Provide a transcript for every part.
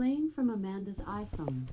Playing from Amanda's iPhone.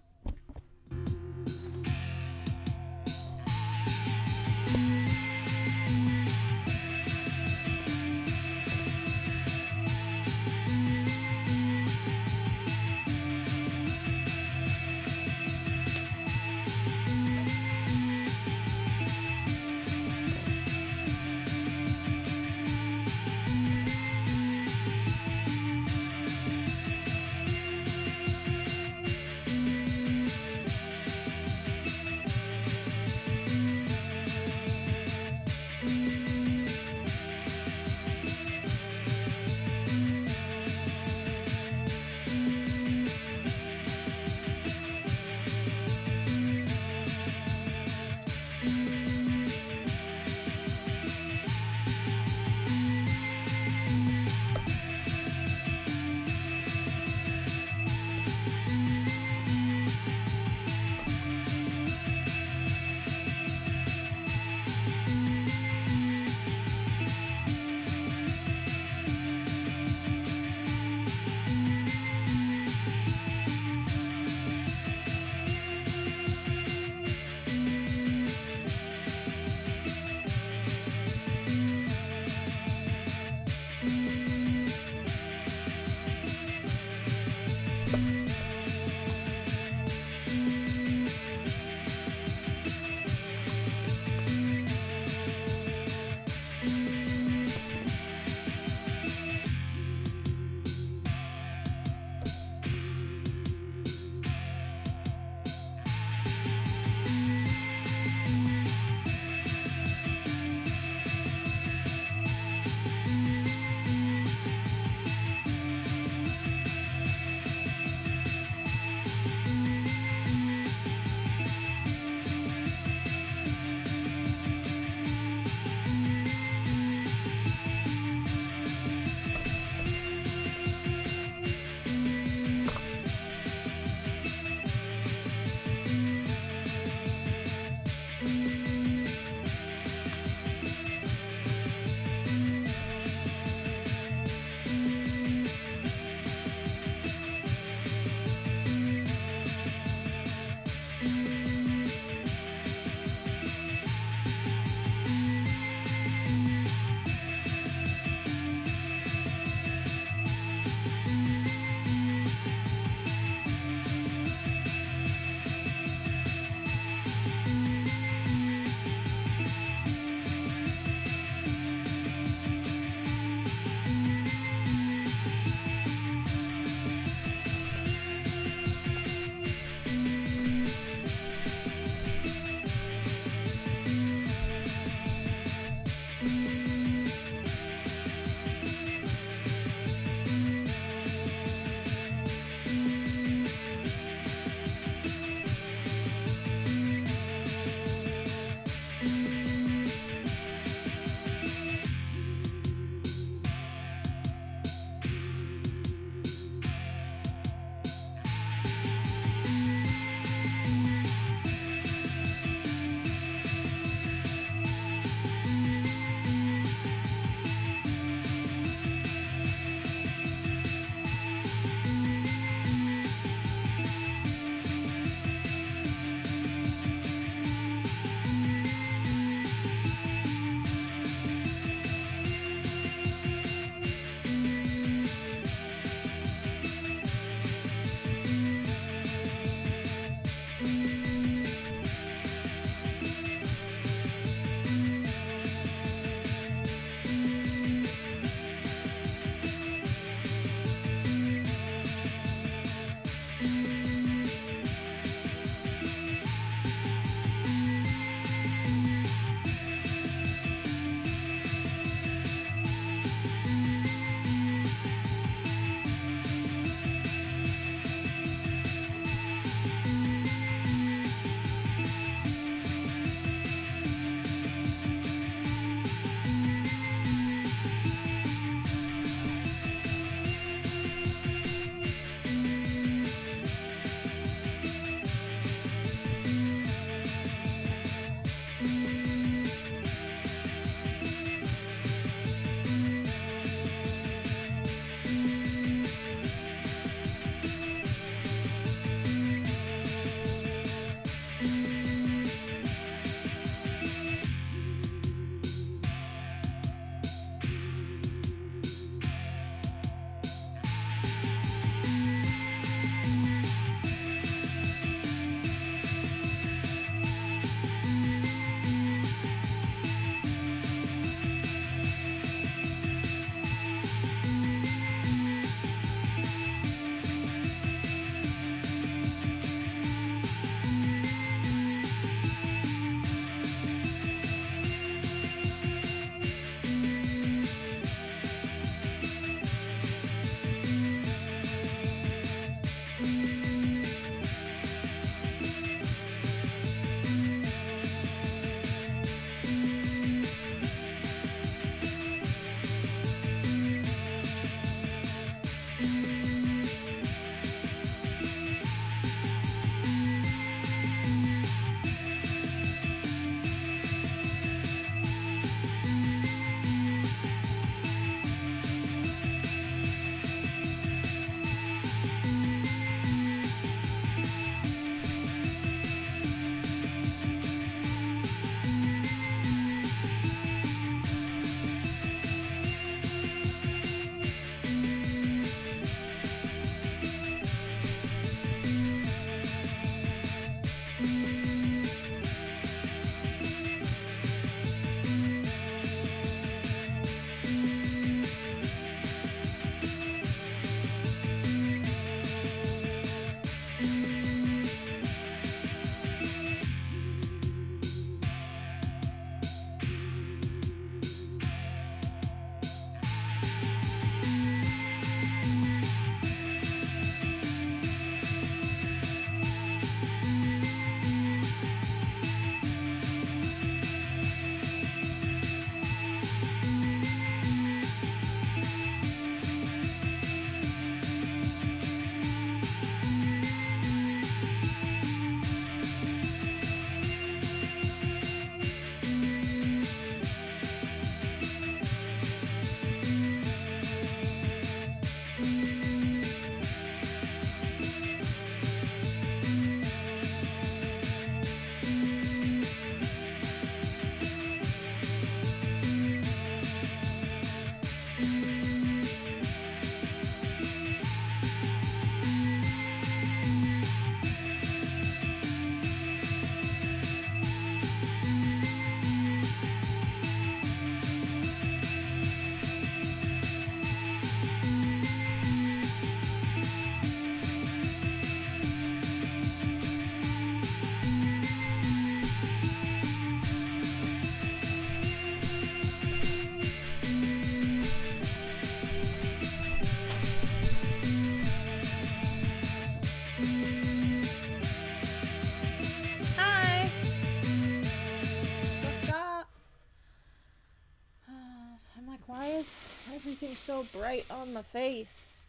so bright on my face.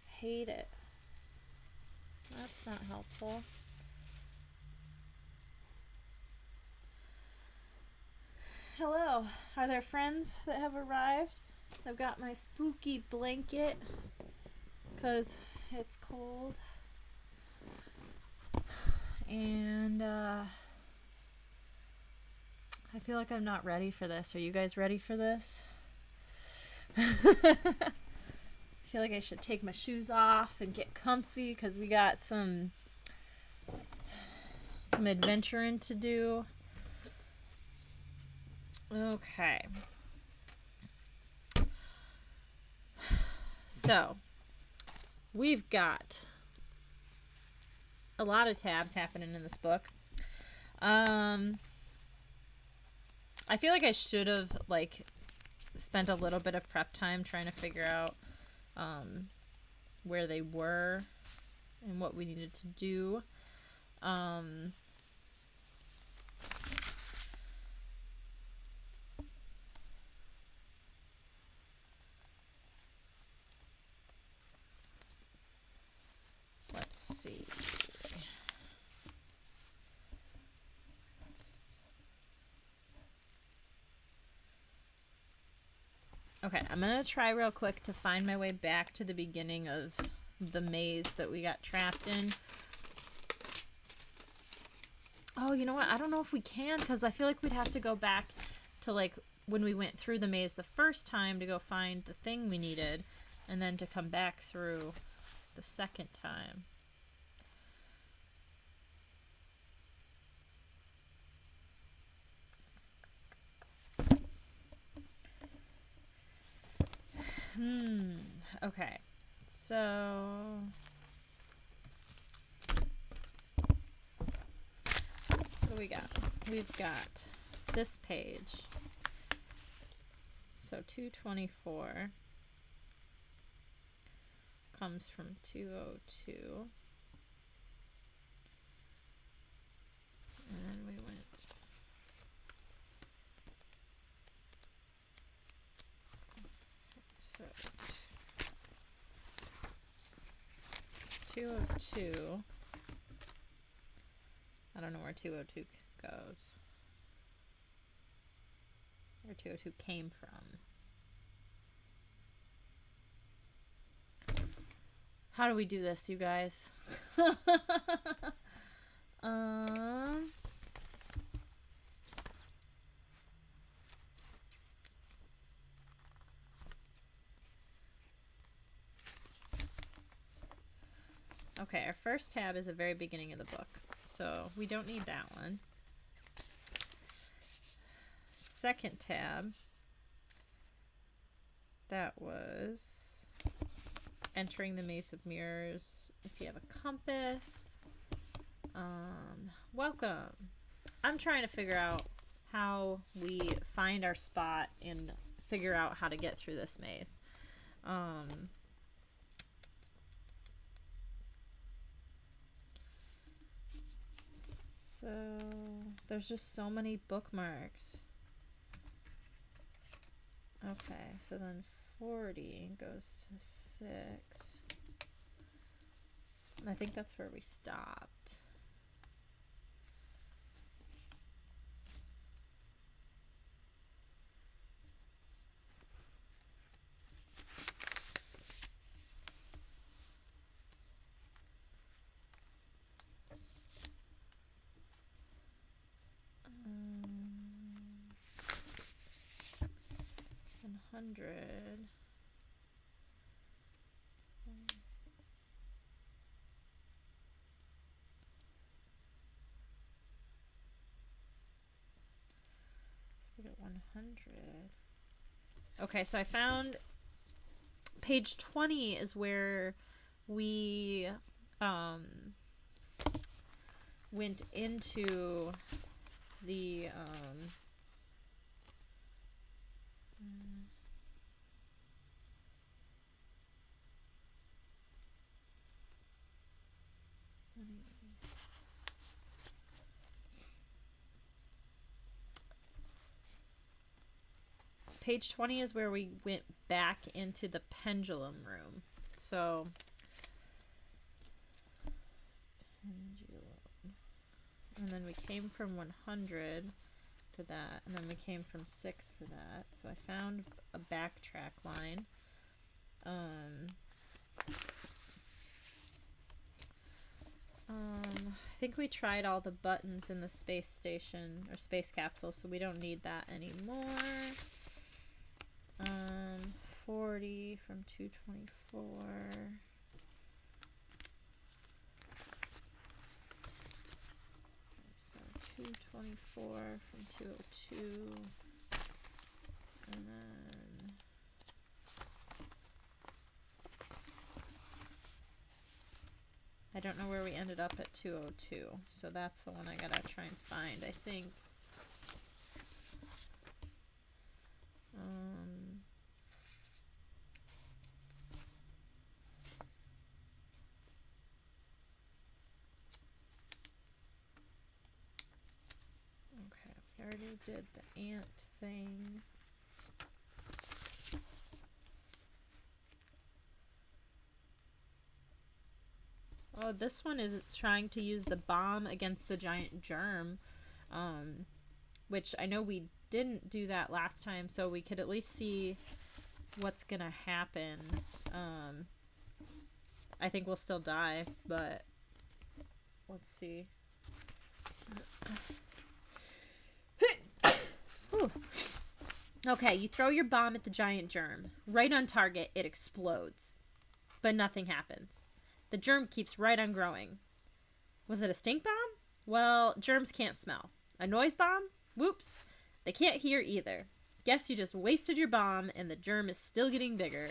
Hate it. That's not helpful. Hello. Are there friends that have arrived? I've got my spooky blanket because it's cold. And I feel like I'm not ready for this. Are you guys ready for this? I feel like I should take my shoes off and get comfy because we got some adventuring to do. Okay. So, we've got a lot of tabs happening in this book. I feel like I should have spent a little bit of prep time trying to figure out where they were and what we needed to do. Let's see. Okay, I'm going to try real quick to find my way back to the beginning of the maze that we got trapped in. Oh, you know what? I don't know if we can because I feel like we'd have to go back to when we went through the maze the first time to go find the thing we needed and then to come back through the second time. Okay. So what do we got? We've got this page. So 224 comes from 202. And we went so 202. I don't know where 202 goes. Where 202 came from. How do we do this, you guys? Okay, our first tab is the very beginning of the book, so we don't need that one. Second tab, that was entering the maze of mirrors. If you have a compass, welcome. I'm trying to figure out how we find our spot and figure out how to get through this maze. So there's just so many bookmarks. Okay, so then 40 goes to 6. And I think that's where we stopped. $100. So we got 100. Okay, so I found page 20 is where we went into the page 20 is where we went back into the pendulum room. So, pendulum. And then we came from 100 for that, and then we came from 6 for that. So I found a backtrack line. I think we tried all the buttons in the space station or space capsule, so we don't need that anymore. 40 from 224. So 224 from 202. And then I don't know where we ended up at 202, so that's the one I gotta try and find, I think. Okay, we already did the ant thing. Oh, this one is trying to use the bomb against the giant germ, which I know we didn't do that last time, so we could at least see what's gonna happen. I think we'll still die, but let's see. Okay, you throw your bomb at the giant germ. Right on target, it explodes, but nothing happens. The germ keeps right on growing. Was it a stink bomb? Well, germs can't smell. A noise bomb? Whoops. They can't hear either. Guess you just wasted your bomb and the germ is still getting bigger.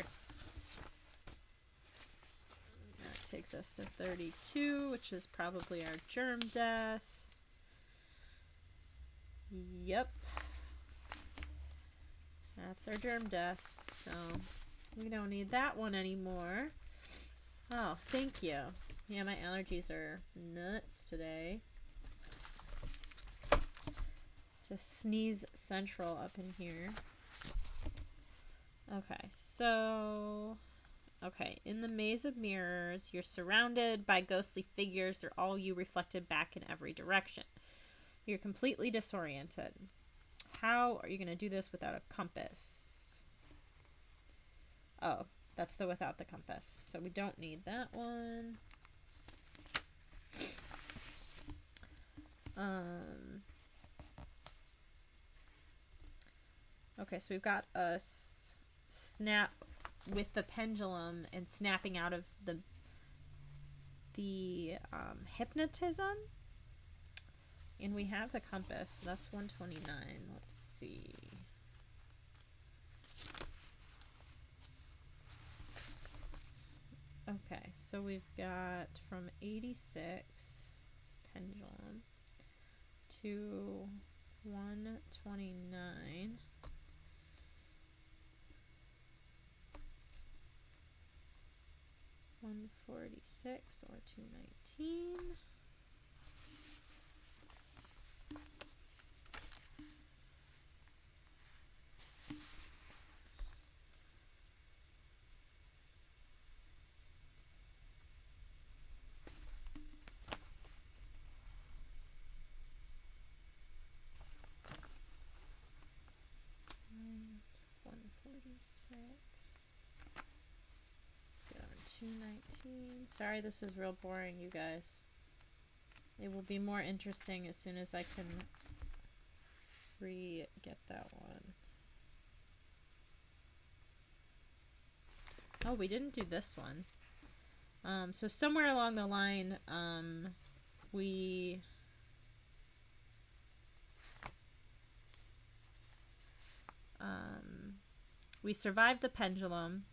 That takes us to 32, which is probably our germ death. Yep. That's our germ death. So we don't need that one anymore. Oh, thank you. Yeah, my allergies are nuts today. Just sneeze central up in here. Okay, so... Okay, in the maze of mirrors, you're surrounded by ghostly figures. They're all you reflected back in every direction. You're completely disoriented. How are you going to do this without a compass? Oh, that's the without the compass. So we don't need that one. Okay, so we've got a snap with the pendulum and snapping out of the hypnotism. And we have the compass. So that's 129. Let's see. Okay, so we've got from 86, this pendulum, to 129. $146 or $219. $219. Sorry, this is real boring, you guys. It will be more interesting as soon as I can get that one. Oh, we didn't do this one. So somewhere along the line, we survived the pendulum.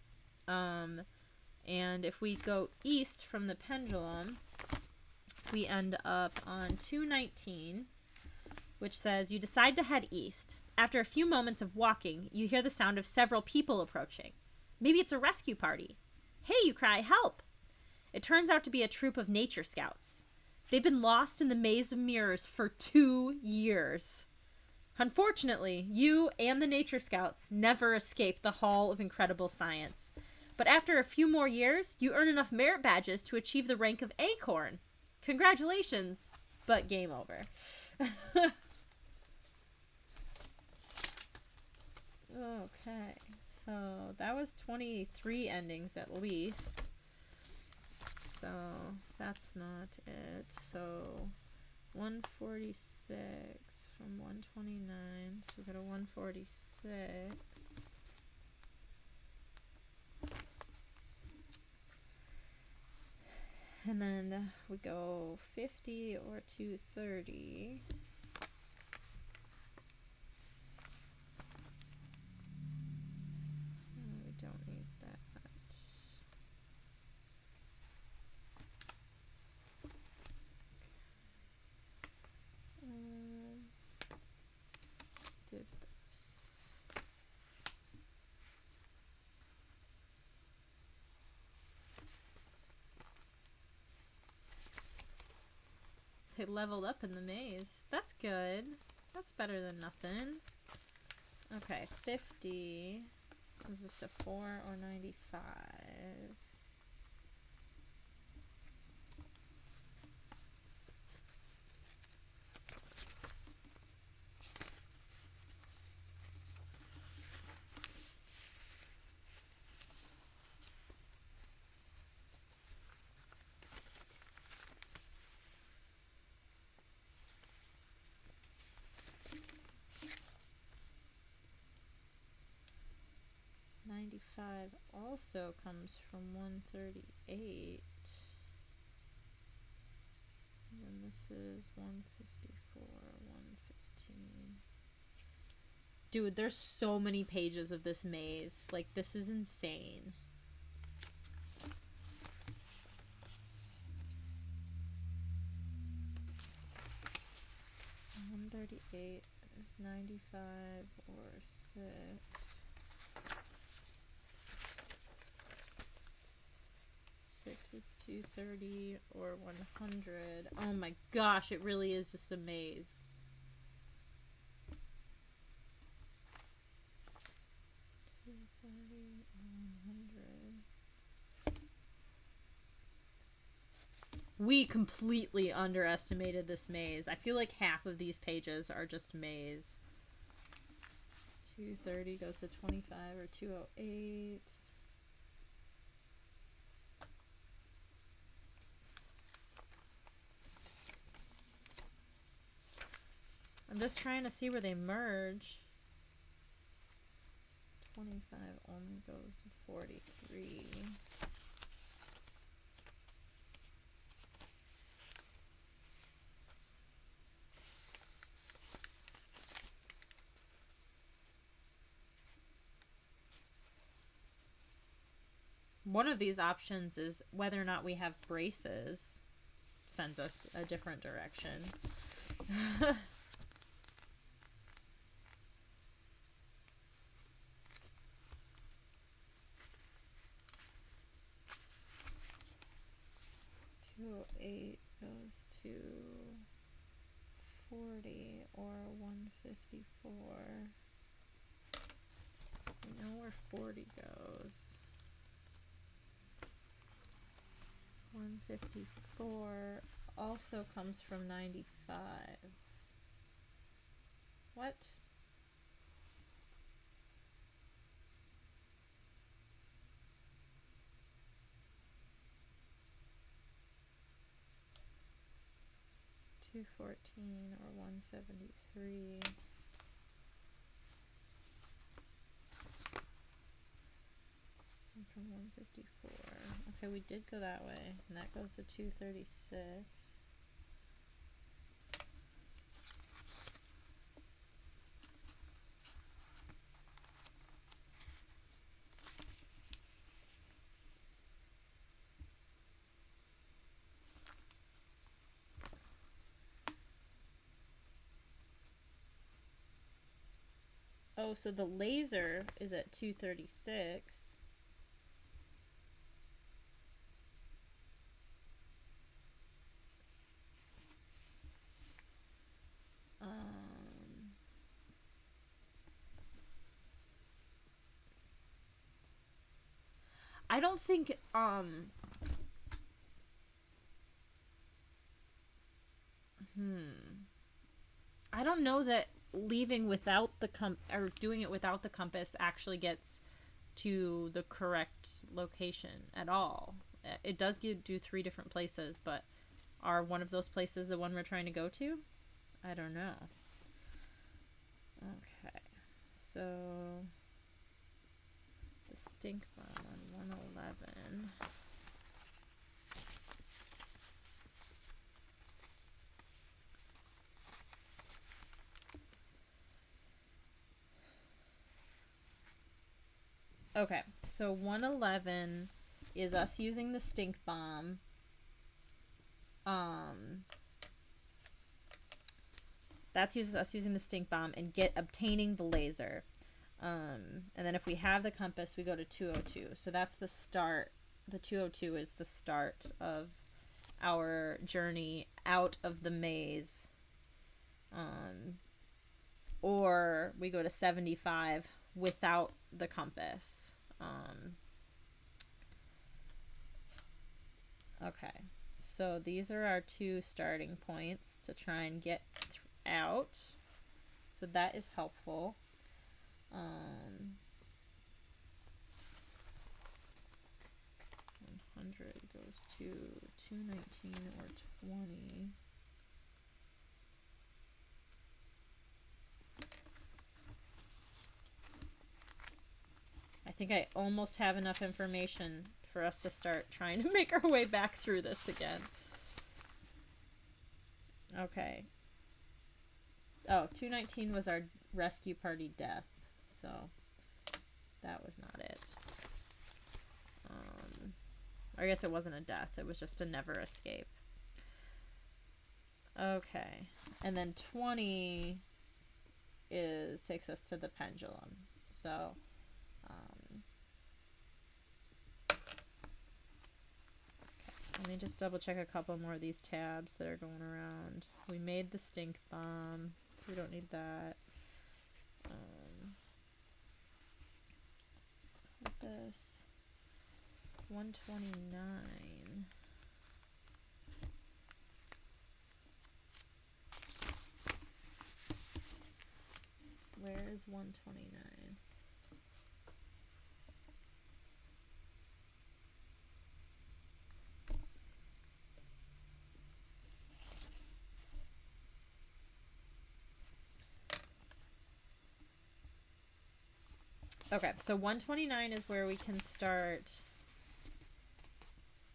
And if we go east from the pendulum, we end up on 219, which says, you decide to head east. After a few moments of walking, you hear the sound of several people approaching. Maybe it's a rescue party. Hey, you cry, help! It turns out to be a troop of nature scouts. They've been lost in the maze of mirrors for 2 years. Unfortunately, you and the Nature Scouts never escape the Hall of Incredible Science. But after a few more years, you earn enough merit badges to achieve the rank of Acorn. Congratulations, but game over. Okay, so that was 23 endings at least. So that's not it. So 146 from 129. So we go to 146. And then we go 50 or 230. We don't need that. Did this. They leveled up in the maze. That's good. That's better than nothing. Okay, 50. Sends us to 4 or 95. Also comes from 138. And then this is 154, 115. Dude, there's so many pages of this maze. Like, this is insane. $138 is 95 or 6. 6 is 230 or 100. Oh my gosh, it really is just a maze. We completely underestimated this maze. I feel like half of these pages are just maze. 230 goes to 25 or 208. I'm just trying to see where they merge. 25 only goes to 43. One of these options is whether or not we have braces. Sends us a different direction. 208 goes to 40 or 154. We know where 40 goes. 154 also comes from 95. What? $214 or 173. And from 154. Okay, we did go that way, and that goes to 236. Oh, so the laser is at 236. I don't think I don't know that leaving without the or doing it without the compass actually gets to the correct location at all. It does do 3 different places, but are one of those places the one we're trying to go to? I don't know. Okay, so the stink bomb on 111. Okay, so 111 is us using the stink bomb. That's us using the stink bomb and obtaining the laser. And then if we have the compass, we go to 202. So that's the start. The 202 is the start of our journey out of the maze. Or we go to 75 without the compass. Okay, so these are our 2 starting points to try and get out. So that is helpful. 100 goes to 219 or 20. I think I almost have enough information for us to start trying to make our way back through this again. Okay. Oh, 219 was our rescue party death, so that was not it. I guess it wasn't a death, it was just a never escape. Okay, and then 20 takes us to the pendulum, so let me just double check a couple more of these tabs that are going around. We made the stink bomb, so we don't need that. This 129. Where is 129? Okay, so 129 is where we can start.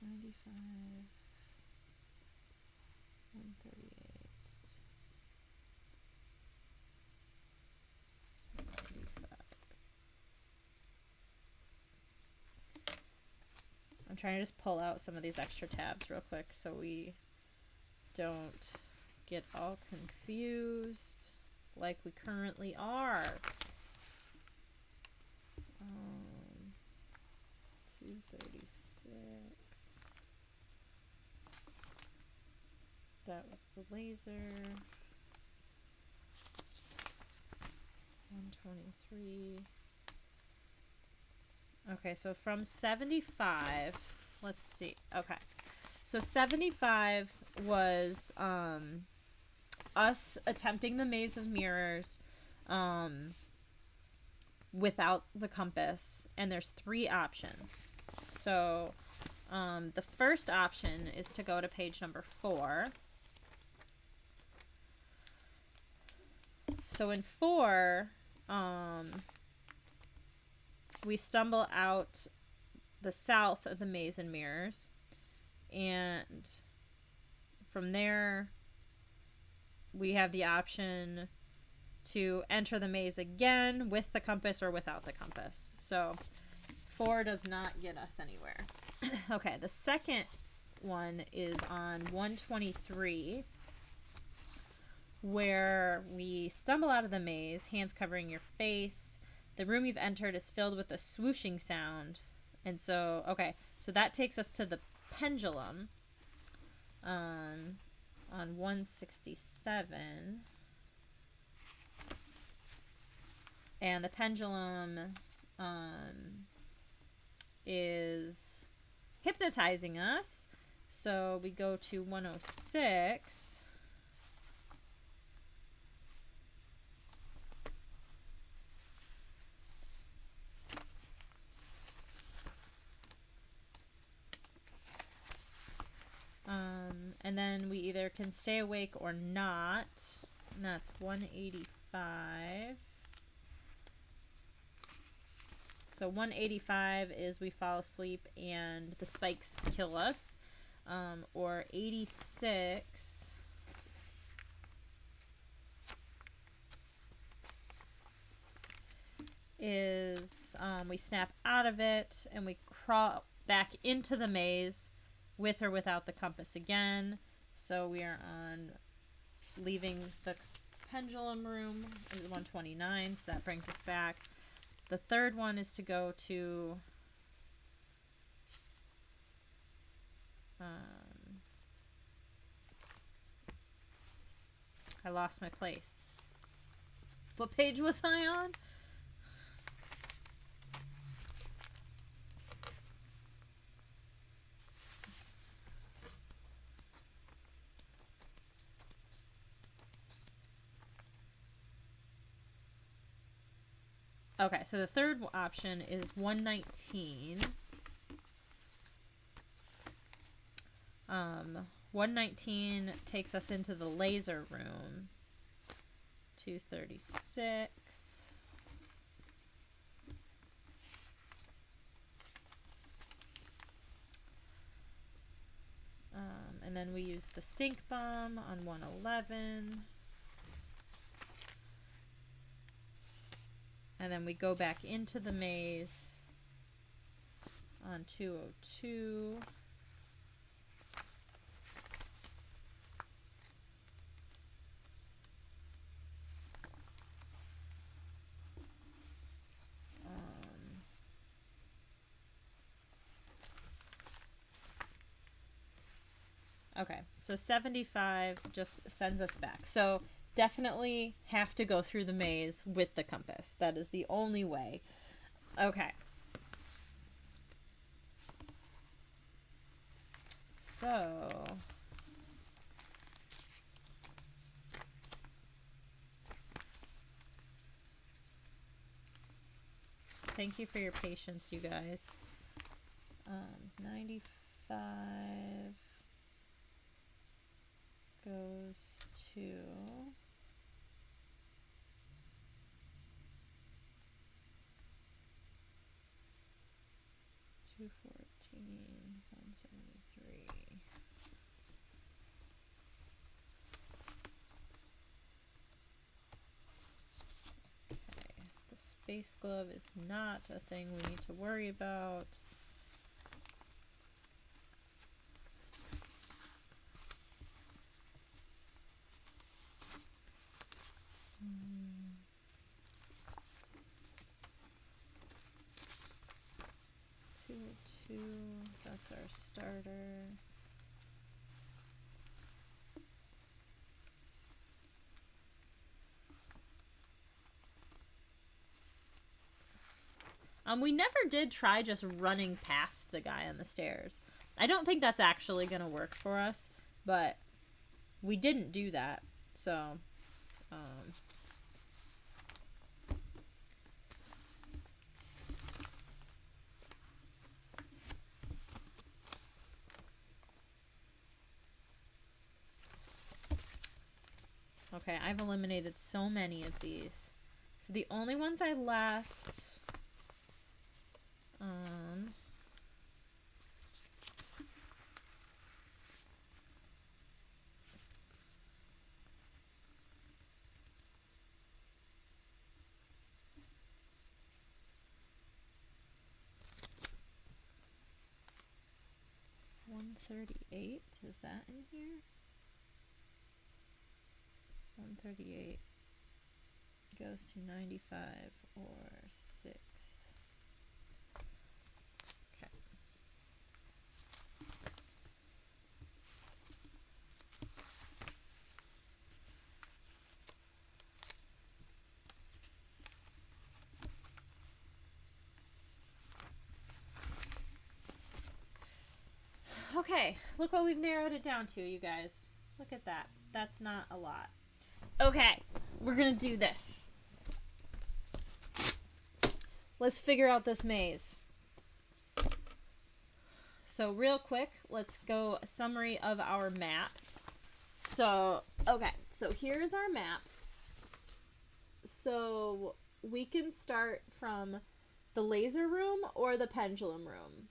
95, 138, 95. I'm trying to just pull out some of these extra tabs real quick so we don't get all confused like we currently are. 236. That was the laser. 123. Okay, so from 75, let's see. Okay, so 75 was us attempting the maze of mirrors without the compass, and there's 3 options. So the first option is to go to page number 4. So in 4, we stumble out the south of the maze and mirrors, and from there we have the option to enter the maze again with the compass or without the compass. So 4 does not get us anywhere. Okay, the second one is on 123, where we stumble out of the maze, hands covering your face. The room you've entered is filled with a swooshing sound. And so, okay, so that takes us to the pendulum on 167. And the pendulum is hypnotizing us. So we go to 106. And then we either can stay awake or not. And that's 185. So 185 is we fall asleep and the spikes kill us. Or 86 is we snap out of it and we crawl back into the maze with or without the compass again. So we are on leaving the pendulum room is 129, so that brings us back. The third one is to go to I lost my place. What page was I on? Okay, so the third option is 119. 119 takes us into the laser room. 236. And then we use the stink bomb on 111. And then we go back into the maze on 202. Okay, so 75 just sends us back. So definitely have to go through the maze with the compass. That is the only way. Okay. So thank you for your patience, you guys. 95 goes to 214, 173. Okay, the space glove is not a thing we need to worry about. Two, that's our starter. We never did try just running past the guy on the stairs. I don't think that's actually gonna work for us, but we didn't do that, so okay, I've eliminated so many of these. So the only ones I left 138, is that in here? 138 goes to 95 or 6. Okay. Okay, look what we've narrowed it down to, you guys. Look at that. That's not a lot. Okay, we're gonna do this. Let's figure out this maze. So real quick, let's go a summary of our map. So, okay, so here's our map. So we can start from the laser room or the pendulum room.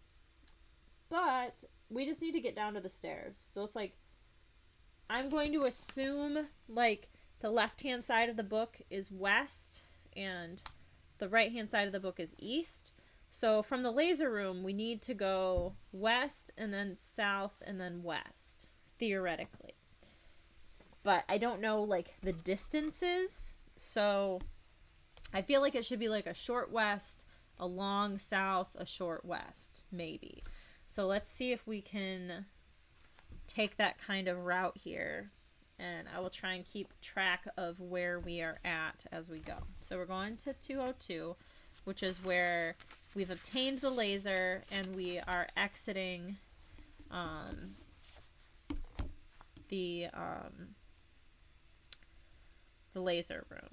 But we just need to get down to the stairs. So it's like, I'm going to assume like the left-hand side of the book is west and the right-hand side of the book is east. So from the laser room, we need to go west and then south and then west, theoretically. But I don't know like the distances. So I feel like it should be like a short west, a long south, a short west, maybe. So let's see if we can take that kind of route here. And I will try and keep track of where we are at as we go. So we're going to 202, which is where we've obtained the laser and we are exiting the laser room.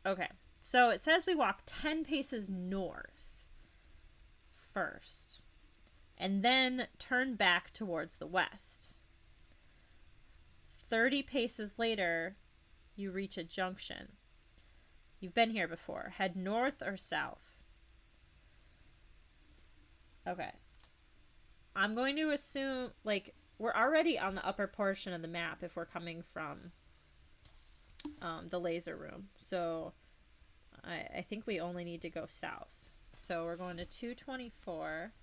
Okay, so it says we walk 10 paces north first and then turn back towards the west. 30 paces later, you reach a junction. You've been here before. Head north or south. Okay. I'm going to assume, like, we're already on the upper portion of the map if we're coming from the laser room. So I think we only need to go south. So we're going to 224.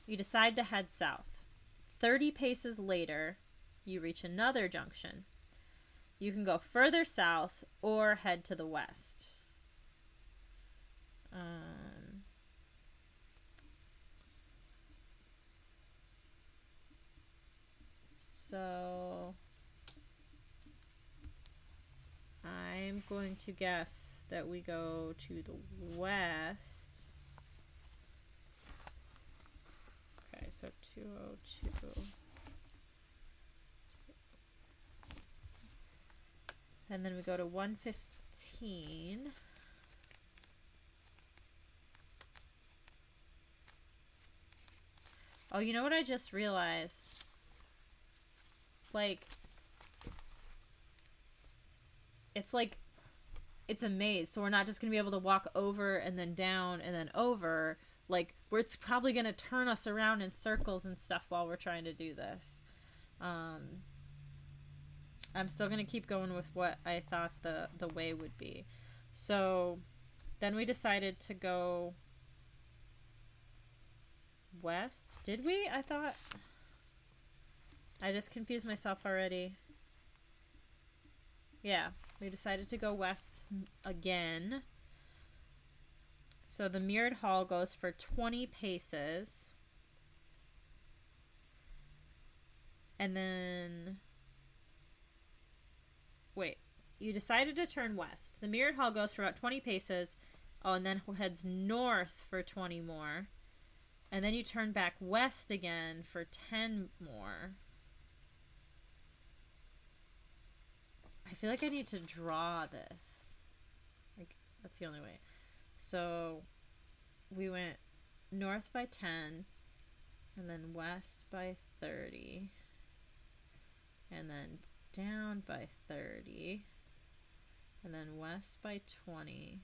You decide to head south. 30 paces later, you reach another junction. You can go further south or head to the west. So I'm going to guess that we go to the west. Okay, so 202. And then we go to 115. Oh, you know what I just realized? Like, it's a maze, so we're not just going to be able to walk over and then down and then over. Like, where it's probably going to turn us around in circles and stuff while we're trying to do this. I'm still going to keep going with what I thought the way would be. So then we decided to go west. Did we? I thought... I just confused myself already. Yeah, we decided to go west again. So the mirrored hall goes for 20 paces. And then... Wait, you decided to turn west. The mirrored hall goes for about 20 paces. Oh, and then heads north for 20 more. And then you turn back west again for 10 more. I feel like I need to draw this. Like, that's the only way. So, we went north by 10, and then west by 30, and then down by 30, and then west by 20,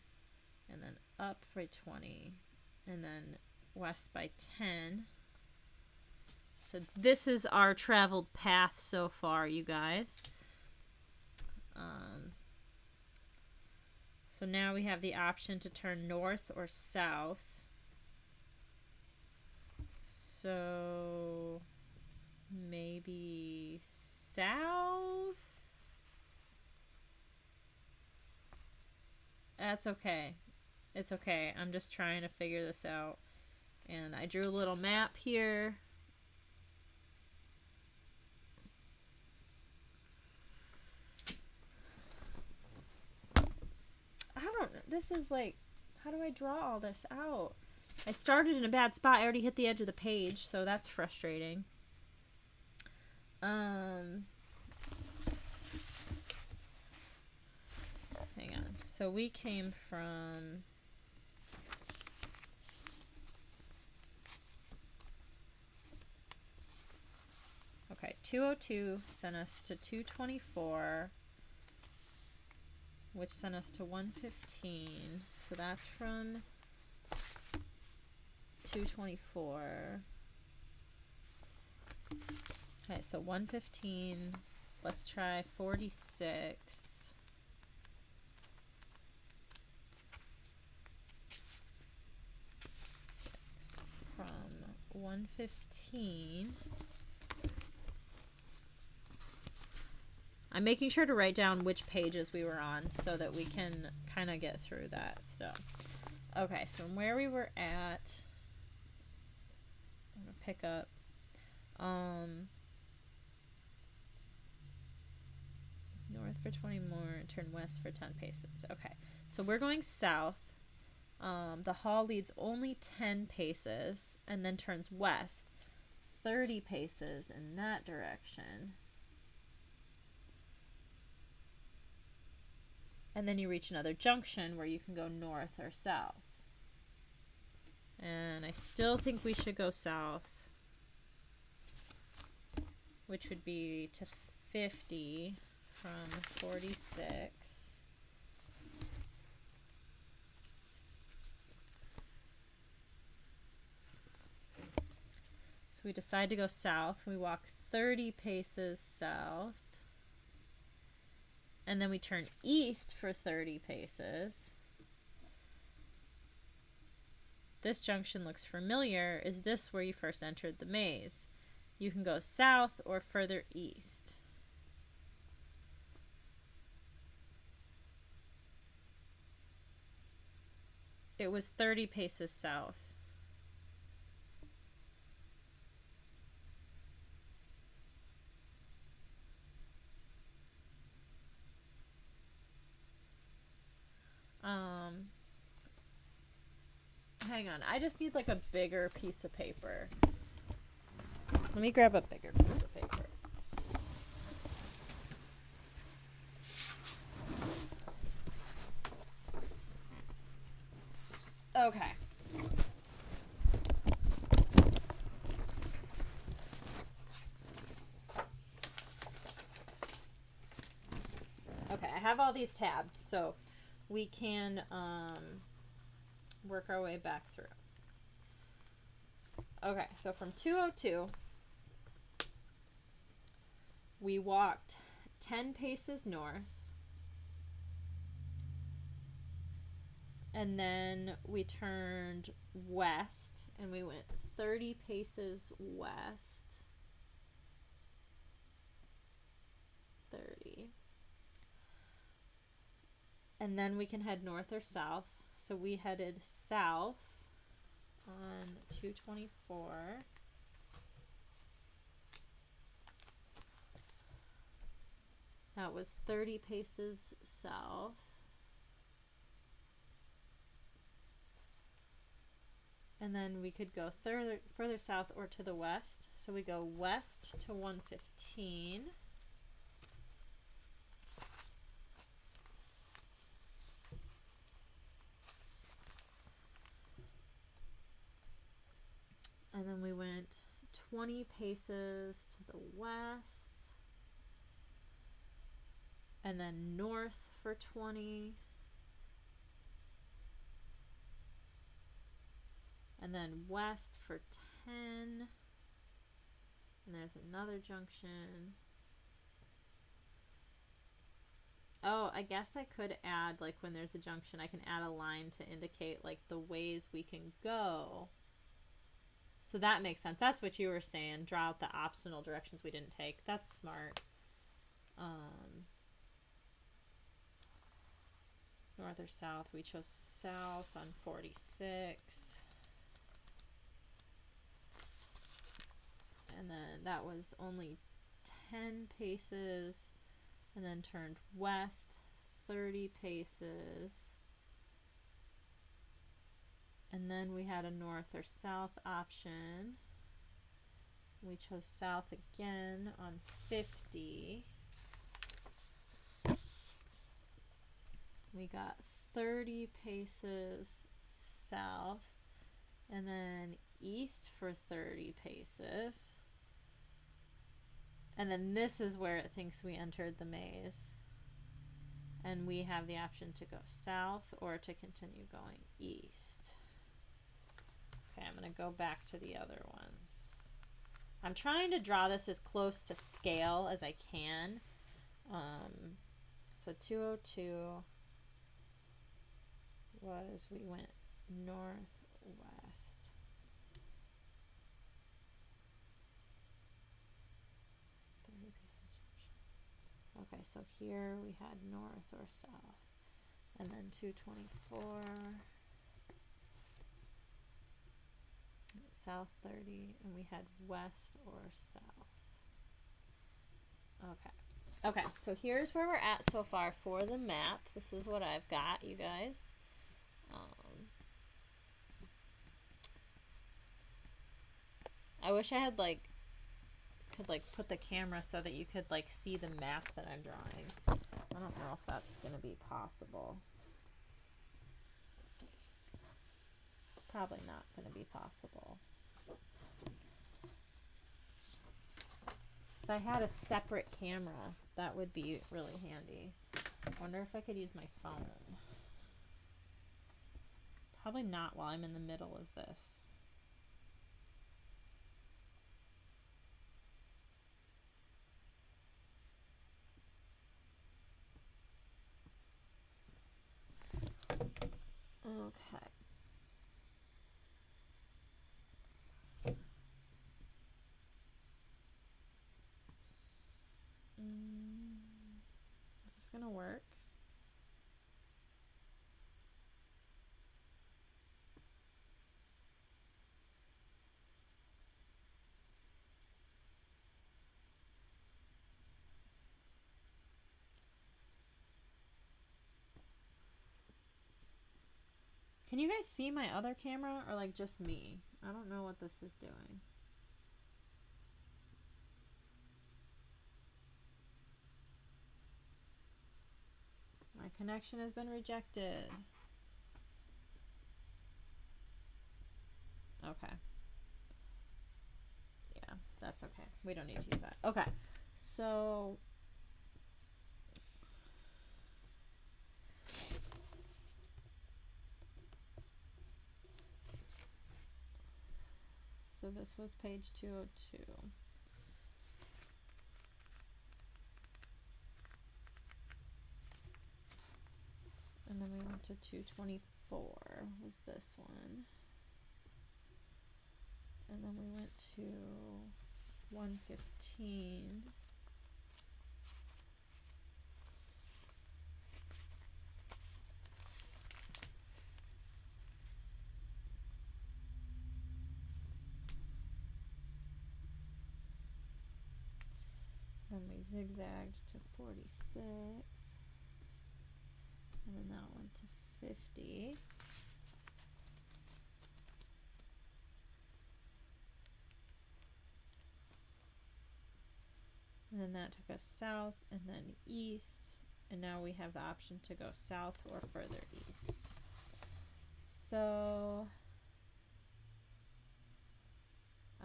and then up by 20, and then west by 10. So this is our traveled path so far, you guys. So now we have the option to turn north or south. So maybe south? That's okay. It's okay. I'm just trying to figure this out. And I drew a little map here. This is like, how do I draw all this out? I started in a bad spot. I already hit the edge of the page, so that's frustrating. Hang on. So we came from... Okay, 202 sent us to 224, which sent us to 115. So that's from 224. Okay, so 115. Let's try 46. From 115. I'm making sure to write down which pages we were on so that we can kind of get through that stuff. Okay, so from where we were at, I'm going to pick up, north for 20 more, turn west for 10 paces. Okay, so we're going south. The hall leads only 10 paces and then turns west 30 paces in that direction. And then you reach another junction where you can go north or south. And I still think we should go south, which would be to 50 from 46. So we decide to go south. We walk 30 paces south. And then we turn east for 30 paces. This junction looks familiar. Is this where you first entered the maze? You can go south or further east. It was 30 paces south. Hang on, I just need like a bigger piece of paper. Let me grab a bigger piece of paper. Okay. Okay, I have all these tabbed, so we can work our way back through. Okay, so from 202, we walked 10 paces north, and then we turned west, and we went 30 paces west. 30. And then we can head north or south. So we headed south on 224. That was 30 paces south. And then we could go further south or to the west. So we go west to 115. And then we went 20 paces to the west. And then north for 20. And then west for 10. And there's another junction. Oh, I guess I could add, like when there's a junction, I can add a line to indicate like the ways we can go. So that makes sense. That's what you were saying. Draw out the optional directions we didn't take. That's smart. North or south? We chose south on 46. And then that was only 10 paces. And then turned west 30 paces. And then we had a north or south option. We chose south again on 50. We got 30 paces south, and then east for 30 paces. And then this is where it thinks we entered the maze. And we have the option to go south or to continue going east. Okay, I'm going to go back to the other ones. I'm trying to draw this as close to scale as I can. So 202 was, we went northwest. Okay, so here we had north or south, and then 224, south 30, and we had west or south. Okay. Okay, so here's where we're at so far for the map. This is what I've got, you guys. I wish I had could put the camera so that you could see the map that I'm drawing. I don't know if that's gonna be possible. It's probably not gonna be possible. If I had a separate camera, that would be really handy. I wonder if I could use my phone. Probably not while I'm in the middle of this. Okay. Is this gonna work? Can you guys see my other camera or just me? I don't know what this is doing. My connection has been rejected. Okay. Yeah, that's okay. We don't need to use that. Okay. So this was page 202. And then we went to 224 was this one. And then we went to 115. Then we zigzagged to 46. And then that went to 50. And then that took us south and then east. And now we have the option to go south or further east. So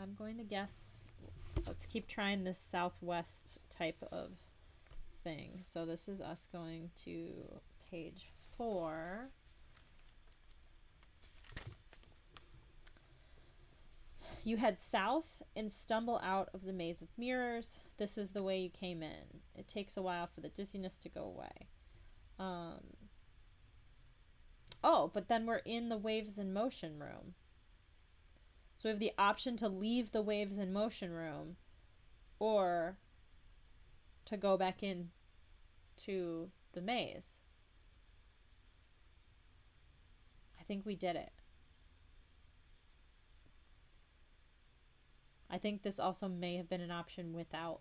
I'm going to guess, let's keep trying this southwest type of thing. So this is us going to page 4. You head south and stumble out of the maze of mirrors. This is the way you came in. It takes a while for the dizziness to go away. Oh, but then we're in the waves in motion room. So we have the option to leave the waves in motion room or to go back in to the maze. I think we did it. I think this also may have been an option without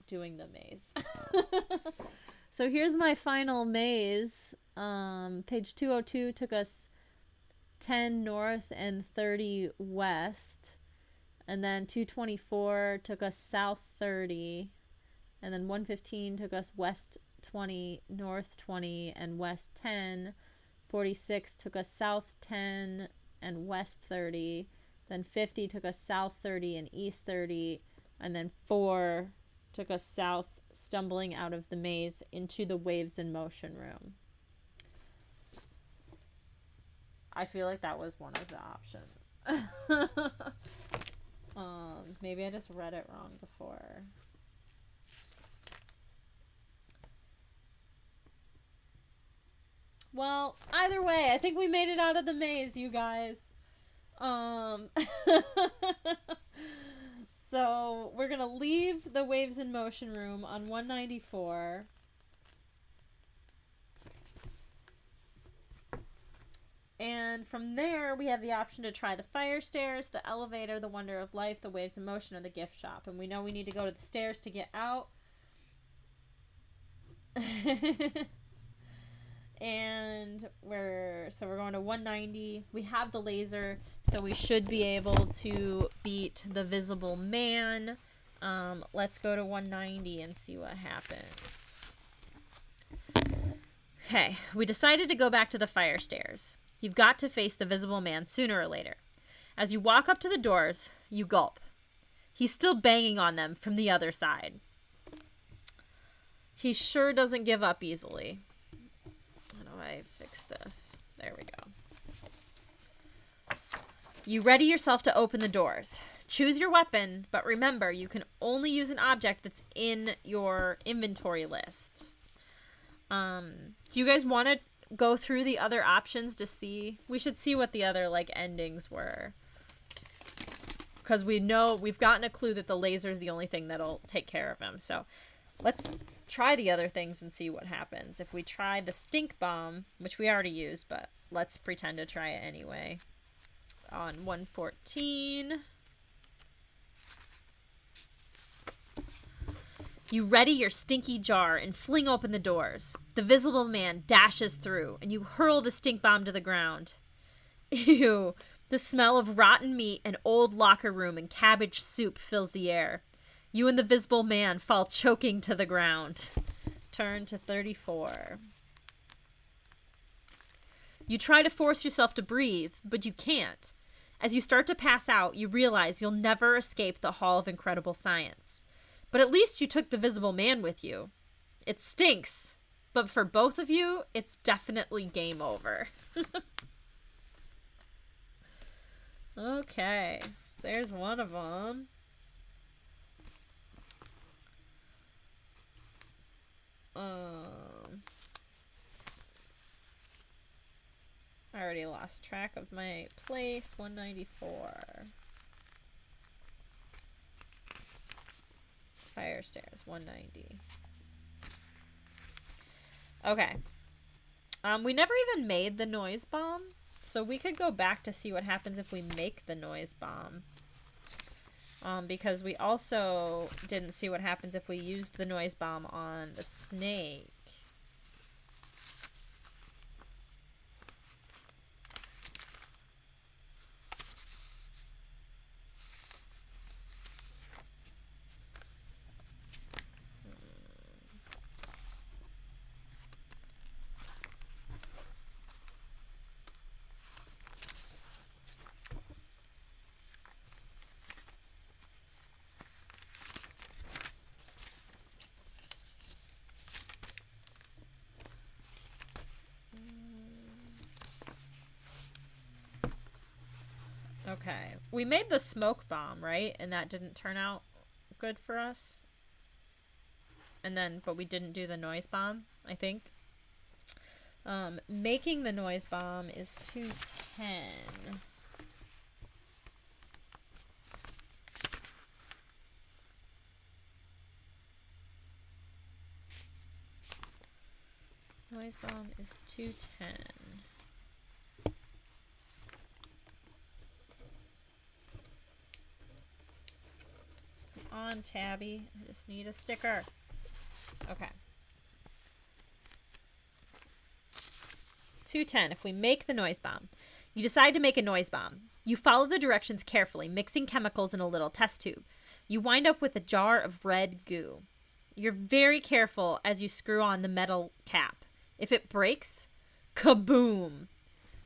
doing the maze. So here's my final maze. Page 202 took us 10 north and 30 west. And then 224 took us south 30. And then 115 took us west 20, north 20, and west 10. 46 took us south 10 and west 30. Then 50 took us south 30 and east 30. And then 4 took us south, stumbling out of the maze into the waves in motion room. I feel like that was one of the options. Maybe I just read it wrong before. Well, either way, I think we made it out of the maze, you guys. So we're gonna leave the waves in motion room on 194. And from there, we have the option to try the fire stairs, the elevator, the wonder of life, the waves in motion, or the gift shop. And we know we need to go to the stairs to get out. And we're going to 190. We have the laser, so we should be able to beat the visible man. Let's go to 190 and see what happens. Okay, we decided to go back to the fire stairs. You've got to face the visible man sooner or later. As you walk up to the doors, you gulp. He's still banging on them from the other side. He sure doesn't give up easily. How do I fix this? There we go. You ready yourself to open the doors. Choose your weapon, but remember, you can only use an object that's in your inventory list. Do you guys want to go through the other options to see? We should see what the other, like, endings were. Because we know, we've gotten a clue that the laser is the only thing that'll take care of him. So let's try the other things and see what happens. If we try the stink bomb, which we already used, but let's pretend to try it anyway. On 114. You ready your stinky jar and fling open the doors. The visible man dashes through, and you hurl the stink bomb to the ground. Ew. The smell of rotten meat and old locker room and cabbage soup fills the air. You and the visible man fall choking to the ground. Turn to 34. You try to force yourself to breathe, but you can't. As you start to pass out, you realize you'll never escape the Hall of Incredible Science. But at least you took the visible man with you. It stinks, but for both of you, it's definitely game over. Okay, so there's one of them. I already lost track of my place. 194. Fire stairs, 190. Okay. We never even made the noise bomb, so we could go back to see what happens if we make the noise bomb. Because we also didn't see what happens if we used the noise bomb on the snake. Okay, we made the smoke bomb, right? And that didn't turn out good for us. And then, but we didn't do the noise bomb, I think. Making the noise bomb is 210. Noise bomb is 210. On, Tabby. I just need a sticker. Okay. 210. If we make the noise bomb, You decide to make a noise bomb. You follow the directions carefully, mixing chemicals in a little test tube. You wind up with a jar of red goo. You're very careful as you screw on the metal cap. If it breaks, kaboom!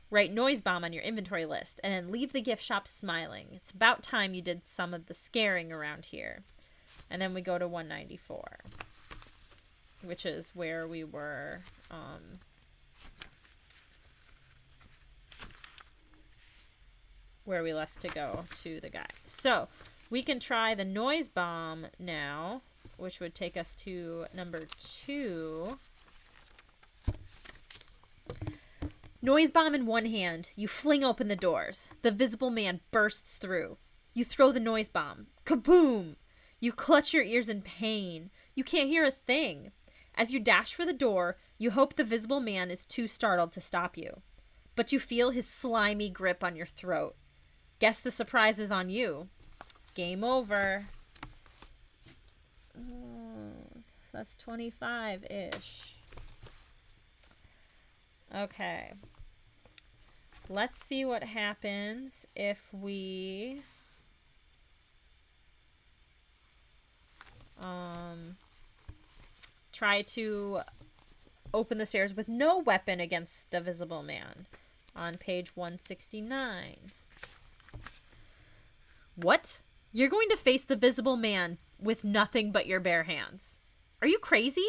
Write noise bomb on your inventory list and then leave the gift shop smiling. It's about time you did some of the scaring around here. And then we go to 194, which is where we were, where we left to go to the guy. So we can try the noise bomb now, which would take us to number 2. Noise bomb in one hand, you fling open the doors. The visible man bursts through. You throw the noise bomb. Kaboom! You clutch your ears in pain. You can't hear a thing. As you dash for the door, you hope the visible man is too startled to stop you. But you feel his slimy grip on your throat. Guess the surprise is on you. Game over. That's 25-ish. Okay. Let's see what happens if we try to open the stairs with no weapon against the visible man on page 169. What? You're going to face the visible man with nothing but your bare hands. Are you crazy?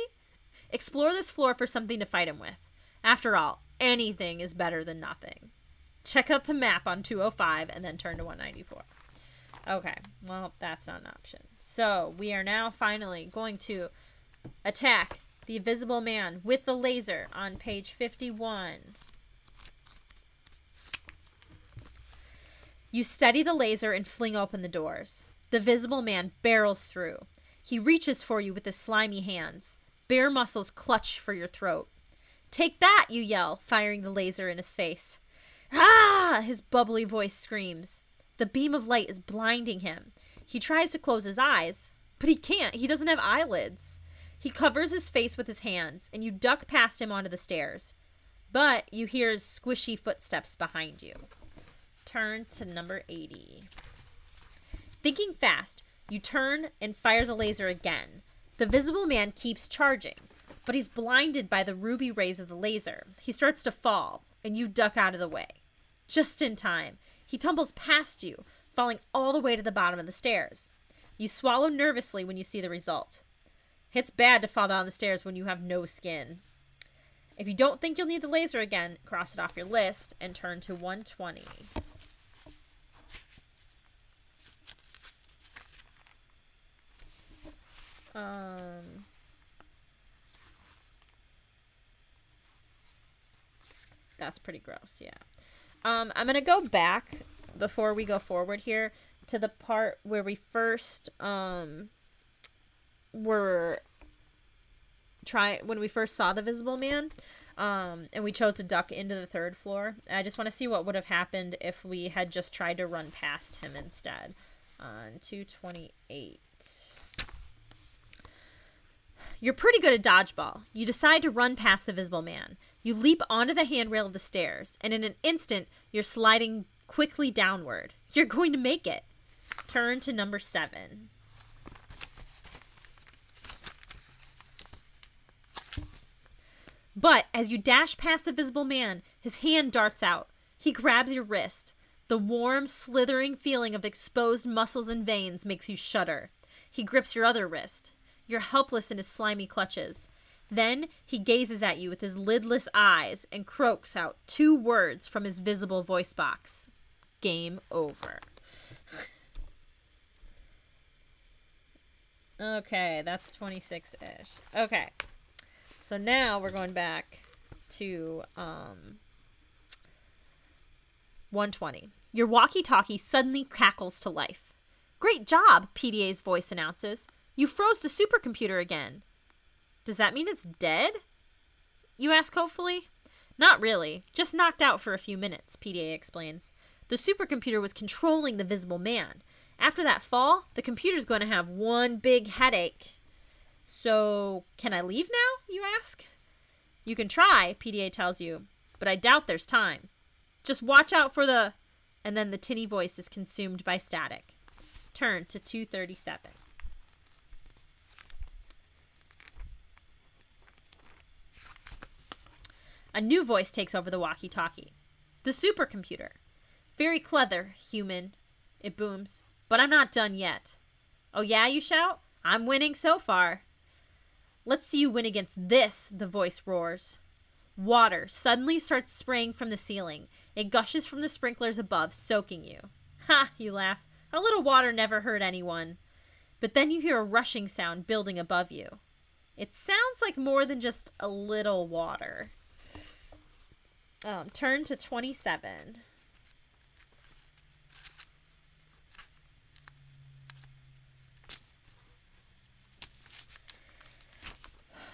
Explore this floor for something to fight him with. After all, anything is better than nothing. Check out the map on 205 and then turn to 194. Okay, well, that's not an option. So we are now finally going to attack the invisible man with the laser on page 51. You steady the laser and fling open the doors. The visible man barrels through. He reaches for you with his slimy hands. Bare muscles clutch for your throat. Take that, you yell, firing the laser in his face. Ah! His bubbly voice screams. The beam of light is blinding him. He tries to close his eyes, but he can't. He doesn't have eyelids. He covers his face with his hands, and you duck past him onto the stairs. But you hear his squishy footsteps behind you. Turn to number 80. Thinking fast, you turn and fire the laser again. The visible man keeps charging, but he's blinded by the ruby rays of the laser. He starts to fall, and you duck out of the way. Just in time, he tumbles past you, falling all the way to the bottom of the stairs. You swallow nervously when you see the result. It's bad to fall down the stairs when you have no skin. If you don't think you'll need the laser again, cross it off your list and turn to 120. That's pretty gross, yeah. I'm going to go back before we go forward here to the part where we first when we first saw the visible man, and we chose to duck into the 3rd floor. I just want to see what would have happened if we had just tried to run past him instead. On 228. You're pretty good at dodgeball. You decide to run past the visible man. You leap onto the handrail of the stairs, and in an instant, you're sliding quickly downward. You're going to make it. Turn to number 7. But as you dash past the visible man, his hand darts out. He grabs your wrist. The warm, slithering feeling of exposed muscles and veins makes you shudder. He grips your other wrist. You're helpless in his slimy clutches. Then he gazes at you with his lidless eyes and croaks out 2 words from his visible voice box. Game over. Okay, that's 26-ish. Okay. So now we're going back to 120. Your walkie-talkie suddenly cackles to life. Great job, PDA's voice announces. You froze the supercomputer again. Does that mean it's dead? You ask hopefully. Not really. Just knocked out for a few minutes, PDA explains. The supercomputer was controlling the visible man. After that fall, the computer's going to have one big headache. So, can I leave now, you ask? You can try, PDA tells you, but I doubt there's time. Just watch out for the... And then the tinny voice is consumed by static. Turn to 237. A new voice takes over the walkie-talkie. The supercomputer. Very clever, human. It booms. But I'm not done yet. Oh yeah, you shout? I'm winning so far. Let's see you win against this, the voice roars. Water suddenly starts spraying from the ceiling. It gushes from the sprinklers above, soaking you. Ha, you laugh. A little water never hurt anyone. But then you hear a rushing sound building above you. It sounds like more than just a little water. Turn to 27.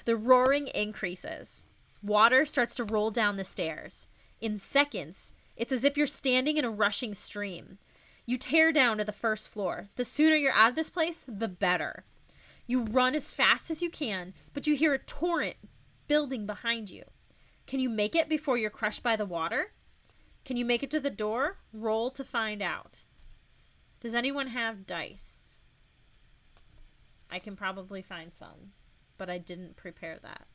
The roaring increases. Water starts to roll down the stairs. In seconds, it's as if you're standing in a rushing stream. You tear down to the first floor. The sooner you're out of this place, the better. You run as fast as you can, but you hear a torrent building behind you. Can you make it before you're crushed by the water? Can you make it to the door? Roll to find out. Does anyone have dice? I can probably find some, but I didn't prepare that.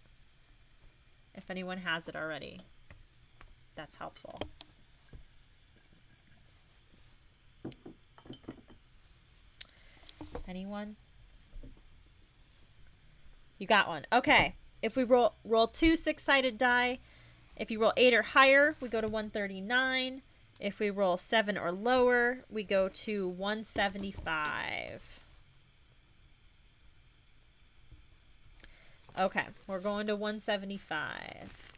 If anyone has it already, that's helpful. Anyone? You got one. Okay. If we roll 2 6-sided die, if you roll 8 or higher, we go to 139. If we roll 7 or lower, we go to 175. Okay, we're going to 175.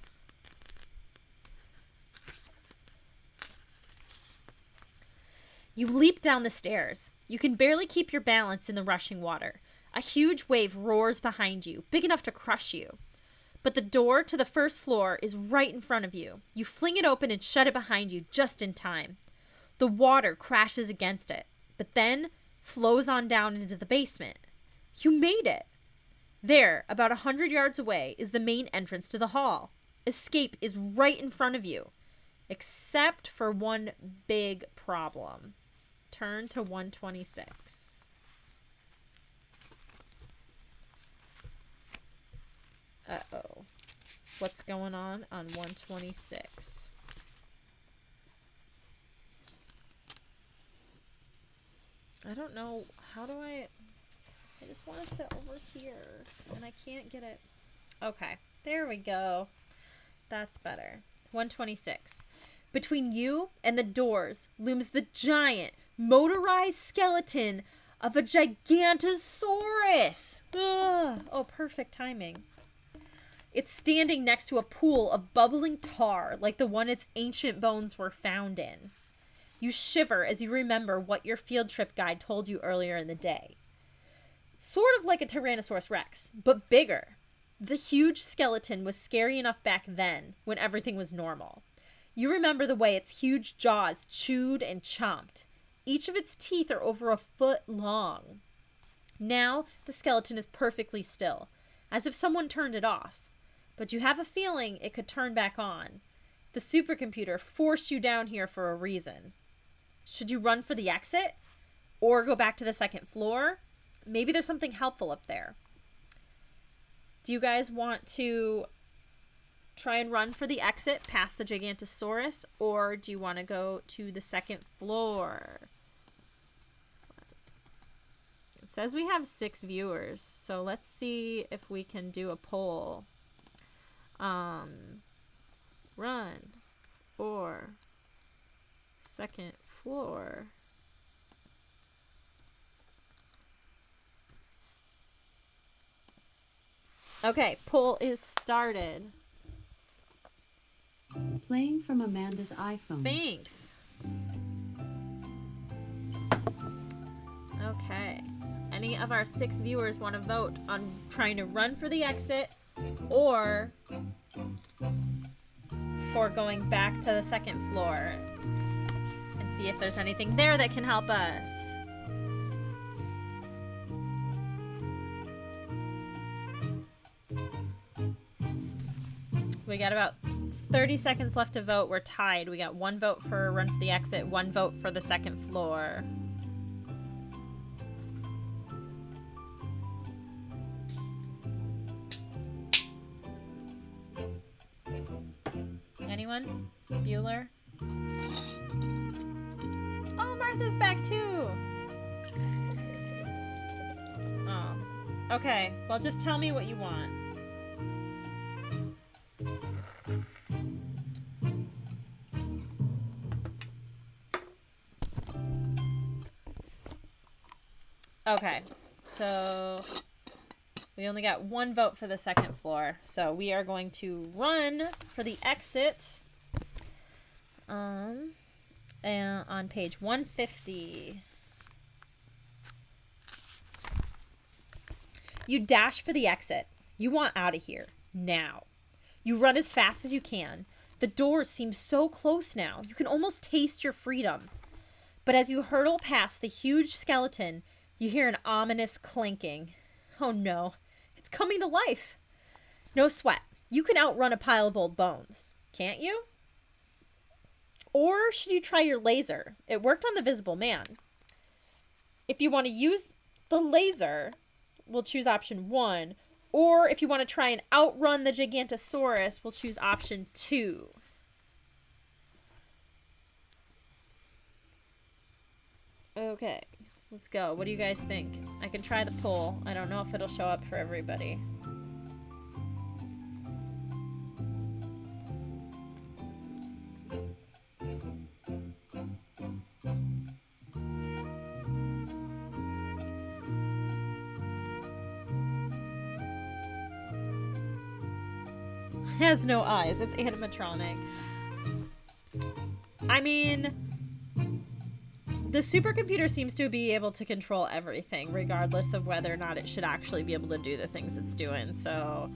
You leap down the stairs. You can barely keep your balance in the rushing water. A huge wave roars behind you, big enough to crush you. But the door to the first floor is right in front of you. You fling it open and shut it behind you just in time. The water crashes against it, but then flows on down into the basement. You made it. There, about 100 yards away, is the main entrance to the hall. Escape is right in front of you, except for one big problem. Turn to 126. Uh-oh. What's going on 126? I don't know. How do I just want to sit over here, and I can't get it. Okay, there we go. That's better. 126. Between you and the doors looms the giant, motorized skeleton of a Gigantosaurus. Ugh. Oh, perfect timing. It's standing next to a pool of bubbling tar like the one its ancient bones were found in. You shiver as you remember what your field trip guide told you earlier in the day. Sort of like a Tyrannosaurus Rex, but bigger. The huge skeleton was scary enough back then, when everything was normal. You remember the way its huge jaws chewed and chomped. Each of its teeth are over a foot long. Now, the skeleton is perfectly still, as if someone turned it off. But you have a feeling it could turn back on. The supercomputer forced you down here for a reason. Should you run for the exit? Or go back to the second floor? Maybe there's something helpful up there. Do you guys want to try and run for the exit past the Gigantosaurus? Or do you want to go to the second floor? It says we have 6 viewers. So let's see if we can do a poll. Run or second floor. Okay, poll is started. Playing from Amanda's iPhone. Thanks. Okay. Any of our 6 viewers want to vote on trying to run for the exit or for going back to the second floor and see if there's anything there that can help us? We got about 30 seconds left to vote. We're tied. We got 1 vote for run for the exit, 1 vote for the second floor. Anyone? Bueller? Oh, Martha's back too! Oh. Okay, well just tell me what you want. Okay, so we only got 1 vote for the second floor, so we are going to run for the exit and on page 150. You dash for the exit. You want out of here now. You run as fast as you can. The doors seem so close now. You can almost taste your freedom. But as you hurtle past the huge skeleton, you hear an ominous clanking. Oh no, it's coming to life. No sweat. You can outrun a pile of old bones, can't you? Or should you try your laser? It worked on the Visible Man. If you want to use the laser, we'll choose option 1. Or if you want to try and outrun the Gigantosaurus, we'll choose option 2. Okay. Let's go. What do you guys think? I can try the poll. I don't know if it'll show up for everybody. Has no eyes. It's animatronic. I mean, the supercomputer seems to be able to control everything, regardless of whether or not it should actually be able to do the things it's doing, so...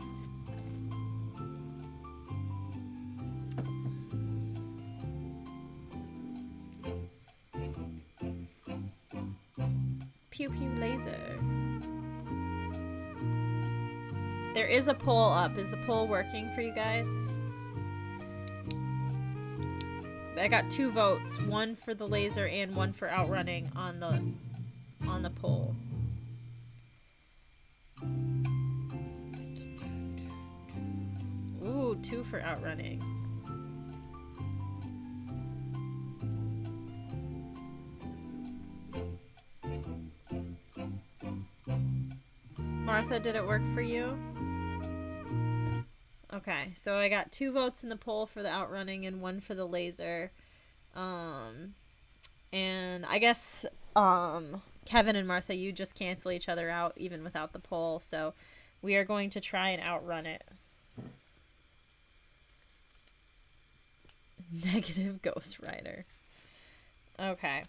Pew pew laser. There is a poll up. Is the poll working for you guys? I got 2 votes, 1 for the laser and 1 for outrunning on the poll. Ooh, 2 for outrunning. Martha, did it work for you? Okay, so I got 2 votes in the poll for the outrunning and 1 for the laser. And I guess Kevin and Martha, you just cancel each other out even without the poll. So we are going to try and outrun it. Negative Ghost Rider. Okay.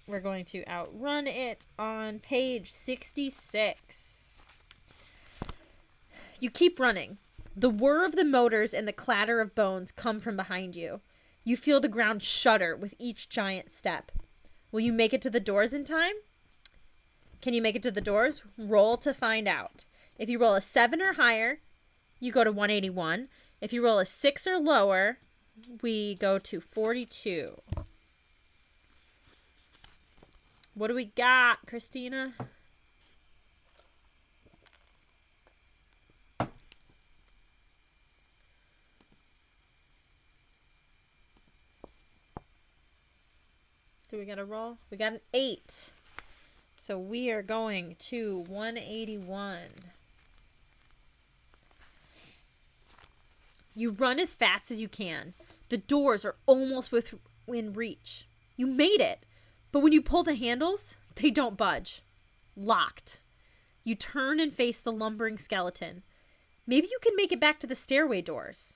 We're going to outrun it on page 66. You keep running. The whir of the motors and the clatter of bones come from behind you. You feel the ground shudder with each giant step. Will you make it to the doors in time? Can you make it to the doors? Roll to find out. If you roll a 7 or higher, you go to 181. If you roll a 6 or lower, we go to 42. What do we got, Christina? Do we get a roll? We got an 8. So we are going to 181. You run as fast as you can. The doors are almost within reach. You made it. But when you pull the handles, they don't budge. Locked. You turn and face the lumbering skeleton. Maybe you can make it back to the stairway doors.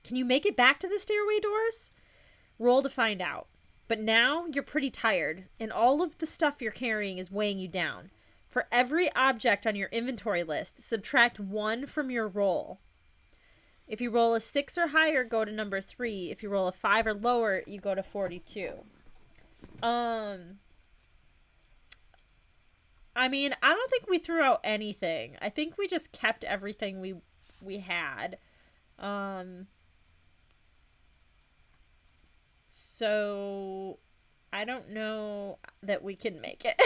Can you make it back to the stairway doors? Roll to find out. But now you're pretty tired, and all of the stuff you're carrying is weighing you down. For every object on your inventory list, subtract 1 from your roll. If you roll a 6 or higher, go to number 3. If you roll a 5 or lower, you go to 42. I mean, I don't think we threw out anything. I think we just kept everything we we had. So I don't know that we can make it.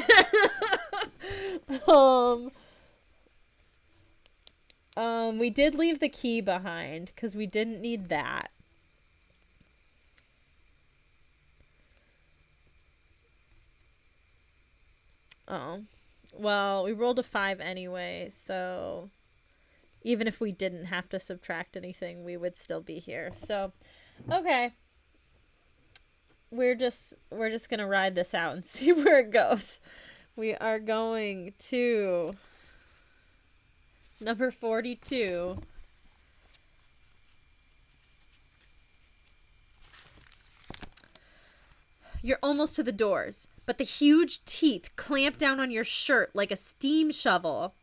We did leave the key behind because we didn't need that. Oh, well, we rolled a 5 anyway, so even if we didn't have to subtract anything, we would still be here. So, okay. We're just gonna ride this out and see where it goes. We are going to number 42. You're almost to the doors, but the huge teeth clamp down on your shirt like a steam shovel.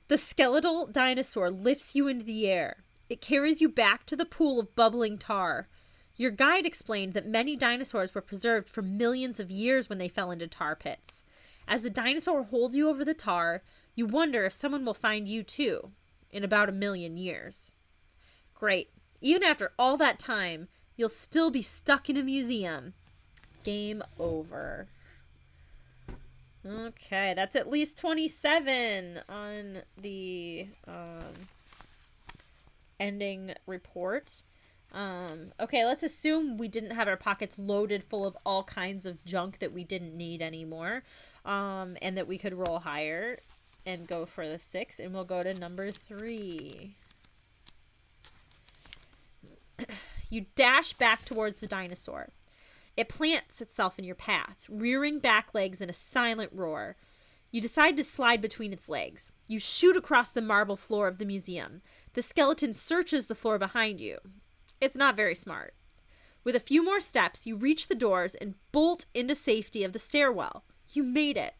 The skeletal dinosaur lifts you into the air. It carries you back to the pool of bubbling tar. Your guide explained that many dinosaurs were preserved for millions of years when they fell into tar pits. As the dinosaur holds you over the tar, you wonder if someone will find you too, in about 1,000,000 years. Great. Even after all that time, you'll still be stuck in a museum. Game over. Okay, that's at least 27 on the ending report. Okay, let's assume we didn't have our pockets loaded full of all kinds of junk that we didn't need anymore, and that we could roll higher and go for the 6, and we'll go to number 3. You dash back towards the dinosaur. It plants itself in your path, rearing back legs in a silent roar. You decide to slide between its legs. You shoot across the marble floor of the museum. The skeleton searches the floor behind you. It's not very smart. With a few more steps, you reach the doors and bolt into safety of the stairwell. You made it.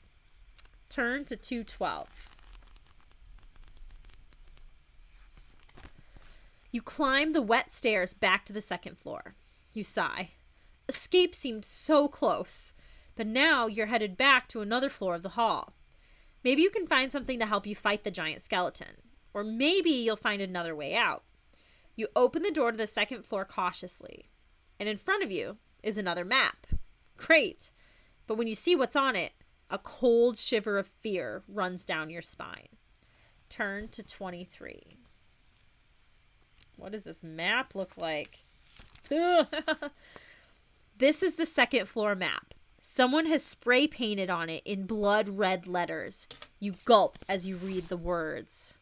Turn to 212. You climb the wet stairs back to the second floor. You sigh. Escape seemed so close, but now you're headed back to another floor of the hall. Maybe you can find something to help you fight the giant skeleton, or maybe you'll find another way out. You open the door to the second floor cautiously, and in front of you is another map. Great, but when you see what's on it, a cold shiver of fear runs down your spine. Turn to 23. What does this map look like? This is the second floor map. Someone has spray painted on it in blood red letters. You gulp as you read the words.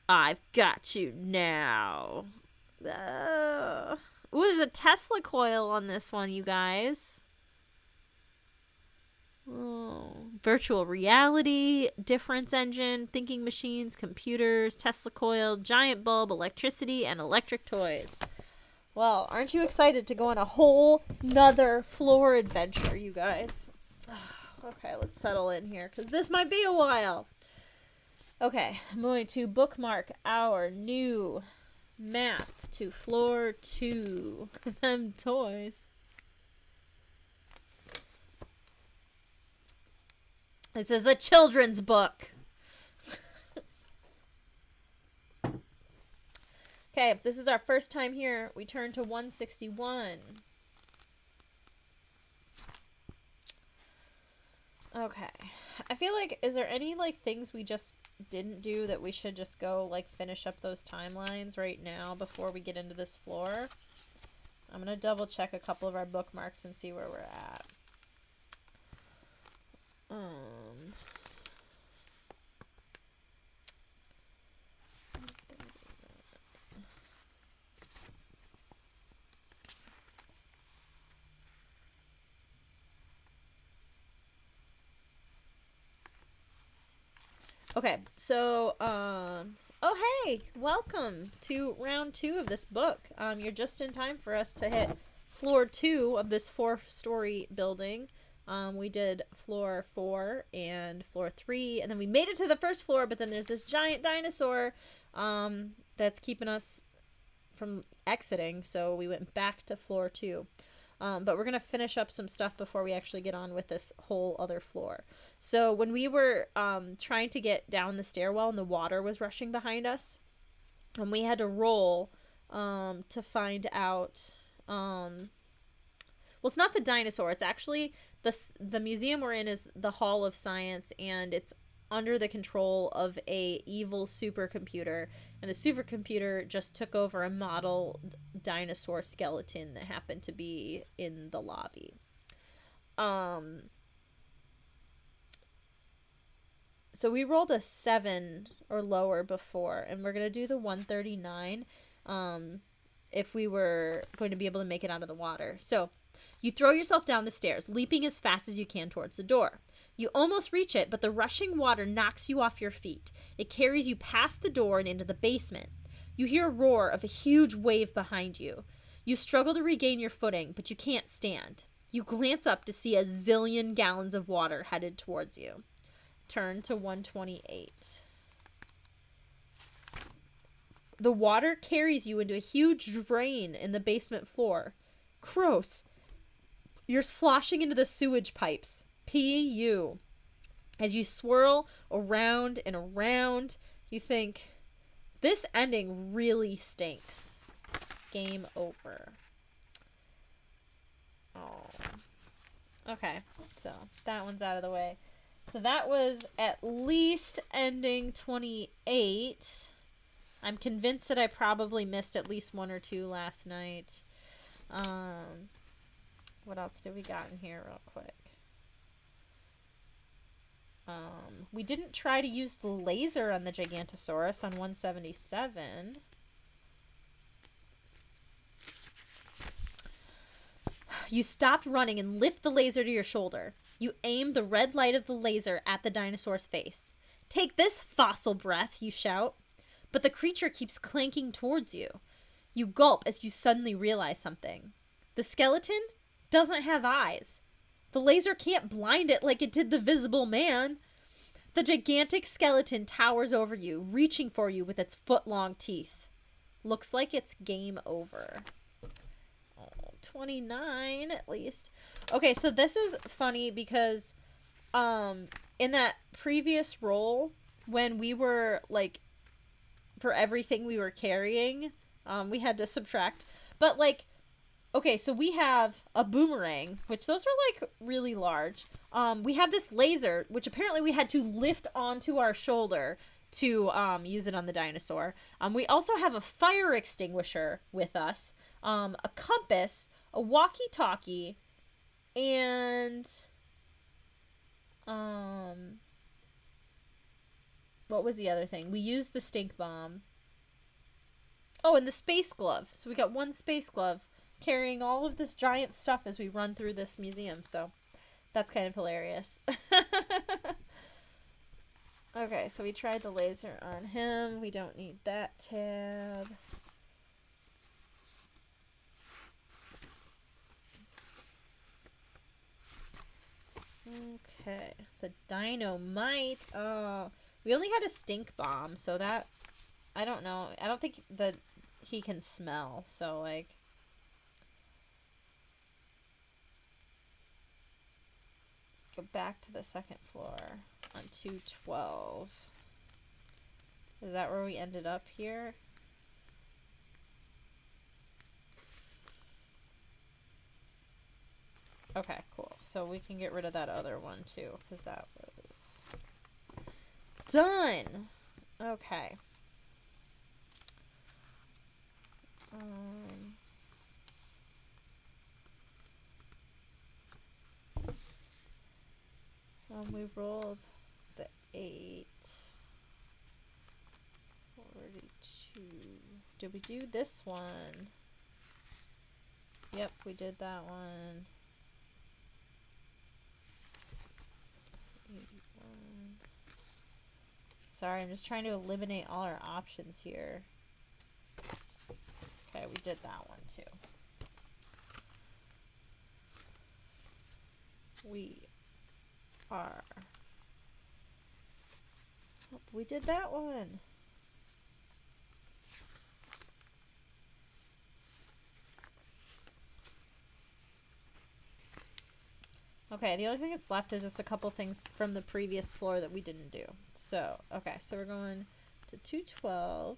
I've got you now. Ooh, there's a Tesla coil on this one, you guys. Oh, virtual reality, difference engine, thinking machines, computers, Tesla coil, giant bulb, electricity, and electric toys. Well, aren't you excited to go on a whole nother floor adventure, you guys? Okay, let's settle in here, because this might be a while. Okay, I'm going to bookmark our new map to floor 2. Them toys. This is a children's book. Okay, this is our first time here. We turn to 161. Okay. I feel like, is there any, like, things we just didn't do that we should just go, like, finish up those timelines right now before we get into this floor? I'm going to double check a couple of our bookmarks and see where we're at. Okay, so, oh hey, welcome to round 2 of this book. You're just in time for us to hit floor 2 of this 4-story building. We did floor 4 and floor 3, and then we made it to the first floor, but then there's this giant dinosaur, that's keeping us from exiting, so we went back to floor 2. But we're going to finish up some stuff before we actually get on with this whole other floor. So when we were trying to get down the stairwell and the water was rushing behind us, and we had to roll to find out... well, it's not the dinosaur. It's actually the museum we're in is the Hall of Science, and it's under the control of a evil supercomputer, and the supercomputer just took over a model dinosaur skeleton that happened to be in the lobby. So we rolled a 7 or lower before, and we're gonna do the 139 if we were going to be able to make it out of the water. So you throw yourself down the stairs, leaping as fast as you can towards the door. You almost reach it, but the rushing water knocks you off your feet. It carries you past the door and into the basement. You hear a roar of a huge wave behind you. You struggle to regain your footing, but you can't stand. You glance up to see a zillion gallons of water headed towards you. Turn to 128. The water carries you into a huge drain in the basement floor. Gross. You're sloshing into the sewage pipes. P.U. As you swirl around and around, you think, this ending really stinks. Game over. Oh. Okay, so that one's out of the way. So that was at least ending 28. I'm convinced that I probably missed at least 1 or 2 last night. What else do we got in here real quick? We didn't try to use the laser on the Gigantosaurus on 177. You stopped running and lift the laser to your shoulder. You aim the red light of the laser at the dinosaur's face. Take this, fossil breath, you shout. But the creature keeps clanking towards you. You gulp as you suddenly realize something. The skeleton doesn't have eyes. The laser can't blind it like it did the visible man. The gigantic skeleton towers over you, reaching for you with its foot-long teeth. Looks like it's game over. 29 at least. Okay, so this is funny because in that previous roll, when we were like, for everything we were carrying, we had to subtract. But like, okay, so we have a boomerang, which those are like really large. We have this laser, which apparently we had to lift onto our shoulder to use it on the dinosaur. We also have a fire extinguisher with us, a compass, a walkie-talkie, and what was the other thing? We used the stink bomb. Oh, and the space glove. So we got 1 space glove carrying all of this giant stuff as we run through this museum. So that's kind of hilarious. Okay, so we tried the laser on him. We don't need that tab. Okay, the dynamite. Oh, we only had a stink bomb, so that, I don't know. I don't think that he can smell, so like, go back to the second floor on 212. Is that where we ended up here? Okay, cool. So we can get rid of that other one too, because that was done. Okay. We rolled the 8. 42. Did we do this one? Yep, we did that one. 81. Sorry, I'm just trying to eliminate all our options here. Okay, we did that one too. We are. Oh, we did that one. Okay, the only thing that's left is just a couple things from the previous floor that we didn't do. So, okay, so we're going to 212.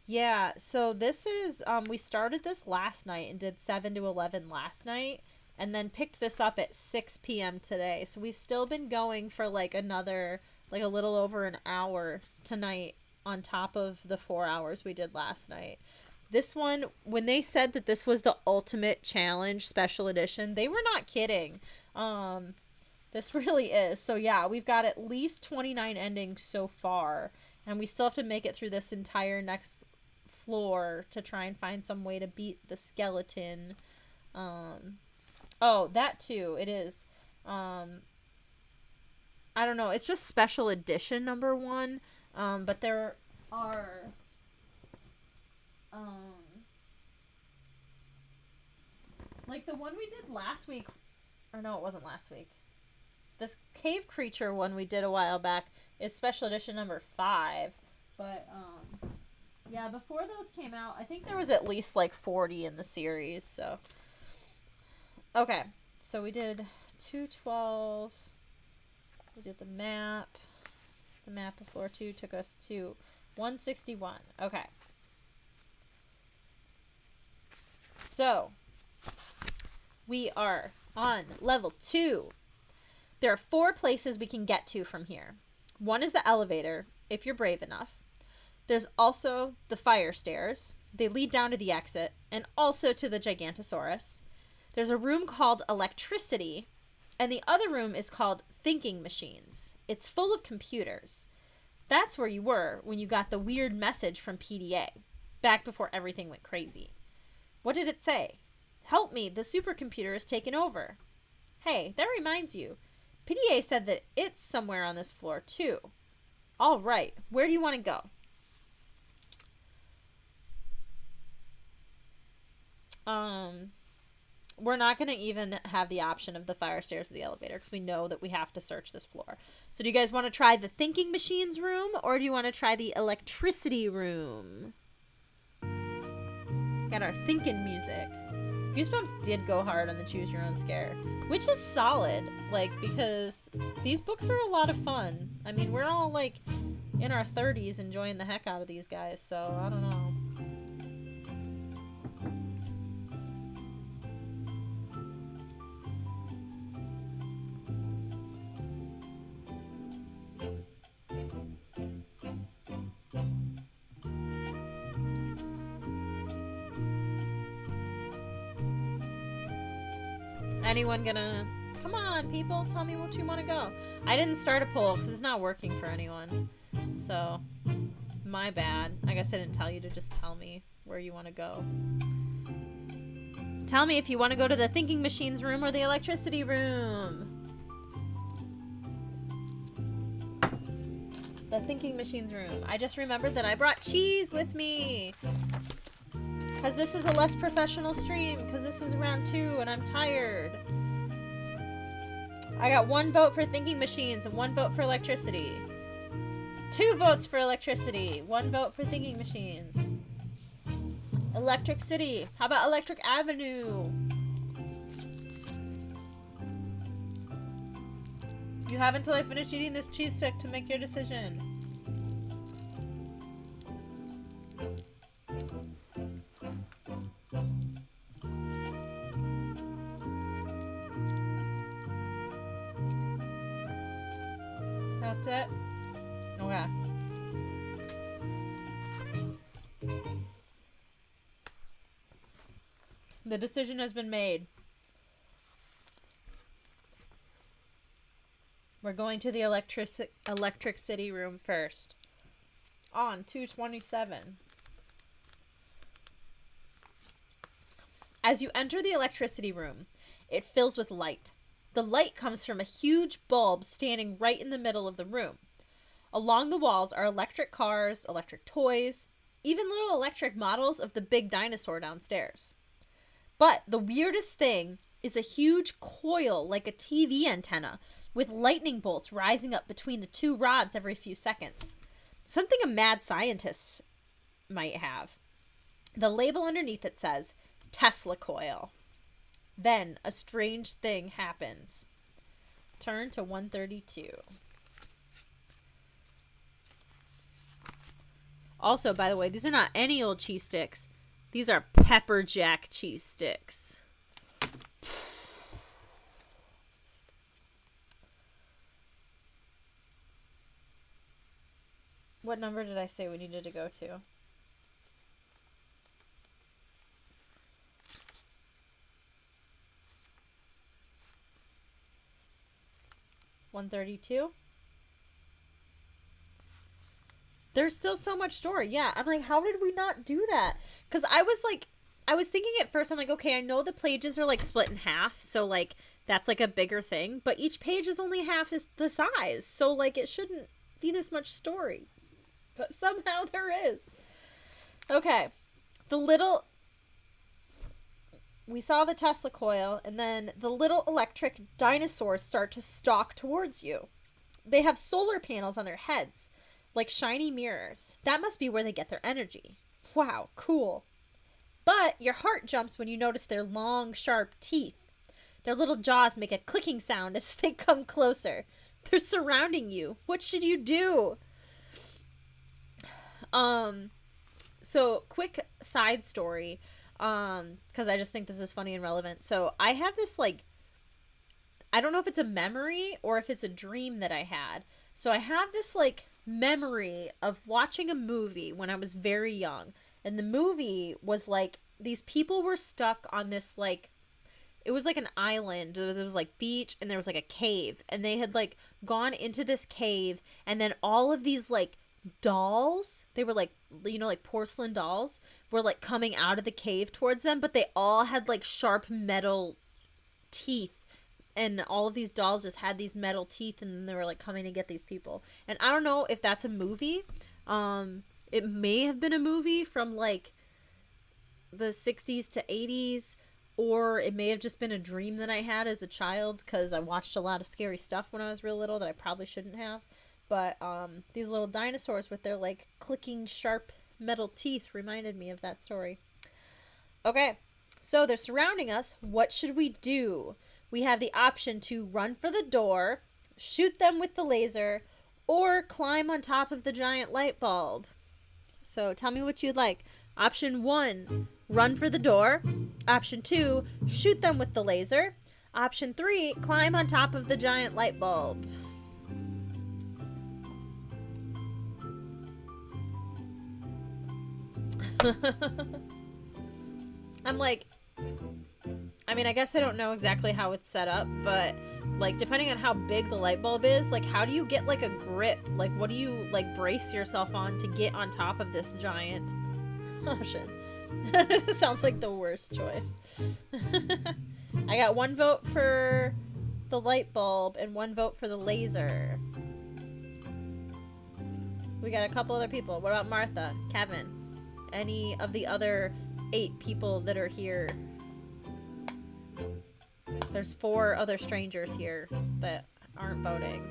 Yeah, so this is, we started this last night and did 7 to 11 last night, and then picked this up at 6 p.m. today. So we've still been going for like another, like a little over an hour tonight on top of the 4 hours we did last night. This one, when they said that this was the Ultimate Challenge Special Edition, they were not kidding. This really is. So yeah, we've got at least 29 endings so far, and we still have to make it through this entire next floor to try and find some way to beat the skeleton. Oh, that too. It is. I don't know. It's just Special Edition number 1. But there are... like the one we did last week, or no, it wasn't last week. This cave creature one we did a while back is Special Edition number 5. But, yeah, before those came out, I think there was at least like 40 in the series, so. Okay, so we did 212. We did the map. The map of floor 2 took us to 161. Okay. So, we are on level 2. There are 4 places we can get to from here. One is the elevator, if you're brave enough. There's also the fire stairs. They lead down to the exit, and also to the Gigantosaurus. There's a room called Electricity, and the other room is called Thinking Machines. It's full of computers. That's where you were when you got the weird message from PDA, back before everything went crazy. What did it say? Help me, the supercomputer is taken over. Hey, that reminds you. PDA said that it's somewhere on this floor too. All right, where do you want to go? We're not going to even have the option of the fire stairs or the elevator because we know that we have to search this floor. So do you guys want to try the Thinking Machines room or do you want to try the Electricity room? Got our thinking music. Goosebumps did go hard on the Choose Your Own Scare, which is solid, like, because these books are a lot of fun. I mean, we're all, like, in our 30s enjoying the heck out of these guys, so I don't know. Anyone gonna... Come on, people, tell me what you want to go. I didn't start a poll because it's not working for anyone. So, my bad. I guess I didn't tell you to just tell me where you want to go. Tell me if you want to go to the Thinking Machines room or the Electricity room. The Thinking Machines room. I just remembered that I brought cheese with me. Because this is a less professional stream. Because this is round 2 and I'm tired. I got 1 vote for Thinking Machines and 1 vote for Electricity. 2 votes for Electricity. 1 vote for Thinking Machines. Electric City. How about Electric Avenue? You have until I finish eating this cheese stick to make your decision. That's it? Okay. The decision has been made. We're going to the Electric City room first. On 227. As you enter the Electricity room, it fills with light. The light comes from a huge bulb standing right in the middle of the room. Along the walls are electric cars, electric toys, even little electric models of the big dinosaur downstairs. But the weirdest thing is a huge coil like a TV antenna with lightning bolts rising up between the 2 rods every few seconds. Something a mad scientist might have. The label underneath it says Tesla Coil. Then a strange thing happens. Turn to 132. Also, by the way, these are not any old cheese sticks. These are pepper jack cheese sticks. What number did I say we needed to go to? $132. There's still so much story. Yeah, I'm like, how did we not do that? Because I was thinking at first, I'm like, okay, I know the pages are like split in half, so like that's like a bigger thing, but each page is only half is the size, so like it shouldn't be this much story, but somehow there is. Okay, we saw the Tesla coil, and then the little electric dinosaurs start to stalk towards you. They have solar panels on their heads, like shiny mirrors. That must be where they get their energy. Wow, cool. But your heart jumps when you notice their long, sharp teeth. Their little jaws make a clicking sound as they come closer. They're surrounding you. What should you do? So quick side story, because I just think this is funny and relevant. So I have this, like, I don't know if it's a memory or if it's a dream that I had. So I have this, like, memory of watching a movie when I was very young. And the movie was, like, these people were stuck on this, like, it was like an island. There was like beach and there was like a cave. And they had like gone into this cave, and then all of these like dolls, they were like, you know, like porcelain dolls, were like coming out of the cave towards them, but they all had like sharp metal teeth. And all of these dolls just had these metal teeth, and they were like coming to get these people. And I don't know if that's a movie. It may have been a movie from like the 60s to 80s, or it may have just been a dream that I had as a child, because I watched a lot of scary stuff when I was real little that I probably shouldn't have. But these little dinosaurs with their like clicking sharp metal teeth reminded me of that story. Okay, so they're surrounding us. What should we do? We have the option to run for the door, shoot them with the laser, or climb on top of the giant light bulb. So tell me what you'd like. Option 1, run for the door. Option 2, shoot them with the laser. Option 3, climb on top of the giant light bulb. I'm like, I mean, I guess I don't know exactly how it's set up, but like depending on how big the light bulb is, like how do you get like a grip? Like what do you like brace yourself on to get on top of this giant? Oh shit. This sounds like the worst choice. I got 1 vote for the light bulb and 1 vote for the laser. We got a couple other people. What about Martha? Kevin? Any of the other 8 people that are here? There's 4 other strangers here that aren't voting.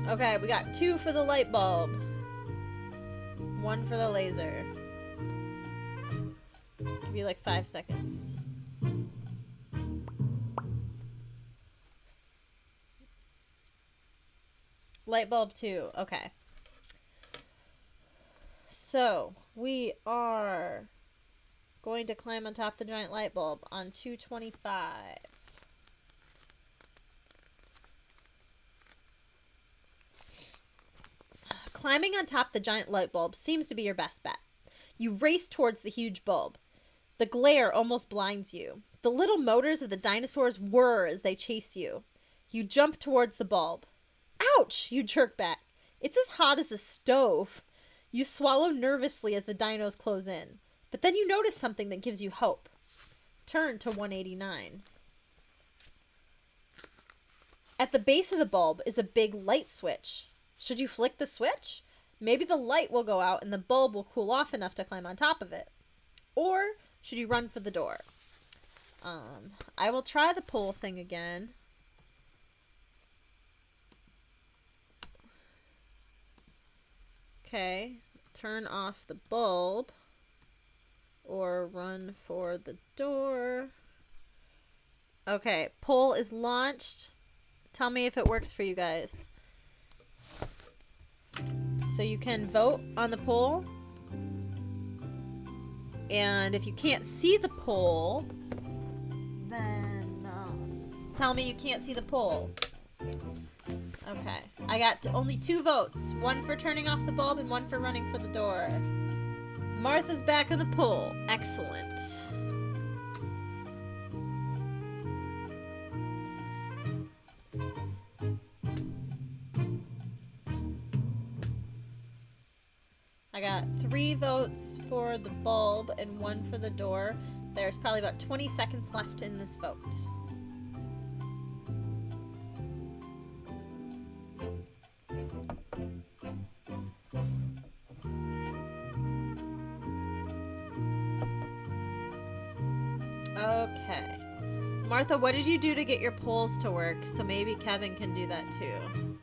Okay, we got 2 for the light bulb. 1 for the laser. Give you like 5 seconds. Light bulb 2. Okay. So, we are going to climb on top of the giant light bulb on 225. Climbing on top of the giant light bulb seems to be your best bet. You race towards the huge bulb. The glare almost blinds you. The little motors of the dinosaurs whir as they chase you. You jump towards the bulb. Ouch! You jerk back. It's as hot as a stove. You swallow nervously as the dinos close in. But then you notice something that gives you hope. Turn to 189. At the base of the bulb is a big light switch. Should you flick the switch? Maybe the light will go out and the bulb will cool off enough to climb on top of it. Or should you run for the door? I will try the pull thing again. Okay, turn off the bulb. or run for the door. Okay, poll is launched. Tell me if it works for you guys. So you can vote on the poll. And if you can't see the poll, then tell me you can't see the poll. Okay. I got only 2 votes. 1 for turning off the bulb and 1 for running for the door. Martha's back on the poll. Excellent. I got 3 votes for the bulb and 1 for the door. There's probably about 20 seconds left in this vote. Okay. Martha, what did you do to get your polls to work? So maybe Kevin can do that too.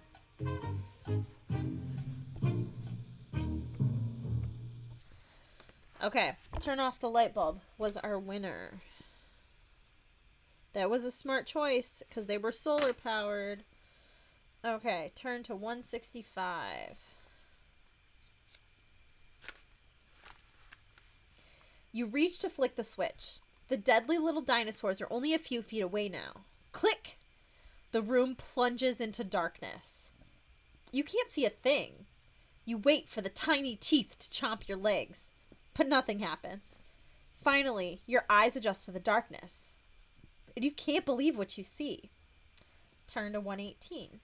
Okay, turn off the light bulb was our winner. That was a smart choice because they were solar powered. Okay, turn to 165. You reach to flick the switch. The deadly little dinosaurs are only a few feet away now. Click! The room plunges into darkness. You can't see a thing. You wait for the tiny teeth to chomp your legs, but nothing happens. Finally, your eyes adjust to the darkness, and you can't believe what you see. Turn to 118.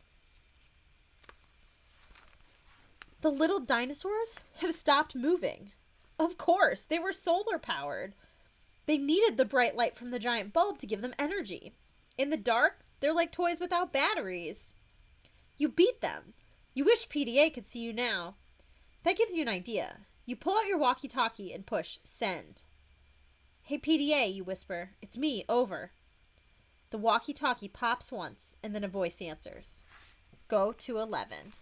The little dinosaurs have stopped moving. Of course, they were solar powered. They needed the bright light from the giant bulb to give them energy. In the dark, they're like toys without batteries. You beat them. You wish PDA could see you now. That gives you an idea. You pull out your walkie-talkie and push send. Hey PDA, you whisper. It's me, over. The walkie-talkie pops once, and then a voice answers. Go to 11.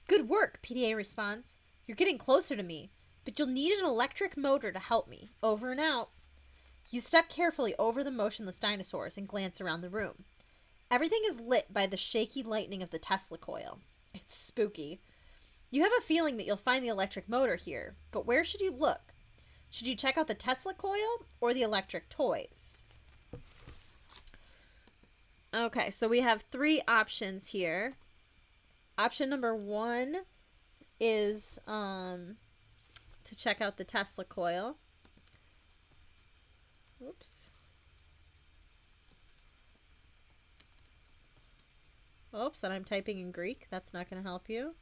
Good work, PDA responds. You're getting closer to me, but you'll need an electric motor to help me. Over and out. You step carefully over the motionless dinosaurs and glance around the room. Everything is lit by the shaky lightning of the Tesla coil. It's spooky. You have a feeling that you'll find the electric motor here, but where should you look? Should you check out the Tesla coil or the electric toys? Okay, so we have 3 options here. Option number 1 is to check out the Tesla coil. Oops. Oops, and I'm typing in Greek. That's not going to help you.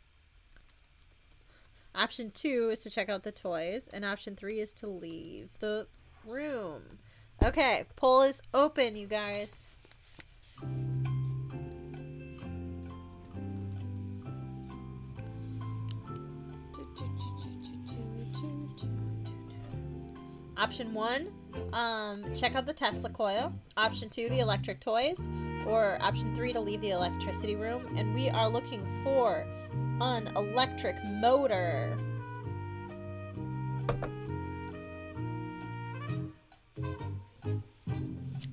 Option 2 is to check out the toys, and option 3 is to leave the room. Okay, poll is open, you guys. Option 1, check out the Tesla coil. Option 2, the electric toys. Or option 3, to leave the electricity room. And we are looking for an electric motor.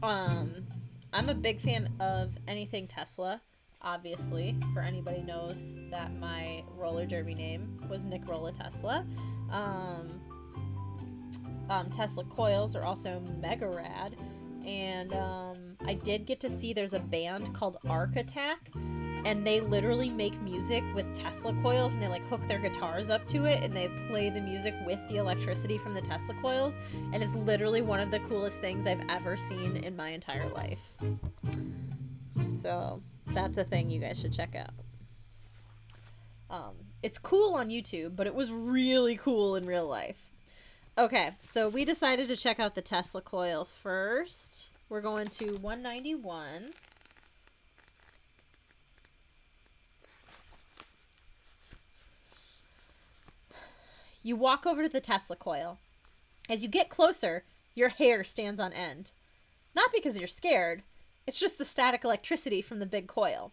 I'm a big fan of anything Tesla, obviously. For anybody knows that my roller derby name was Nick Rolla Tesla. Tesla coils are also mega rad, and I did get to see there's a band called Arc Attack, and they literally make music with Tesla coils, and they like hook their guitars up to it, and they play the music with the electricity from the Tesla coils, and it's literally one of the coolest things I've ever seen in my entire life. So that's a thing you guys should check out. It's cool on YouTube, but it was really cool in real life. Okay, so we decided to check out the Tesla coil first. We're going to 191. You walk over to the Tesla coil. As you get closer, your hair stands on end. Not because you're scared, it's just the static electricity from the big coil.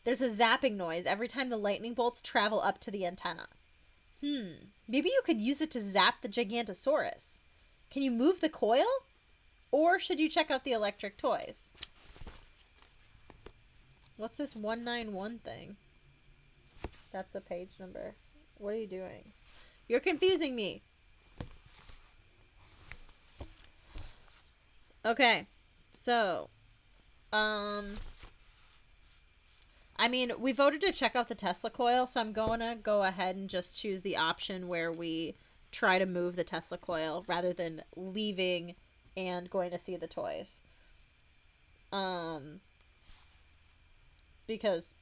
There's a zapping noise every time the lightning bolts travel up to the antenna. Maybe you could use it to zap the Gigantosaurus. Can you move the coil? Or should you check out the electric toys? What's this 191 thing? That's the page number. What are you doing? You're confusing me. Okay. So, I mean, we voted to check out the Tesla coil, so I'm going to go ahead and just choose the option where we try to move the Tesla coil rather than leaving and going to see the toys. Because,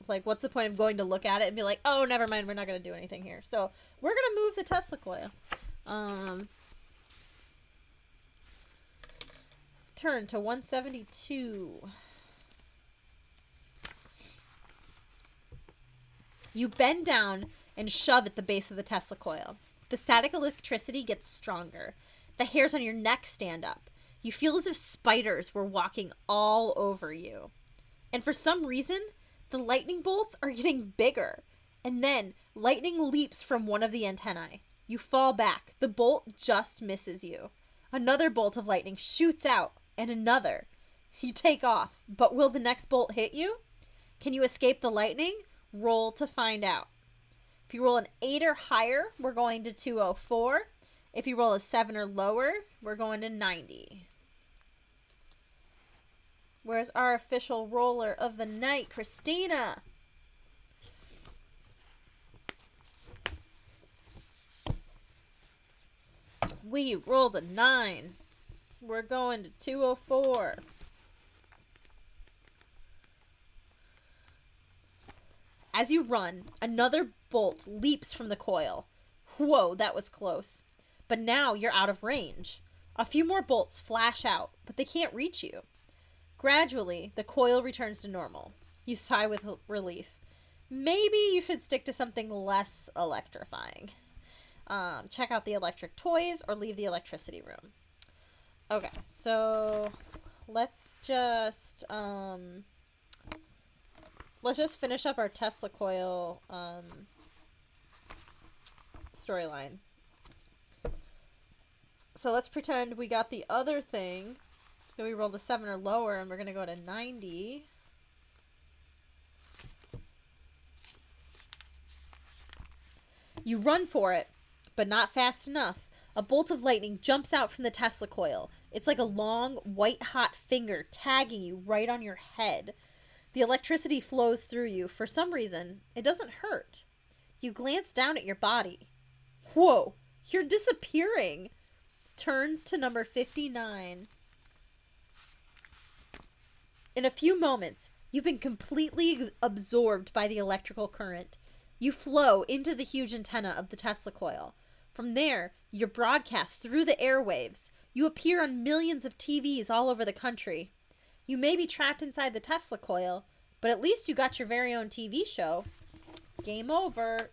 like, what's the point of going to look at it and be like, oh, never mind, we're not going to do anything here. So, we're going to move the Tesla coil. Turn to 172. You bend down and shove at the base of the Tesla coil. The static electricity gets stronger. The hairs on your neck stand up. You feel as if spiders were walking all over you. And for some reason, the lightning bolts are getting bigger. And then lightning leaps from one of the antennae. You fall back. The bolt just misses you. Another bolt of lightning shoots out, and another. You take off, but will the next bolt hit you? Can you escape the lightning? Roll to find out. If you roll an 8 or higher, we're going to 204. If you roll a 7 or lower, we're going to 90. Where's our official roller of the night, Christina? We rolled a 9. We're going to 204. As you run, another bolt leaps from the coil. Whoa, that was close. But now you're out of range. A few more bolts flash out, but they can't reach you. Gradually, the coil returns to normal. You sigh with relief. Maybe you should stick to something less electrifying. Check out the electric toys or leave the electricity room. Okay, so let's just finish up our Tesla coil storyline. So let's pretend we got the other thing, that we rolled a 7 or lower, and we're going to go to 90. You run for it, but not fast enough. A bolt of lightning jumps out from the Tesla coil. It's like a long, white-hot finger tagging you right on your head. The electricity flows through you. For some reason, it doesn't hurt. You glance down at your body. Whoa, you're disappearing. Turn to number 59. In a few moments, you've been completely absorbed by the electrical current. You flow into the huge antenna of the Tesla coil. From there, you're broadcast through the airwaves. You appear on millions of TVs all over the country. You may be trapped inside the Tesla coil, but at least you got your very own TV show. Game over.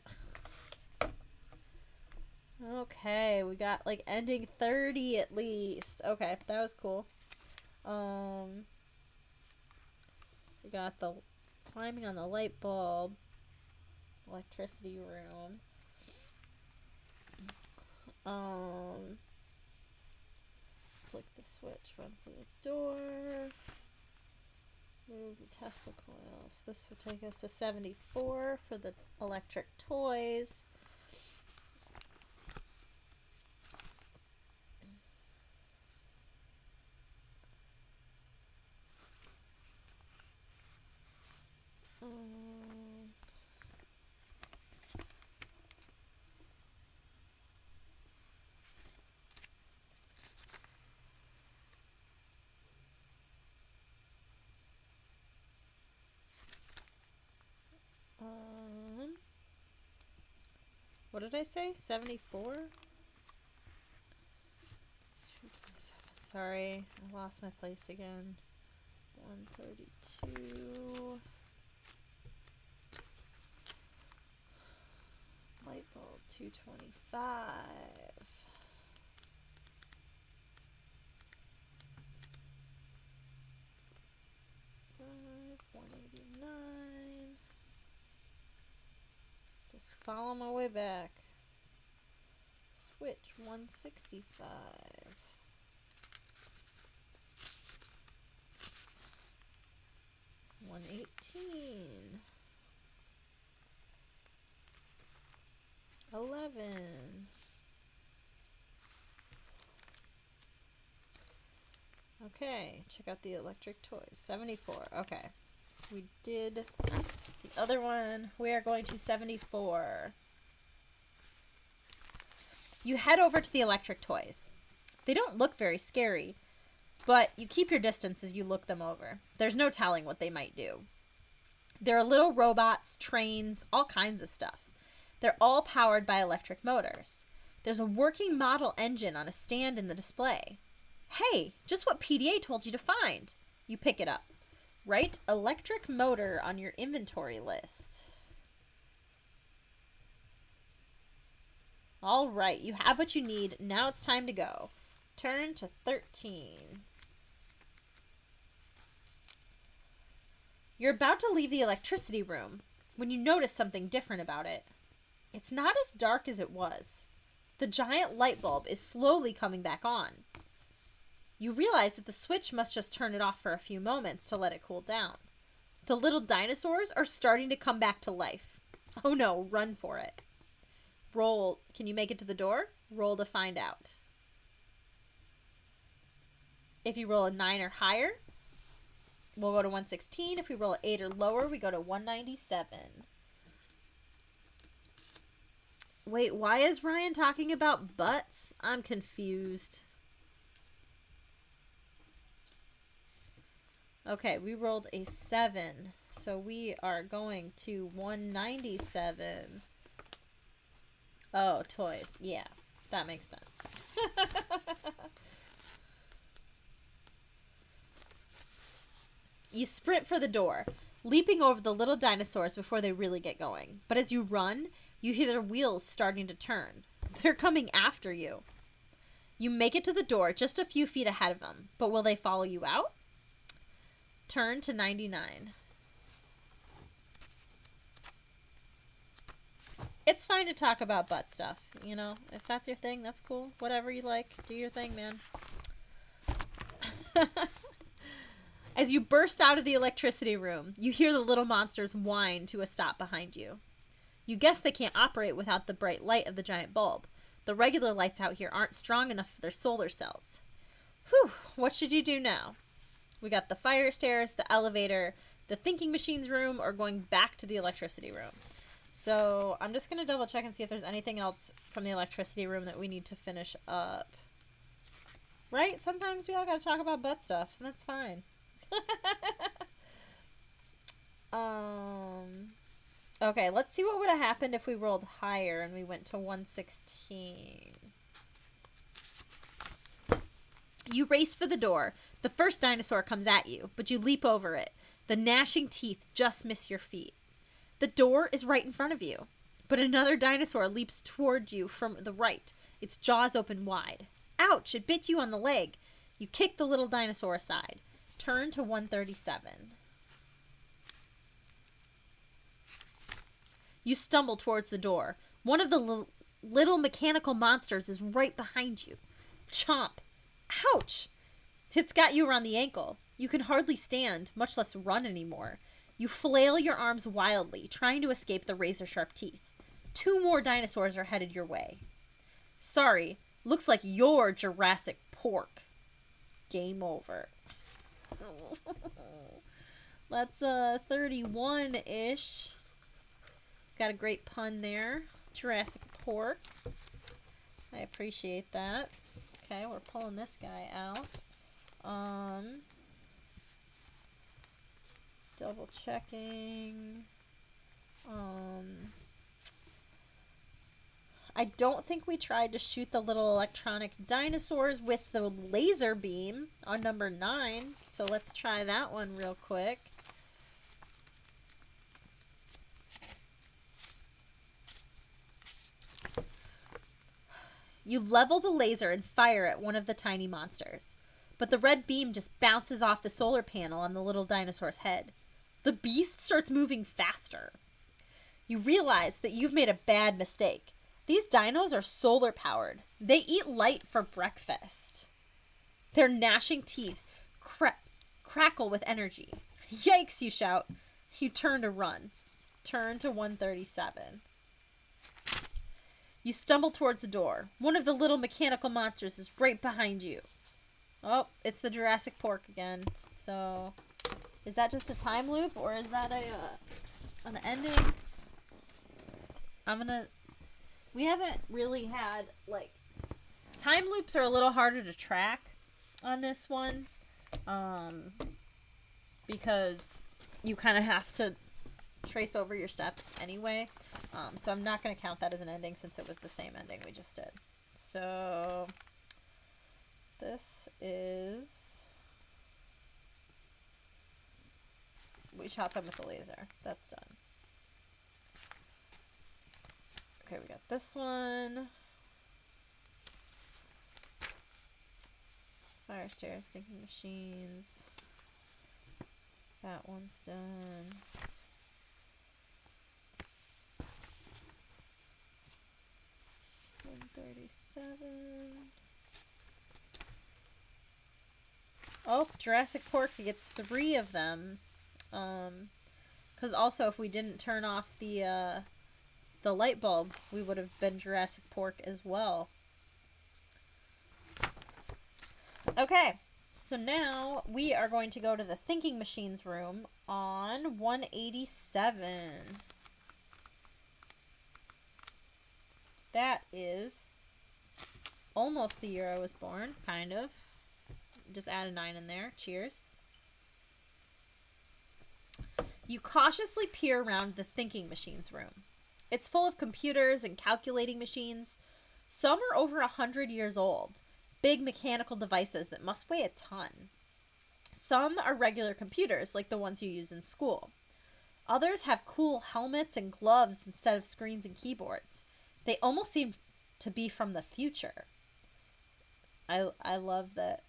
Okay, we got like ending 30 at least. Okay, that was cool. We got the climbing on the light bulb, electricity room. Flick the switch, run for the door. Move the Tesla coils. This would take us to 74 for the electric toys. What did I say? 74? Sorry, I lost my place again. 132. Light bulb 225. 189. To Let's follow my way back. Switch 165. 118. 11. Okay, check out the electric toys. 74. Okay. We did the other one. We are going to 74. You head over to the electric toys. They don't look very scary, but you keep your distance as you look them over. There's no telling what they might do. There are little robots, trains, all kinds of stuff. They're all powered by electric motors. There's a working model engine on a stand in the display. Hey, just what PDA told you to find. You pick it up. Write electric motor on your inventory list. All right, you have what you need. Now it's time to go. Turn to 13. You're about to leave the electricity room when you notice something different about it. It's not as dark as it was. The giant light bulb is slowly coming back on. You realize that the switch must just turn it off for a few moments to let it cool down. The little dinosaurs are starting to come back to life. Oh no, run for it. Roll. Can you make it to the door? Roll to find out. If you roll a 9 or higher, we'll go to 116. If we roll an 8 or lower, we go to 197. Wait, why is Ryan talking about butts? I'm confused. Okay, we rolled a 7. So we are going to 197. Oh, toys. Yeah, that makes sense. You sprint for the door, leaping over the little dinosaurs before they really get going. But as you run, you hear their wheels starting to turn. They're coming after you. You make it to the door just a few feet ahead of them, but will they follow you out? Turn to 99. It's fine to talk about butt stuff, you know? If that's your thing, that's cool. Whatever you like, do your thing, man. As you burst out of the electricity room, you hear the little monsters whine to a stop behind you. You guess they can't operate without the bright light of the giant bulb. The regular lights out here aren't strong enough for their solar cells. Whew, what should you do now? We got the fire stairs, the elevator, the thinking machines room, or going back to the electricity room. So I'm just going to double check and see if there's anything else from the electricity room that we need to finish up. Right? Sometimes we all got to talk about butt stuff, and that's fine. Okay, let's see what would have happened if we rolled higher and we went to 116. You race for the door. The first dinosaur comes at you, but you leap over it. The gnashing teeth just miss your feet. The door is right in front of you, but another dinosaur leaps toward you from the right, its jaws open wide. Ouch, it bit you on the leg. You kick the little dinosaur aside. Turn to 137. You stumble towards the door. One of the little mechanical monsters is right behind you. Chomp. Ouch! It's got you around the ankle. You can hardly stand, much less run anymore. You flail your arms wildly, trying to escape the razor-sharp teeth. 2 more dinosaurs are headed your way. Sorry, looks like you're Jurassic Pork. Game over. That's 31-ish. Got a great pun there. Jurassic Pork. I appreciate that. Okay, we're pulling this guy out. Double checking. I don't think we tried to shoot the little electronic dinosaurs with the laser beam on number 9. So let's try that one real quick. You level the laser and fire at one of the tiny monsters, but the red beam just bounces off the solar panel on the little dinosaur's head. The beast starts moving faster. You realize that you've made a bad mistake. These dinos are solar powered. They eat light for breakfast. Their gnashing teeth crackle with energy. Yikes, you shout. You turn to run. Turn to 137. You stumble towards the door. One of the little mechanical monsters is right behind you. Oh, it's the Jurassic Pork again. So, is that just a time loop or is that an ending? We haven't really had, like, time loops are a little harder to track on this one. Because you kind of have to trace over your steps anyway. So I'm not going to count that as an ending since it was the same ending we just did. So this is... We shot them with a laser. That's done. Okay, we got this one. Fire stairs, thinking machines. That one's done. $137. Oh, Jurassic Pork, he gets 3 of them. Because also if we didn't turn off the light bulb, we would have been Jurassic Pork as well. Okay, so now we are going to go to the thinking machines room on 187. That is almost the year I was born, kind of. Just add a 9 in there. Cheers. You cautiously peer around the thinking machines room. It's full of computers and calculating machines. Some are over 100 years old. Big mechanical devices that must weigh a ton. Some are regular computers, like the ones you use in school. Others have cool helmets and gloves instead of screens and keyboards. They almost seem to be from the future. I love that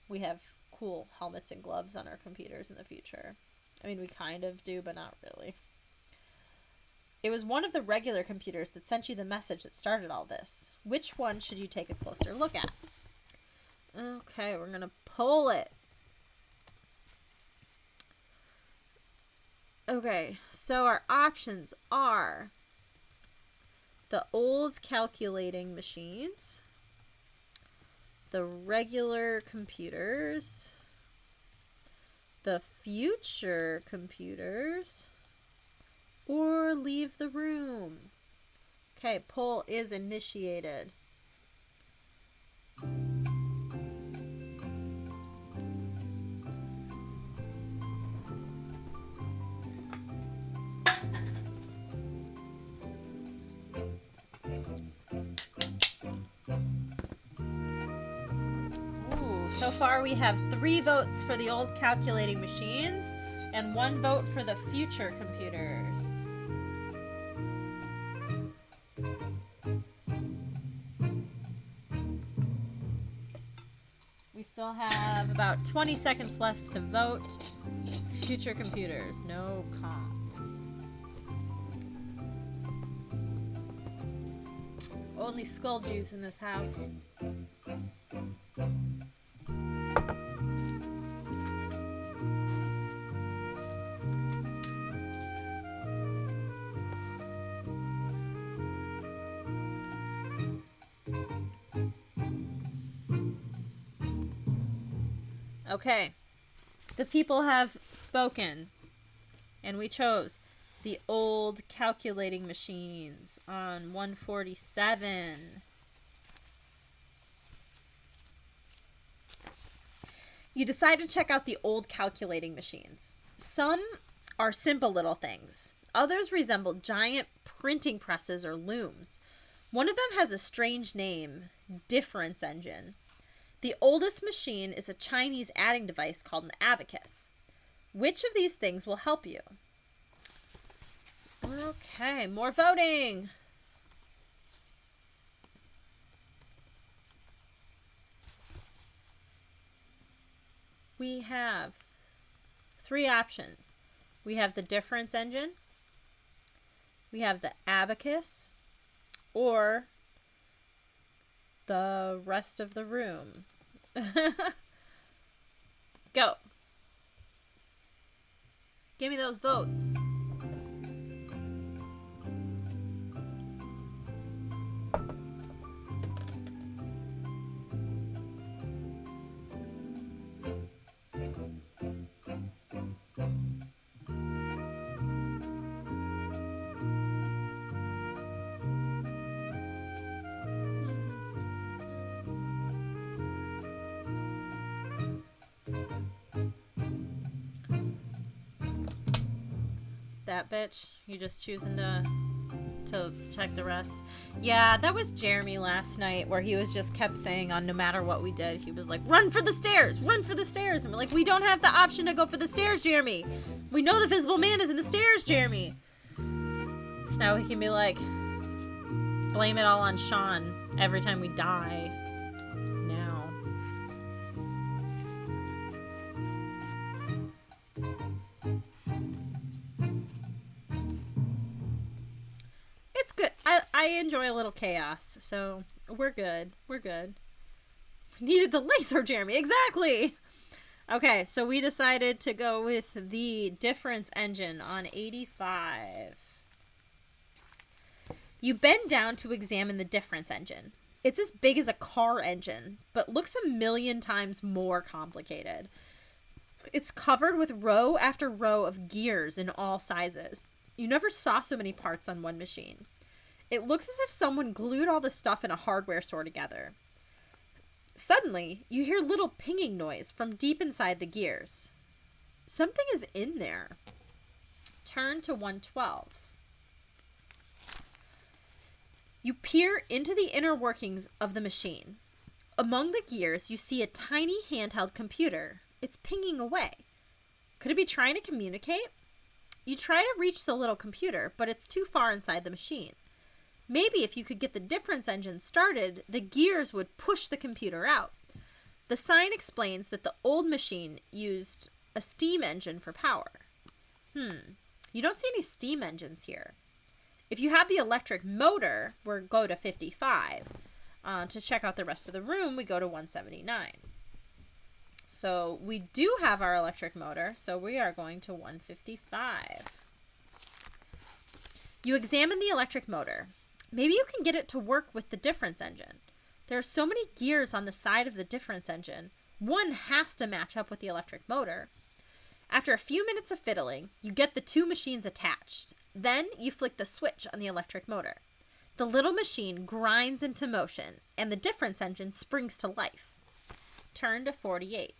we have cool helmets and gloves on our computers in the future. I mean, we kind of do, but not really. It was one of the regular computers that sent you the message that started all this. Which one should you take a closer look at? Okay, we're going to pull it. Okay, so our options are the old calculating machines, the regular computers, the future computers, or leave the room. Okay, poll is initiated. So far we have 3 votes for the old calculating machines and 1 vote for the future computers. We still have about 20 seconds left to vote. Future computers, no comp. Only skull juice in this house. Okay, the people have spoken, and we chose the old calculating machines on 147. You decide to check out the old calculating machines. Some are simple little things. Others resemble giant printing presses or looms. One of them has a strange name, difference engine. The oldest machine is a Chinese adding device called an abacus. Which of these things will help you? Okay, more voting. We have 3 options. We have the difference engine, We have the Abacus or the rest of the room. Go. Give me those votes. That bitch, you just choosing to check the rest. Yeah, that was Jeremy last night, where he was just kept saying on no matter what we did, he was like, run for the stairs, run for the stairs. And we're like, we don't have the option to go for the stairs, Jeremy. We know the visible man is in the stairs, Jeremy. So now we can be like, blame it all on Sean every time we die. Now. It's good. I enjoy a little chaos, so we're good. We're good. We needed the laser, Jeremy. Exactly. Okay, so we decided to go with the difference engine on 85. You bend down to examine the difference engine. It's as big as a car engine, but looks a million times more complicated. It's covered with row after row of gears in all sizes. You never saw so many parts on one machine. It looks as if someone glued all the stuff in a hardware store together. Suddenly, you hear little pinging noise from deep inside the gears. Something is in there. Turn to 112. You peer into the inner workings of the machine. Among the gears, you see a tiny handheld computer. It's pinging away. Could it be trying to communicate? You try to reach the little computer, but it's too far inside the machine. Maybe if you could get the difference engine started, the gears would push the computer out. The sign explains that the old machine used a steam engine for power. You don't see any steam engines here. If you have the electric motor, we'll go to 55. To check out the rest of the room, we go to 179. So we do have our electric motor, so we are going to 155. You examine the electric motor. Maybe you can get it to work with the difference engine. There are so many gears on the side of the difference engine. One has to match up with the electric motor. After a few minutes of fiddling, you get the two machines attached. Then you flick the switch on the electric motor. The little machine grinds into motion, and the difference engine springs to life. Turn to 48.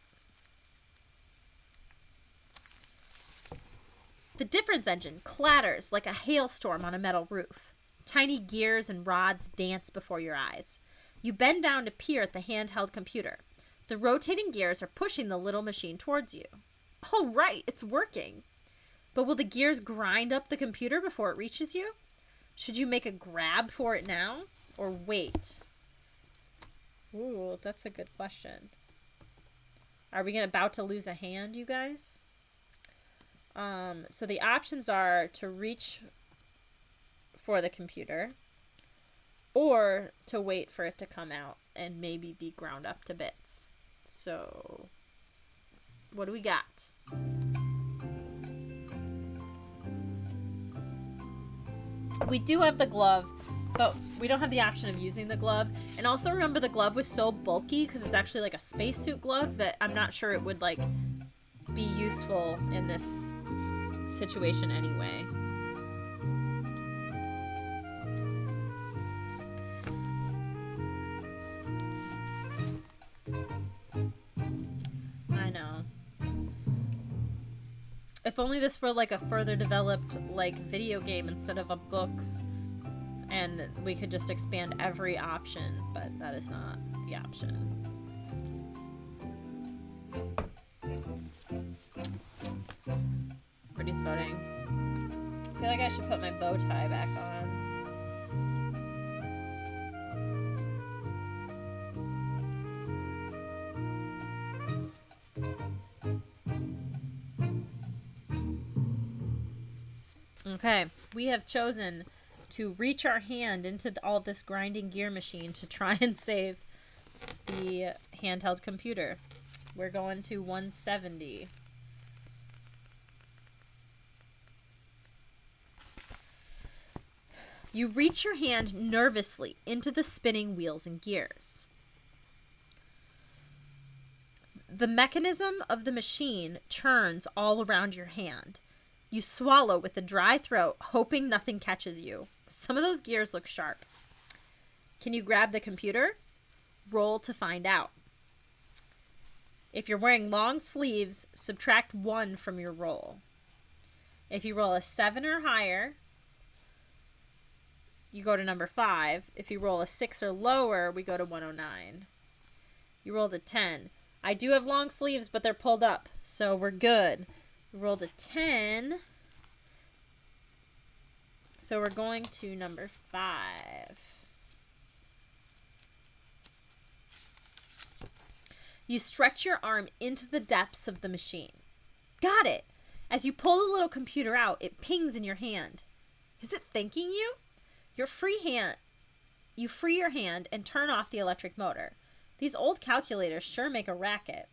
The difference engine clatters like a hailstorm on a metal roof. Tiny gears and rods dance before your eyes. You bend down to peer at the handheld computer. The rotating gears are pushing the little machine towards you. Oh, right, it's working. But will the gears grind up the computer before it reaches you? Should you make a grab for it now or wait? Ooh, that's a good question. Are we about to lose a hand, you guys? So the options are to reach for the computer or to wait for it to come out and maybe be ground up to bits. So what do we got? We do have the glove, but we don't have the option of using the glove. And also remember, the glove was so bulky because it's actually like a spacesuit glove that I'm not sure it would like be useful in this situation anyway. I know. If only this were like a further developed like video game instead of a book, and we could just expand every option, but that is not the option. Brittany's voting. I feel like I should put my bow tie back on. Okay, we have chosen to reach our hand into all this grinding gear machine to try and save the handheld computer. We're going to 170. You reach your hand nervously into the spinning wheels and gears. The mechanism of the machine churns all around your hand. You swallow with a dry throat, hoping nothing catches you. Some of those gears look sharp. Can you grab the computer? Roll to find out. If you're wearing long sleeves, subtract 1 from your roll. If you roll a 7 or higher, you go to number 5. If you roll a 6 or lower, we go to 109. You rolled a 10. I do have long sleeves, but they're pulled up, so we're good. We rolled a 10. So we're going to number 5. You stretch your arm into the depths of the machine. Got it! As you pull the little computer out, it pings in your hand. Is it thanking you? You free your hand and turn off the electric motor. These old calculators sure make a racket.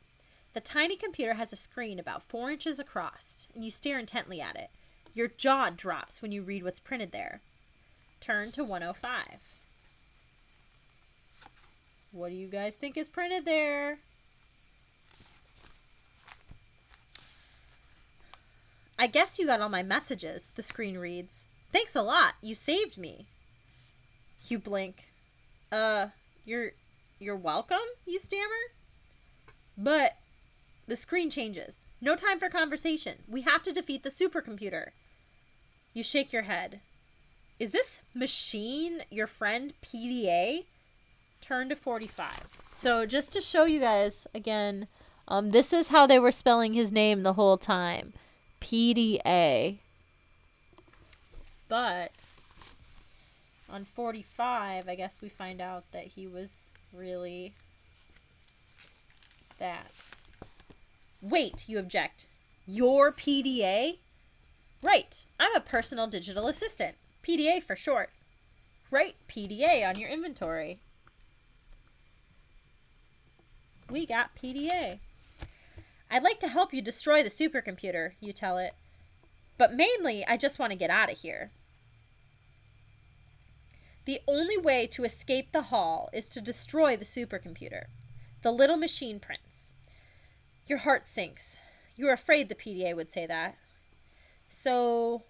The tiny computer has a screen about 4 inches across, and you stare intently at it. Your jaw drops when you read what's printed there. Turn to 105. What do you guys think is printed there? I guess you got all my messages, the screen reads. Thanks a lot. You saved me. You blink. You're welcome, you stammer. But the screen changes. No time for conversation. We have to defeat the supercomputer. You shake your head. Is this machine your friend PDA? Turn to 45. So just to show you guys again, this is how they were spelling his name the whole time. PDA. But on 45, I guess we find out that he was really that. Wait, you object. You're PDA? Right, I'm a personal digital assistant. PDA for short. Write PDA on your inventory. We got PDA. I'd like to help you destroy the supercomputer, you tell it. But mainly, I just want to get out of here. The only way to escape the hall is to destroy the supercomputer. The little machine prints. Your heart sinks. You're afraid the PDA would say that. So,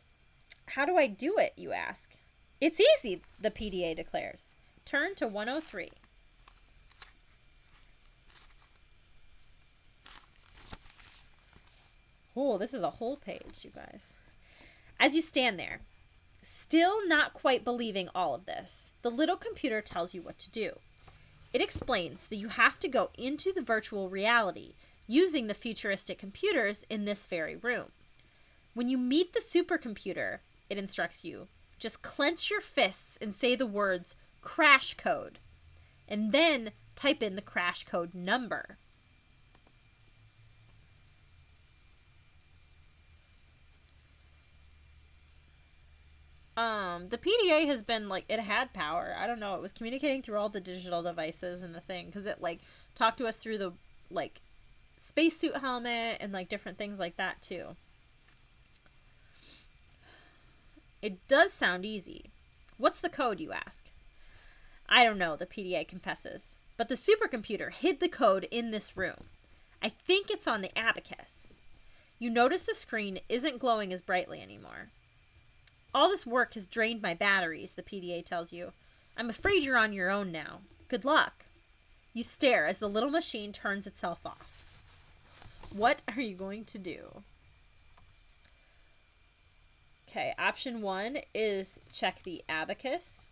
how do I do it, you ask? It's easy, the PDA declares. Turn to 103. Oh, this is a whole page, you guys. As you stand there, still not quite believing all of this, the little computer tells you what to do. It explains that you have to go into the virtual reality using the futuristic computers in this very room. When you meet the supercomputer, it instructs you, just clench your fists and say the words crash code, and then type in the crash code number. The PDA has been, like, it had power. I don't know. It was communicating through all the digital devices and the thing. Because it, like, talked to us through the, like, spacesuit helmet and, like, different things like that, too. It does sound easy. What's the code, you ask? I don't know, the PDA confesses. But the supercomputer hid the code in this room. I think it's on the Abacus. You notice the screen isn't glowing as brightly anymore. All this work has drained my batteries, the PDA tells you. I'm afraid you're on your own now. Good luck. You stare as the little machine turns itself off. What are you going to do? Okay, option 1 is check the Abacus.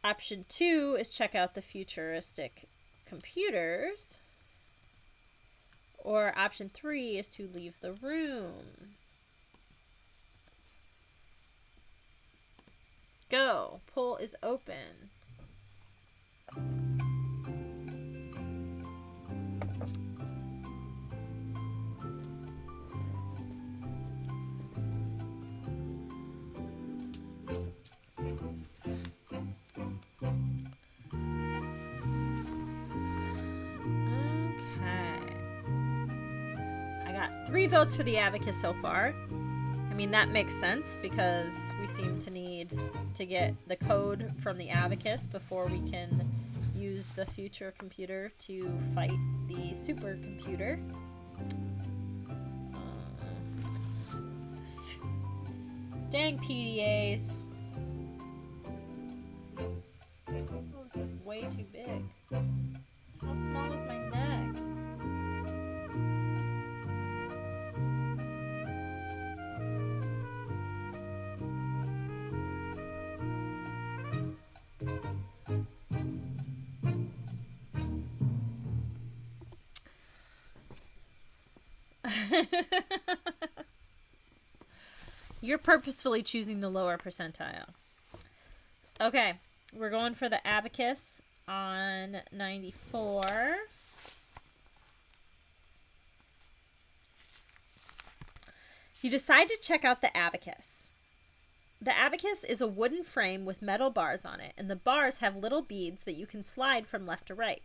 Option 2 is check out the futuristic computers. Or option 3 is to leave the room. Go. Pull is open. 3 votes for the Abacus so far. I mean, that makes sense because we seem to need to get the code from the Abacus before we can use the future computer to fight the supercomputer. Dang PDAs. Oh, this is way too big. How small is my neck? You're purposefully choosing the lower percentile. Okay, we're going for the Abacus on 94. You decide to check out the Abacus. The Abacus is a wooden frame with metal bars on it, and the bars have little beads that you can slide from left to right.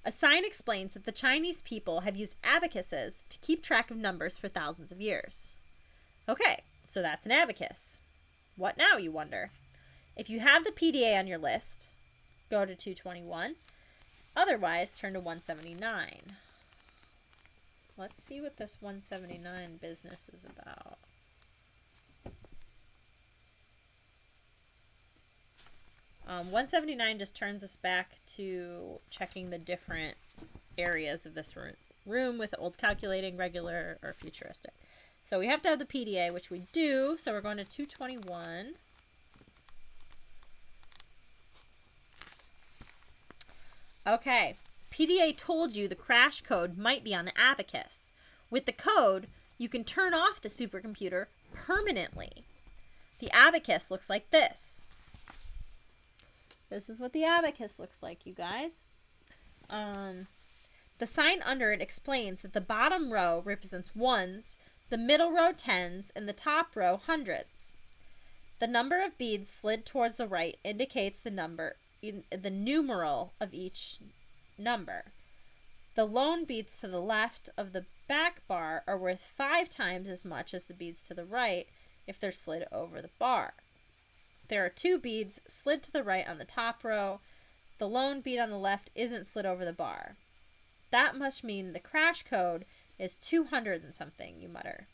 A sign explains that the Chinese people have used abacuses to keep track of numbers for thousands of years. Okay, so that's an abacus. What now, you wonder? If you have the PDA on your list, go to 221. Otherwise, turn to 179. Let's see what this 179 business is about. Um, 179 just turns us back to checking the different areas of this room with old calculating, regular, or futuristic. So we have to have the PDA, which we do. So we're going to 221. Okay. PDA told you the crash code might be on the Abacus. With the code, you can turn off the supercomputer permanently. The Abacus looks like this. This is what the Abacus looks like, you guys. The sign under it explains that the bottom row represents ones, the middle row tens, and the top row hundreds. The number of beads slid towards the right indicates the number in the numeral of each number. The lone beads to the left of the back bar are worth 5 times as much as the beads to the right if they're slid over the bar. There are 2 beads slid to the right on the top row. The lone bead on the left isn't slid over the bar. That must mean the crash code is 200 and something, you mutter.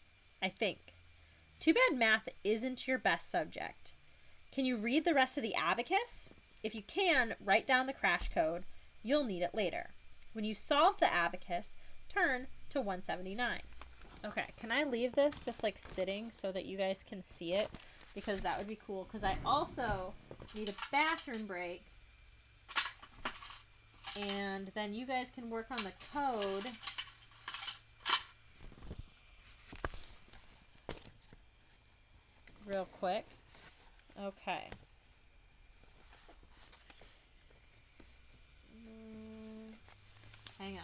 I think. Too bad math isn't your best subject. Can you read the rest of the Abacus? If you can, write down the crash code. You'll need it later. When you've solved the Abacus, turn to 179. Okay, can I leave this just like sitting so that you guys can see it? Because that would be cool. Because I also need a bathroom break. And then you guys can work on the code. Real quick. Okay. Hang on.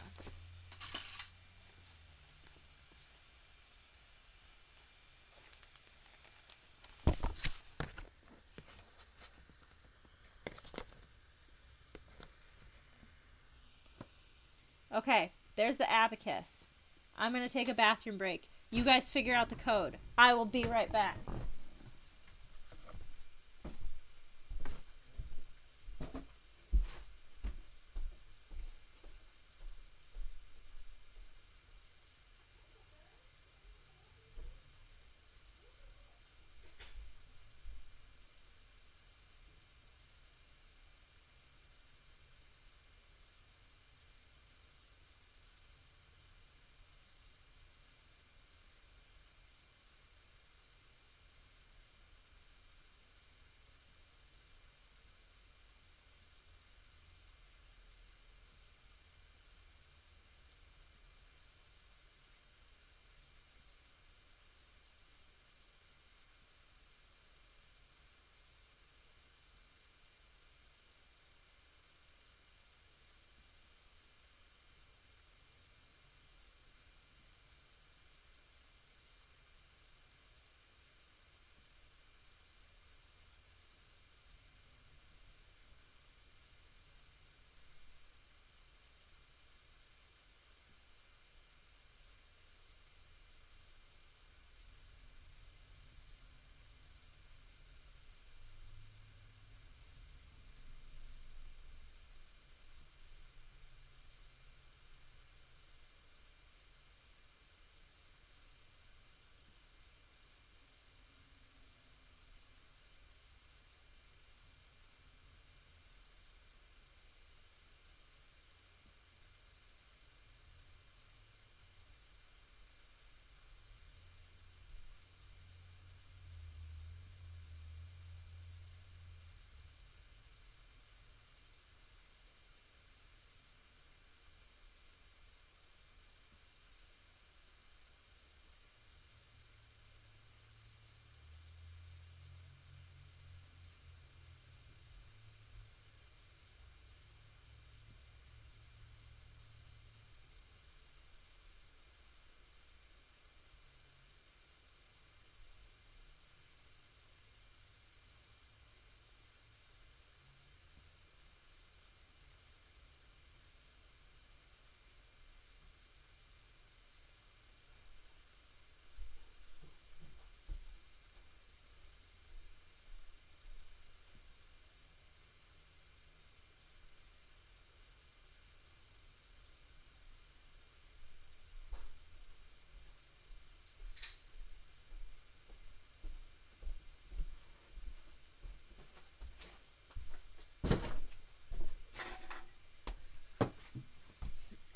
Okay, there's the Abacus. I'm going to take a bathroom break. You guys figure out the code. I will be right back.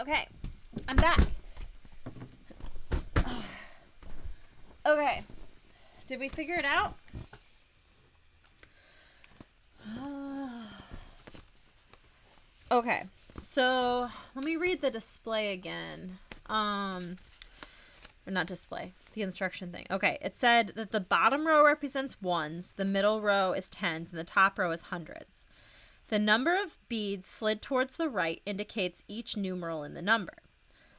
Okay, I'm back. Okay, did we figure it out? Okay, so let me read the display again. Or not display, the instruction thing. Okay, it said that the bottom row represents ones, the middle row is tens, and the top row is hundreds. The number of beads slid towards the right indicates each numeral in the number.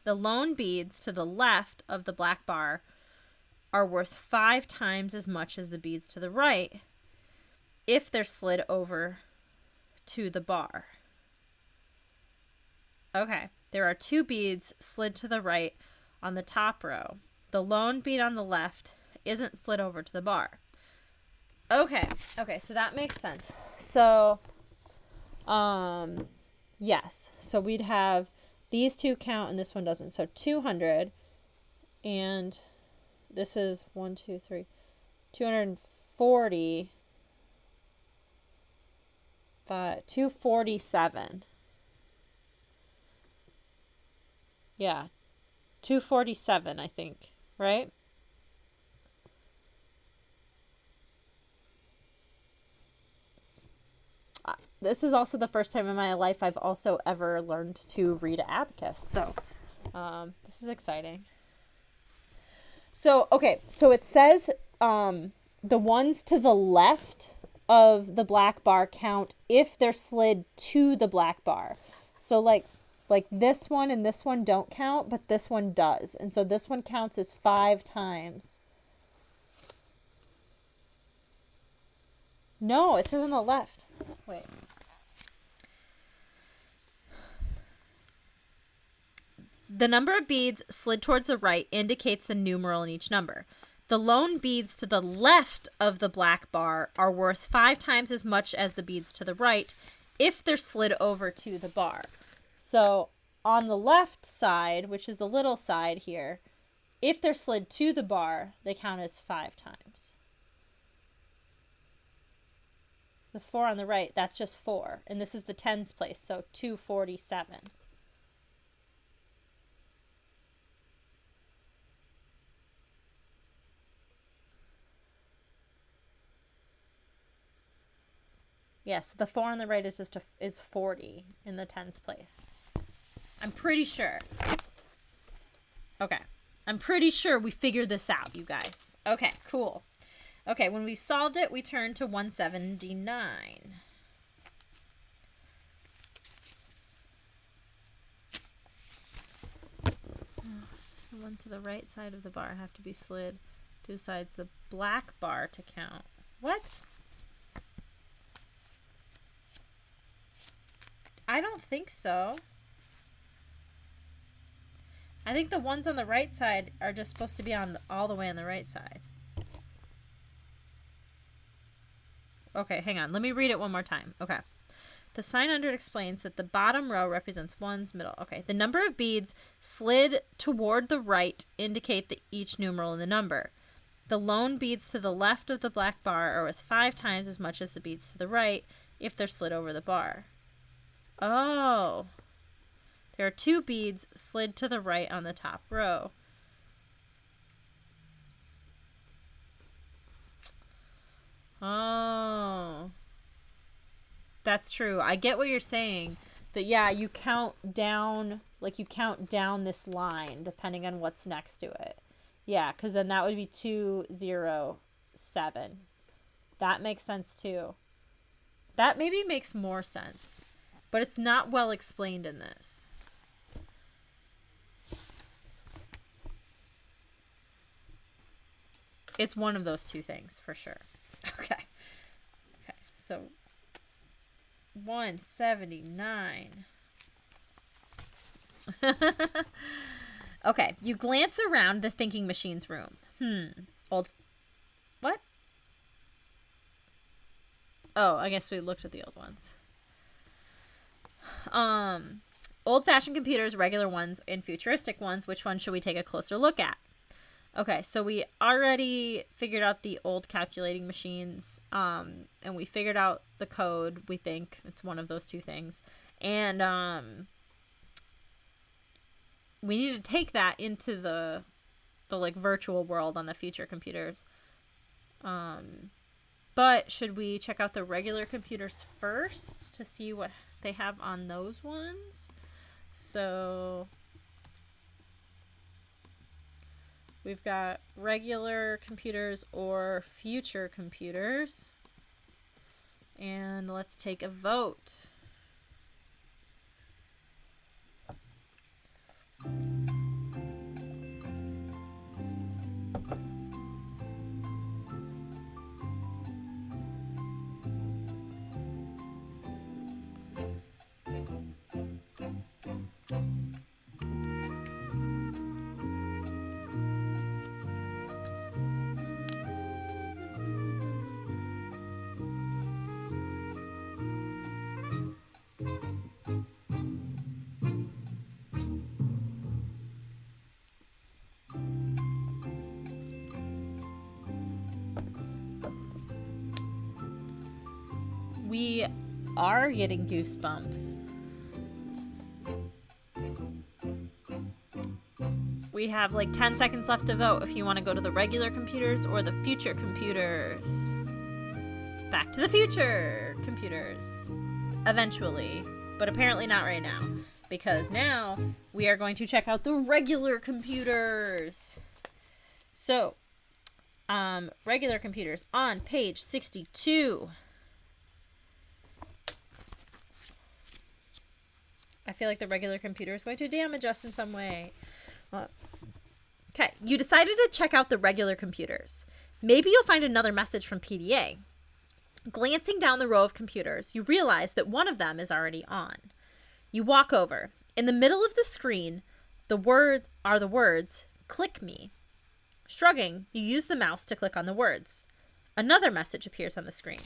The lone beads to the left of the black bar are worth 5 times as much as the beads to the right if they're slid over to the bar. Okay, there are 2 beads slid to the right on the top row. The lone bead on the left isn't slid over to the bar. Okay, so that makes sense. So, yes, so we'd have these 2 count and this one doesn't. So 200, and this is 240, 247. Yeah, 247, I think, right? This is also the first time in my life I've also ever learned to read Abacus, so this is exciting. So, okay, so it says the ones to the left of the black bar count if they're slid to the black bar. So, like this one and this one don't count, but this one does. And so this one counts as 5 times. No, it says on the left. Wait. The number of beads slid towards the right indicates the numeral in each number. The lone beads to the left of the black bar are worth 5 times as much as the beads to the right if they're slid over to the bar. So on the left side, which is the little side here, if they're slid to the bar, they count as 5 times. The 4 on the right, that's just 4. And this is the tens place, so 247. Yes, the 4 on the right is just is 40 in the tens place. I'm pretty sure. Okay. I'm pretty sure we figured this out, you guys. Okay, cool. Okay, when we solved it, we turned to 179. The ones to the right side of the bar have to be slid 2 sides the black bar to count. What? I don't think so. I think the ones on the right side are just supposed to be on all the way on the right side. Okay, hang on. Let me read it one more time. Okay. The sign under it explains that the bottom row represents ones, middle. Okay. The number of beads slid toward the right indicate each numeral in the number. The lone beads to the left of the black bar are worth 5 times as much as the beads to the right if they're slid over the bar. Oh. There are 2 beads slid to the right on the top row. Oh. That's true. I get what you're saying. That, yeah, you count down, like you count down this line depending on what's next to it. Yeah, because then that would be 207. That makes sense too. That maybe makes more sense. But it's not well explained in this. It's one of those 2 things for sure. Okay. Okay, so 179. Okay, you glance around the thinking machine's room. What? Oh, I guess we looked at the old ones. Old-fashioned computers, regular ones, and futuristic ones. Which one should we take a closer look at? Okay, so we already figured out the old calculating machines, and we figured out the code. We think it's one of those 2 things. And we need to take that into the like virtual world on the future computers. But should we check out the regular computers first to see what they have on those ones? So we've got regular computers or future computers. And let's take a vote. We are getting goosebumps. We have like 10 seconds left to vote if you want to go to the regular computers or the future computers. Back to the future computers. Eventually. But apparently not right now. Because now we are going to check out the regular computers. So, regular computers on page 62. I feel like the regular computer is going to damage us in some way. Okay, you decided to check out the regular computers. Maybe you'll find another message from PDA. Glancing down the row of computers, you realize that one of them is already on. You walk over. In the middle of the screen, the words, "Click me." Shrugging, you use the mouse to click on the words. Another message appears on the screen.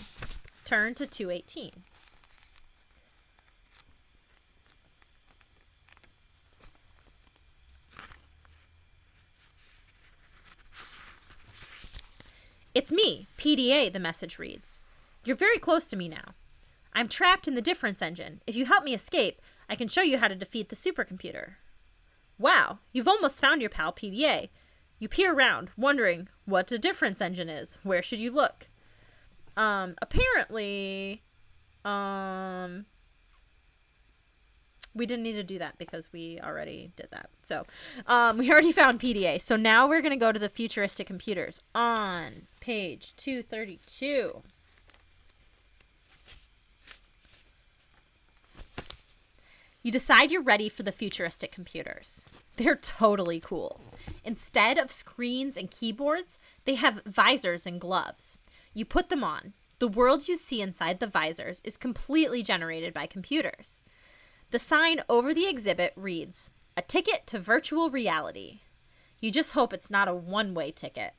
Turn to 218. "It's me, PDA," the message reads. "You're very close to me now. I'm trapped in the difference engine. If you help me escape, I can show you how to defeat the supercomputer." Wow, you've almost found your pal PDA. You peer around, wondering what the difference engine is. Where should you look? Apparently, we didn't need to do that because we already did that. So, we already found PDA. So now we're going to go to the futuristic computers on page 232. You decide you're ready for the futuristic computers. They're totally cool. Instead of screens and keyboards, they have visors and gloves. You put them on. The world you see inside the visors is completely generated by computers. The sign over the exhibit reads, "A ticket to virtual reality." You just hope it's not a one-way ticket.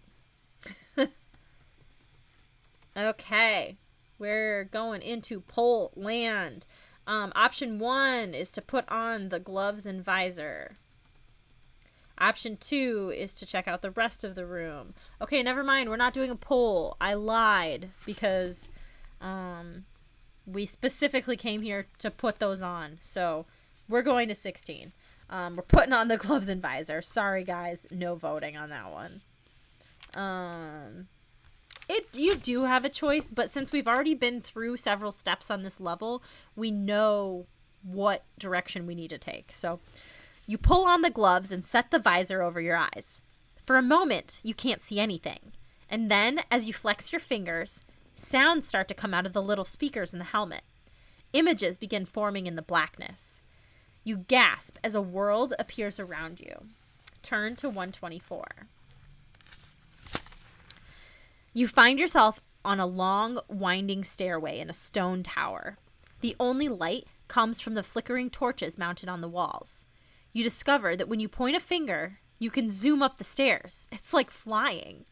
Okay, we're going into poll land. Option 1 is to put on the gloves and visor. Option 2 is to check out the rest of the room. Okay, never mind. We're not doing a poll. I lied because we specifically came here to put those on. So we're going to 16. We're putting on the gloves and visor. Sorry, guys. No voting on that one. You do have a choice, but since we've already been through several steps on this level, we know what direction we need to take. So you pull on the gloves and set the visor over your eyes. For a moment, you can't see anything. And then, as you flex your fingers, sounds start to come out of the little speakers in the helmet. Images begin forming in the blackness. You gasp as a world appears around you. Turn to 124. You find yourself on a long, winding stairway in a stone tower. The only light comes from the flickering torches mounted on the walls. You discover that when you point a finger, you can zoom up the stairs. It's like flying.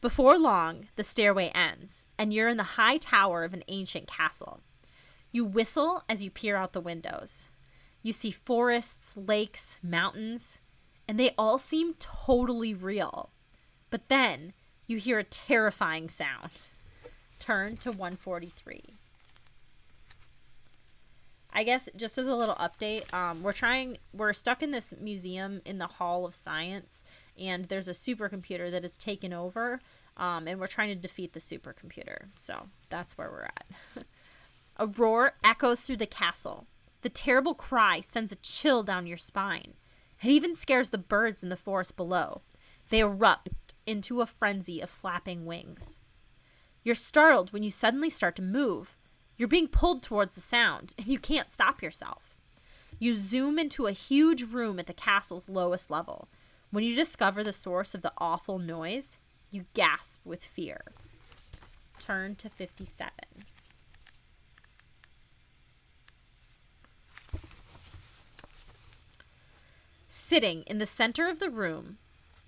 Before long, the stairway ends, and you're in the high tower of an ancient castle. You whistle as you peer out the windows. You see forests, lakes, mountains, and they all seem totally real. But then you hear a terrifying sound. Turn to 143. I guess just as a little update, we're stuck in this museum in the Hall of Science, and there's a supercomputer that has taken over, and we're trying to defeat the supercomputer. So that's where we're at. A roar echoes through the castle. The terrible cry sends a chill down your spine. It even scares the birds in the forest below. They erupt into a frenzy of flapping wings. You're startled when you suddenly start to move. You're being pulled towards the sound, and you can't stop yourself. You zoom into a huge room at the castle's lowest level. When you discover the source of the awful noise, you gasp with fear. Turn to 57. Sitting in the center of the room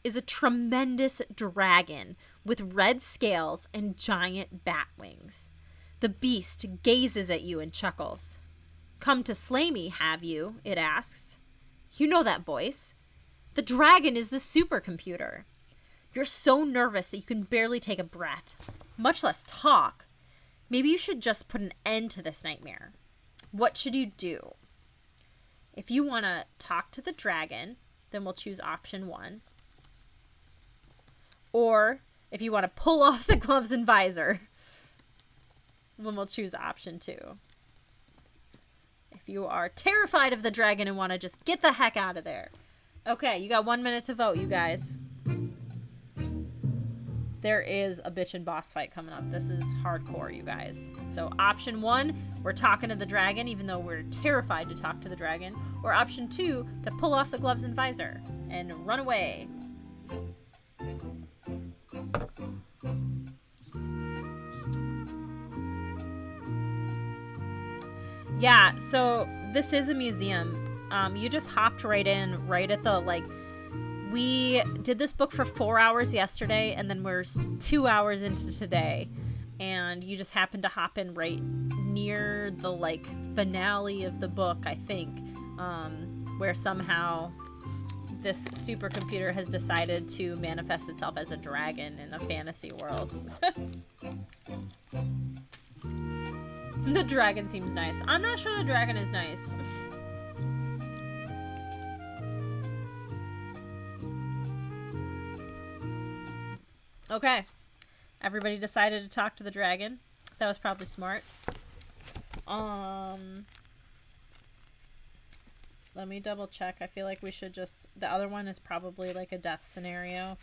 is a tremendous dragon with red scales and giant bat wings. The beast gazes at you and chuckles. "Come to slay me, have you?" it asks. You know that voice. The dragon is the supercomputer. You're so nervous that you can barely take a breath, much less talk. Maybe you should just put an end to this nightmare. What should you do? If you want to talk to the dragon, then we'll choose option 1. Or if you want to pull off the gloves and visor, then we'll choose option 2. If you are terrified of the dragon and want to just get the heck out of there. Okay, you got 1 minute to vote, you guys. There is a bitchin' boss fight coming up. This is hardcore, you guys. So option 1, we're talking to the dragon, even though we're terrified to talk to the dragon. Or option 2, to pull off the gloves and visor and run away. Yeah, so this is a museum. You just hopped right in, right at the, we did this book for 4 hours yesterday, and then we're 2 hours into today, and you just happened to hop in right near the, finale of the book, I think, where somehow this supercomputer has decided to manifest itself as a dragon in a fantasy world. The dragon seems nice. I'm not sure the dragon is nice. Okay. Everybody decided to talk to the dragon. That was probably smart. Let me double check. I feel like we should just... The other one is probably a death scenario.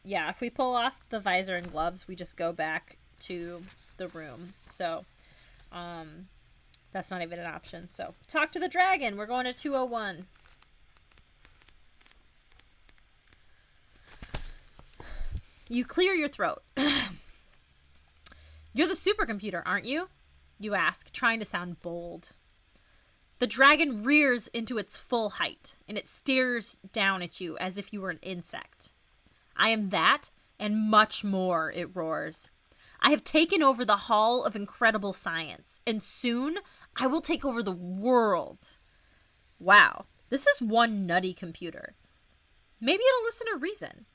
Yeah, if we pull off the visor and gloves, we just go back to the room. So, that's not even an option. So, talk to the dragon. We're going to 201. You clear your throat. You're the supercomputer, aren't you? You ask, trying to sound bold. The dragon rears into its full height, and it stares down at you as if you were an insect. I am that, and much more, it roars. I have taken over the Hall of Incredible Science, and soon I will take over the world. Wow, this is one nutty computer. Maybe it'll listen to reason.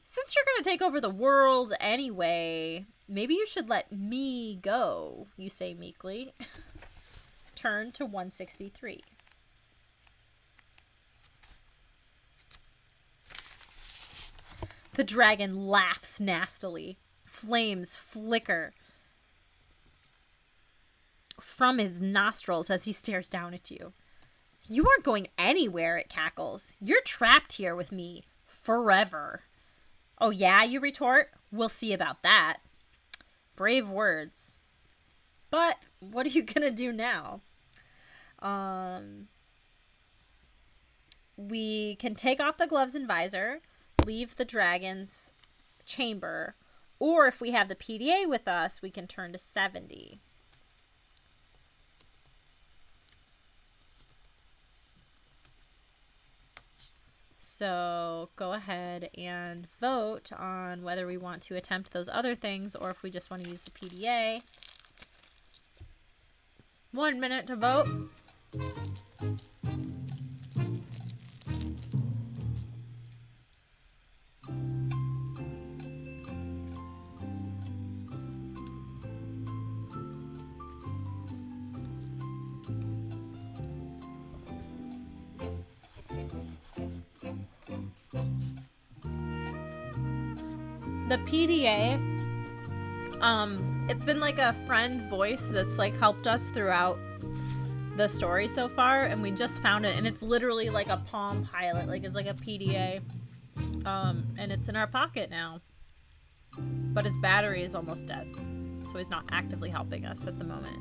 Since you're gonna take over the world anyway, maybe you should let me go, you say meekly. Turn to 163. The dragon laughs nastily. Flames flicker from his nostrils as he stares down at you. You aren't going anywhere, it cackles. You're trapped here with me forever. Oh yeah, you retort? We'll see about that. Brave words. But what are you gonna do now? We can take off the gloves and visor, leave the dragon's chamber, or if we have the PDA with us, we can turn to 70. So go ahead and vote on whether we want to attempt those other things or if we just want to use the PDA. 1 minute to vote. the PDA, it's been like a friend voice that's like helped us throughout the story so far, and we just found it, and it's literally like a Palm Pilot, like it's like a PDA, and it's in our pocket now, but its battery is almost dead, so he's not actively helping us at the moment.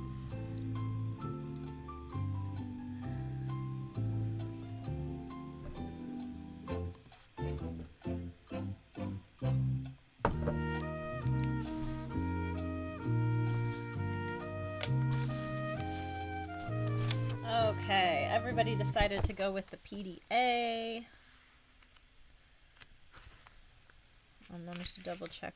Okay, everybody decided to go with the PDA. I'm going to double check.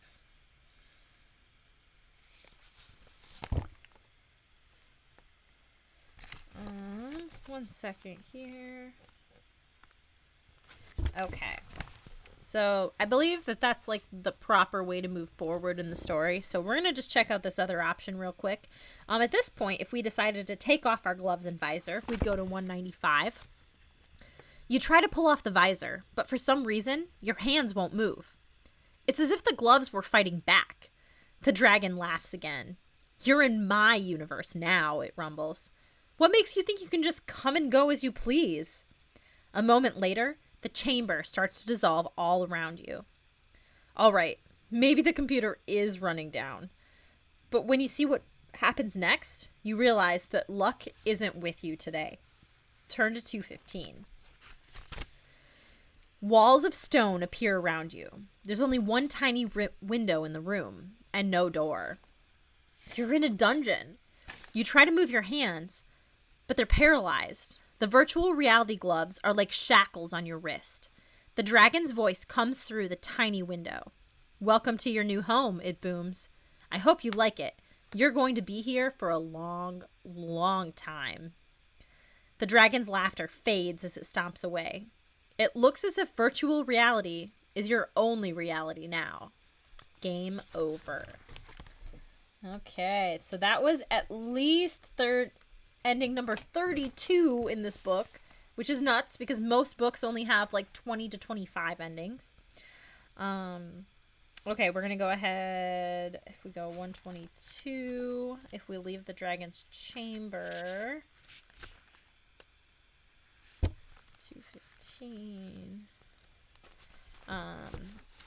One second here. Okay. So I believe that that's like the proper way to move forward in the story. So we're going to just check out this other option real quick. At this point, if we decided to take off our gloves and visor, we'd go to 195. You try to pull off the visor, but for some reason, your hands won't move. It's as if the gloves were fighting back. The dragon laughs again. You're in my universe now, it rumbles. What makes you think you can just come and go as you please? A moment later, the chamber starts to dissolve all around you. All right, maybe the computer is running down. But when you see what happens next, you realize that luck isn't with you today. Turn to 215. Walls of stone appear around you. There's only one tiny window in the room, and no door. You're in a dungeon. You try to move your hands, but they're paralyzed. The virtual reality gloves are like shackles on your wrist. The dragon's voice comes through the tiny window. Welcome to your new home, it booms. I hope you like it. You're going to be here for a long, long time. The dragon's laughter fades as it stomps away. It looks as if virtual reality is your only reality now. Game over. Okay, so that was at least ending number 32 in this book, which is nuts because most books only have like 20 to 25 endings. Okay, we're going to go ahead. If we go 122, if we leave the dragon's chamber, 215.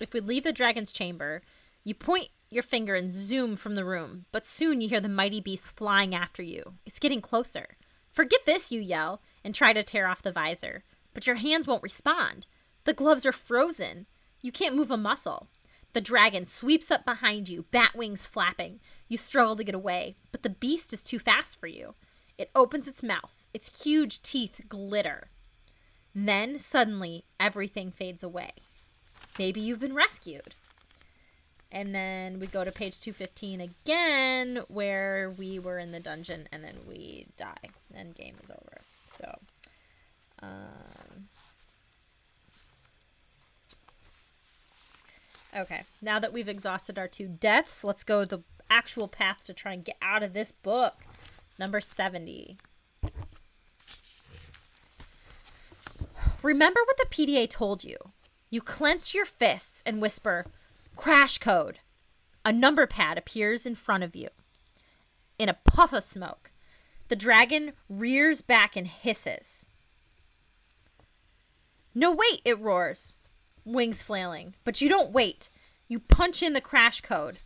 If we leave the dragon's chamber, you point your finger and zoom from the room, but soon you hear the mighty beast flying after you. It's getting closer. Forget this, you yell, and try to tear off the visor, but your hands won't respond. The gloves are frozen. You can't move a muscle. The dragon sweeps up behind you, bat wings flapping. You struggle to get away, but the beast is too fast for you. It opens its mouth. Its huge teeth glitter. Then, suddenly, everything fades away. Maybe you've been rescued. And then we go to page 215 again, where we were in the dungeon, and then we die, and game is over. So, okay, now that we've exhausted our 2 deaths, let's go the actual path to try and get out of this book. Number 70. Remember what the PDA told you. You clench your fists and whisper, "Crash code." A number pad appears in front of you. In a puff of smoke, the dragon rears back and hisses. "No, wait," it roars, wings flailing. But you don't wait. You punch in the crash code.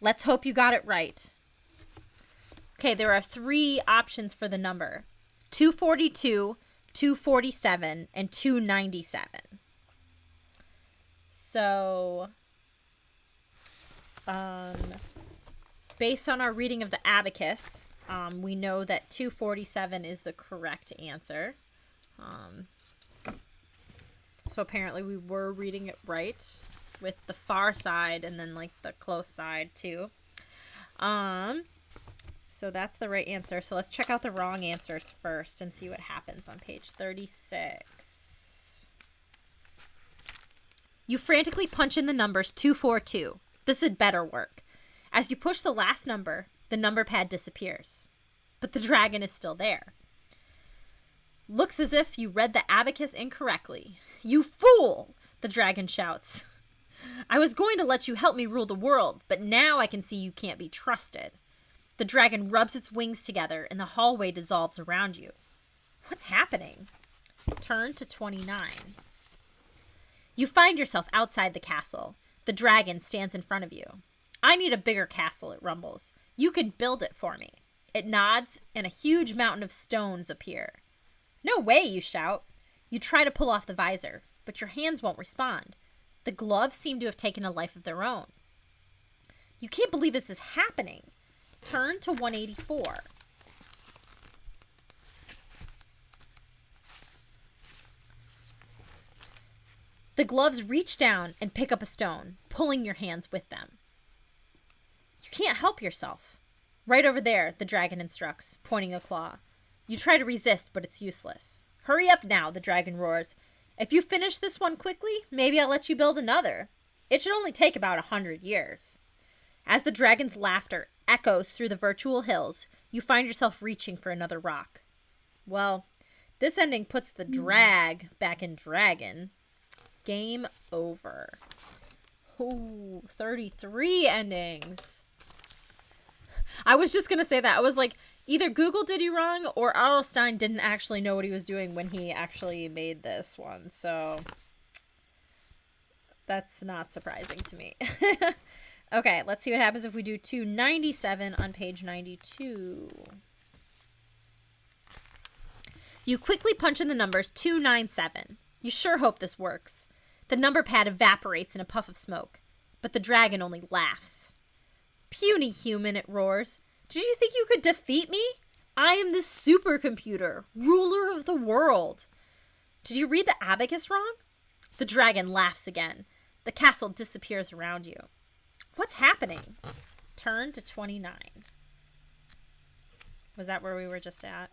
Let's hope you got it right. Okay, there are 3 options for the number. 242, 247, and 297. So, based on our reading of the Abacus, we know that 247 is the correct answer. So apparently we were reading it right with the far side and then like the close side too. So that's the right answer. So let's check out the wrong answers first and see what happens on page 36. You frantically punch in the numbers 242. This had better work. As you push the last number, the number pad disappears. But the dragon is still there. Looks as if you read the abacus incorrectly. You fool! The dragon shouts. I was going to let you help me rule the world, but now I can see you can't be trusted. The dragon rubs its wings together and the hallway dissolves around you. What's happening? Turn to 29. You find yourself outside the castle. The dragon stands in front of you. I need a bigger castle, it rumbles. You can build it for me. It nods, and a huge mountain of stones appear. No way, you shout. You try to pull off the visor, but your hands won't respond. The gloves seem to have taken a life of their own. You can't believe this is happening. Turn to 184. The gloves reach down and pick up a stone, pulling your hands with them. You can't help yourself. Right over there, the dragon instructs, pointing a claw. You try to resist, but it's useless. Hurry up now, the dragon roars. If you finish this one quickly, maybe I'll let you build another. It should only take about 100 years. As the dragon's laughter echoes through the virtual hills, you find yourself reaching for another rock. Well, this ending puts the drag back in dragon. Game over. Ooh, 33 endings. I was just going to say that. I was like, either Google did you wrong or R.L. Stine didn't actually know what he was doing when he actually made this one. So that's not surprising to me. Okay, let's see what happens if we do 297 on page 92. You quickly punch in the numbers 297. You sure hope this works. The number pad evaporates in a puff of smoke, but the dragon only laughs. Puny human, it roars. Did you think you could defeat me? I am the supercomputer, ruler of the world. Did you read the abacus wrong? The dragon laughs again. The castle disappears around you. What's happening? Turn to 29. Was that where we were just at?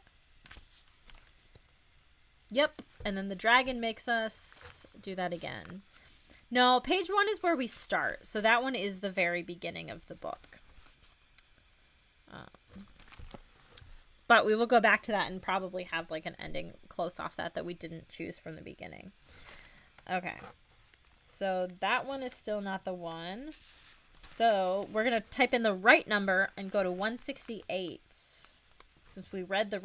Yep. And then the dragon makes us do that again. No, page 1 is where we start. So that one is the very beginning of the book. But we will go back to that and probably have like an ending close off that we didn't choose from the beginning. Okay. So that one is still not the one. So we're going to type in the right number and go to 168. Since we read the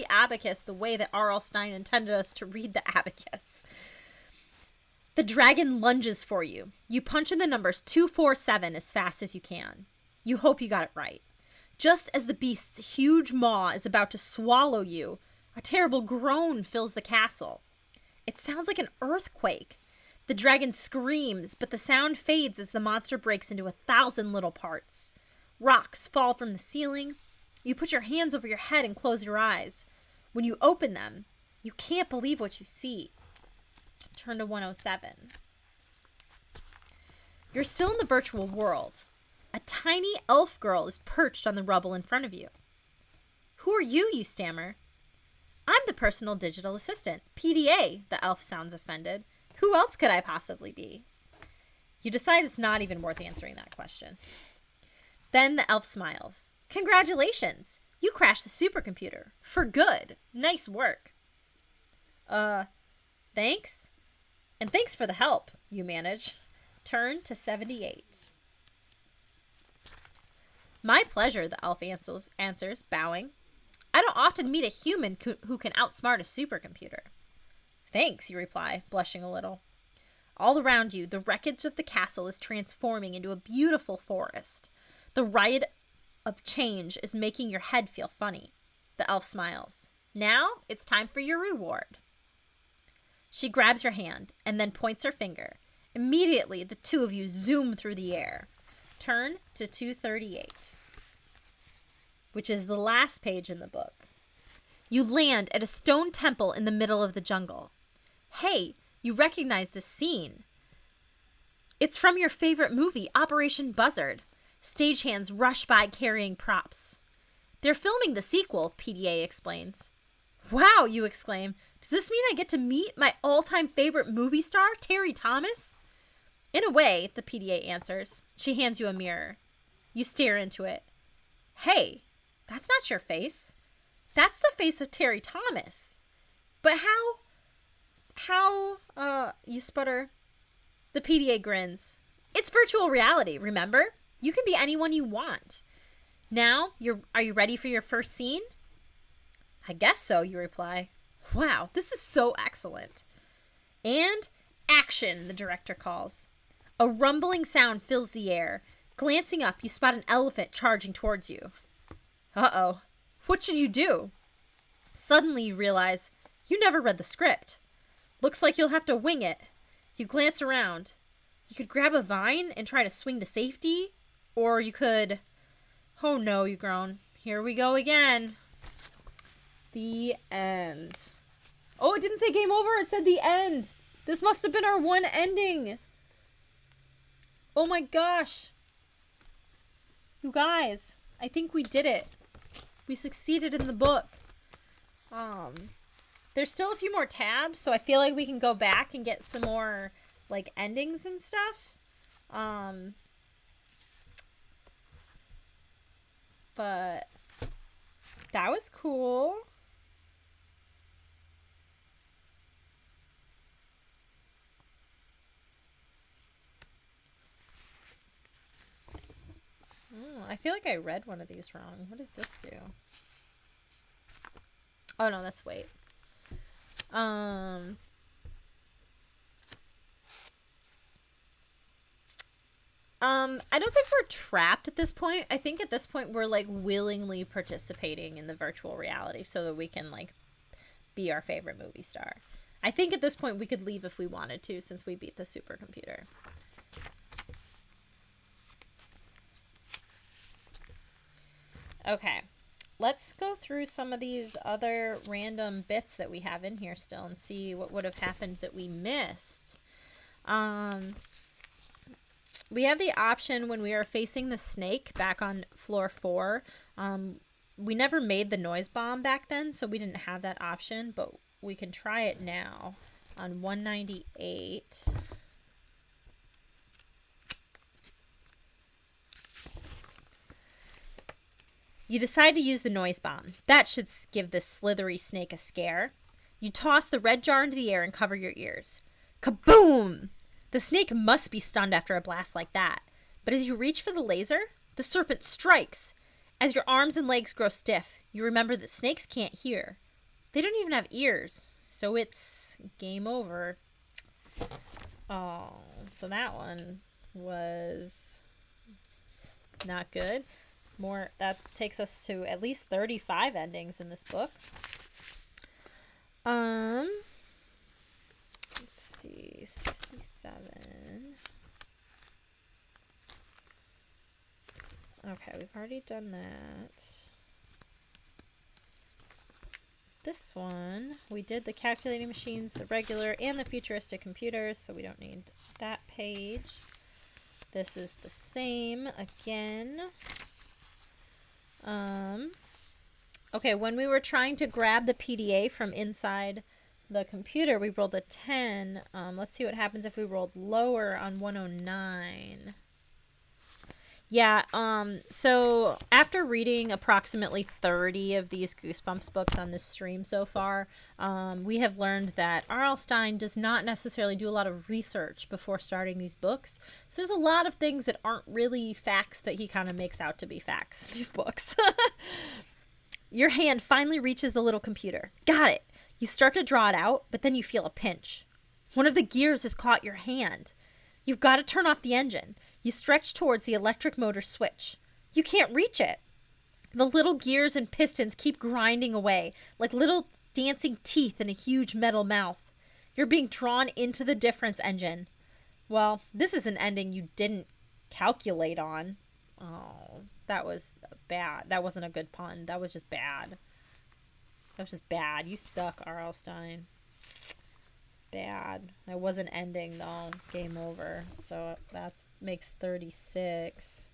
abacus, the way that R.L. Stine intended us to read the abacus. The dragon lunges for you. You punch in the numbers 247 as fast as you can. You hope you got it right. Just as the beast's huge maw is about to swallow you, a terrible groan fills the castle. It sounds like an earthquake. The dragon screams, but the sound fades as the monster breaks into 1,000 little parts. Rocks fall from the ceiling. You put your hands over your head and close your eyes. When you open them, you can't believe what you see. Turn to 107. You're still in the virtual world. A tiny elf girl is perched on the rubble in front of you. Who are you, you stammer? I'm the personal digital assistant, PDA, the elf sounds offended. Who else could I possibly be? You decide it's not even worth answering that question. Then the elf smiles. Congratulations! You crashed the supercomputer. For good. Nice work. Thanks? And thanks for the help, you manage. Turn to 78. My pleasure, the elf answers, bowing. I don't often meet a human who can outsmart a supercomputer. Thanks, you reply, blushing a little. All around you, the wreckage of the castle is transforming into a beautiful forest. The riot of change is making your head feel funny. The elf smiles. Now it's time for your reward. She grabs your hand and then points her finger. Immediately, the two of you zoom through the air. Turn to 238, which is the last page in the book. You land at a stone temple in the middle of the jungle. Hey, you recognize this scene. It's from your favorite movie, Operation Buzzard. Stagehands rush by carrying props. They're filming the sequel, PDA explains. Wow, you exclaim. Does this mean I get to meet my all-time favorite movie star, Terry Thomas? In a way, the PDA answers. She hands you a mirror. You stare into it. Hey, that's not your face. That's the face of Terry Thomas. But you sputter. The PDA grins. It's virtual reality, remember? You can be anyone you want. Now, are you ready for your first scene? I guess so, you reply. Wow, this is so excellent. And action, the director calls. A rumbling sound fills the air. Glancing up, you spot an elephant charging towards you. Uh-oh. What should you do? Suddenly you realize you never read the script. Looks like you'll have to wing it. You glance around. You could grab a vine and try to swing to safety, or you could... Oh no, you groan. Here we go again. The end. Oh, it didn't say game over, it said the end. This must have been our one ending. Oh my gosh. You guys, I think we did it. We succeeded in the book. There's still a few more tabs, so I feel like we can go back and get some more, like, endings and stuff. But that was cool. I feel like I read one of these wrong. What does this do? Oh no, that's wait. I don't think we're trapped at this point. I think at this point we're like willingly participating in the virtual reality so that we can like be our favorite movie star. I think at this point we could leave if we wanted to since we beat the supercomputer. Okay, let's go through some of these other random bits that we have in here still and see what would have happened that we missed. We have the option when we are facing the snake back on floor 4. We never made the noise bomb back then, so we didn't have that option, but we can try it now on 198. You decide to use the noise bomb. That should give this slithery snake a scare. You toss the red jar into the air and cover your ears. Kaboom! The snake must be stunned after a blast like that. But as you reach for the laser, the serpent strikes. As your arms and legs grow stiff, you remember that snakes can't hear. They don't even have ears, so it's game over. Oh, so that one was not good. That takes us to at least 35 endings in this book. Let's see, 67. Okay, we've already done that. This one, we did the calculating machines, the regular, and the futuristic computers, so we don't need that page. This is the same again. Okay, when we were trying to grab the PDA from inside the computer, we rolled a 10. Let's see what happens if we rolled lower on 109. Yeah, so after reading approximately 30 of these Goosebumps books on this stream so far, we have learned that R.L. Stine does not necessarily do a lot of research before starting these books. So there's a lot of things that aren't really facts that he kind of makes out to be facts, these books. Your hand finally reaches the little computer. Got it. You start to draw it out, but then you feel a pinch. One of the gears has caught your hand. You've got to turn off the engine. You stretch towards the electric motor switch. You can't reach it. The little gears and pistons keep grinding away like little dancing teeth in a huge metal mouth. You're being drawn into the difference engine. Well, this is an ending you didn't calculate on. Oh, that was bad. That wasn't a good pun. That was just bad. That was just bad. You suck, R.L. Stine. Bad. It was an ending though. Game over. So that makes 36.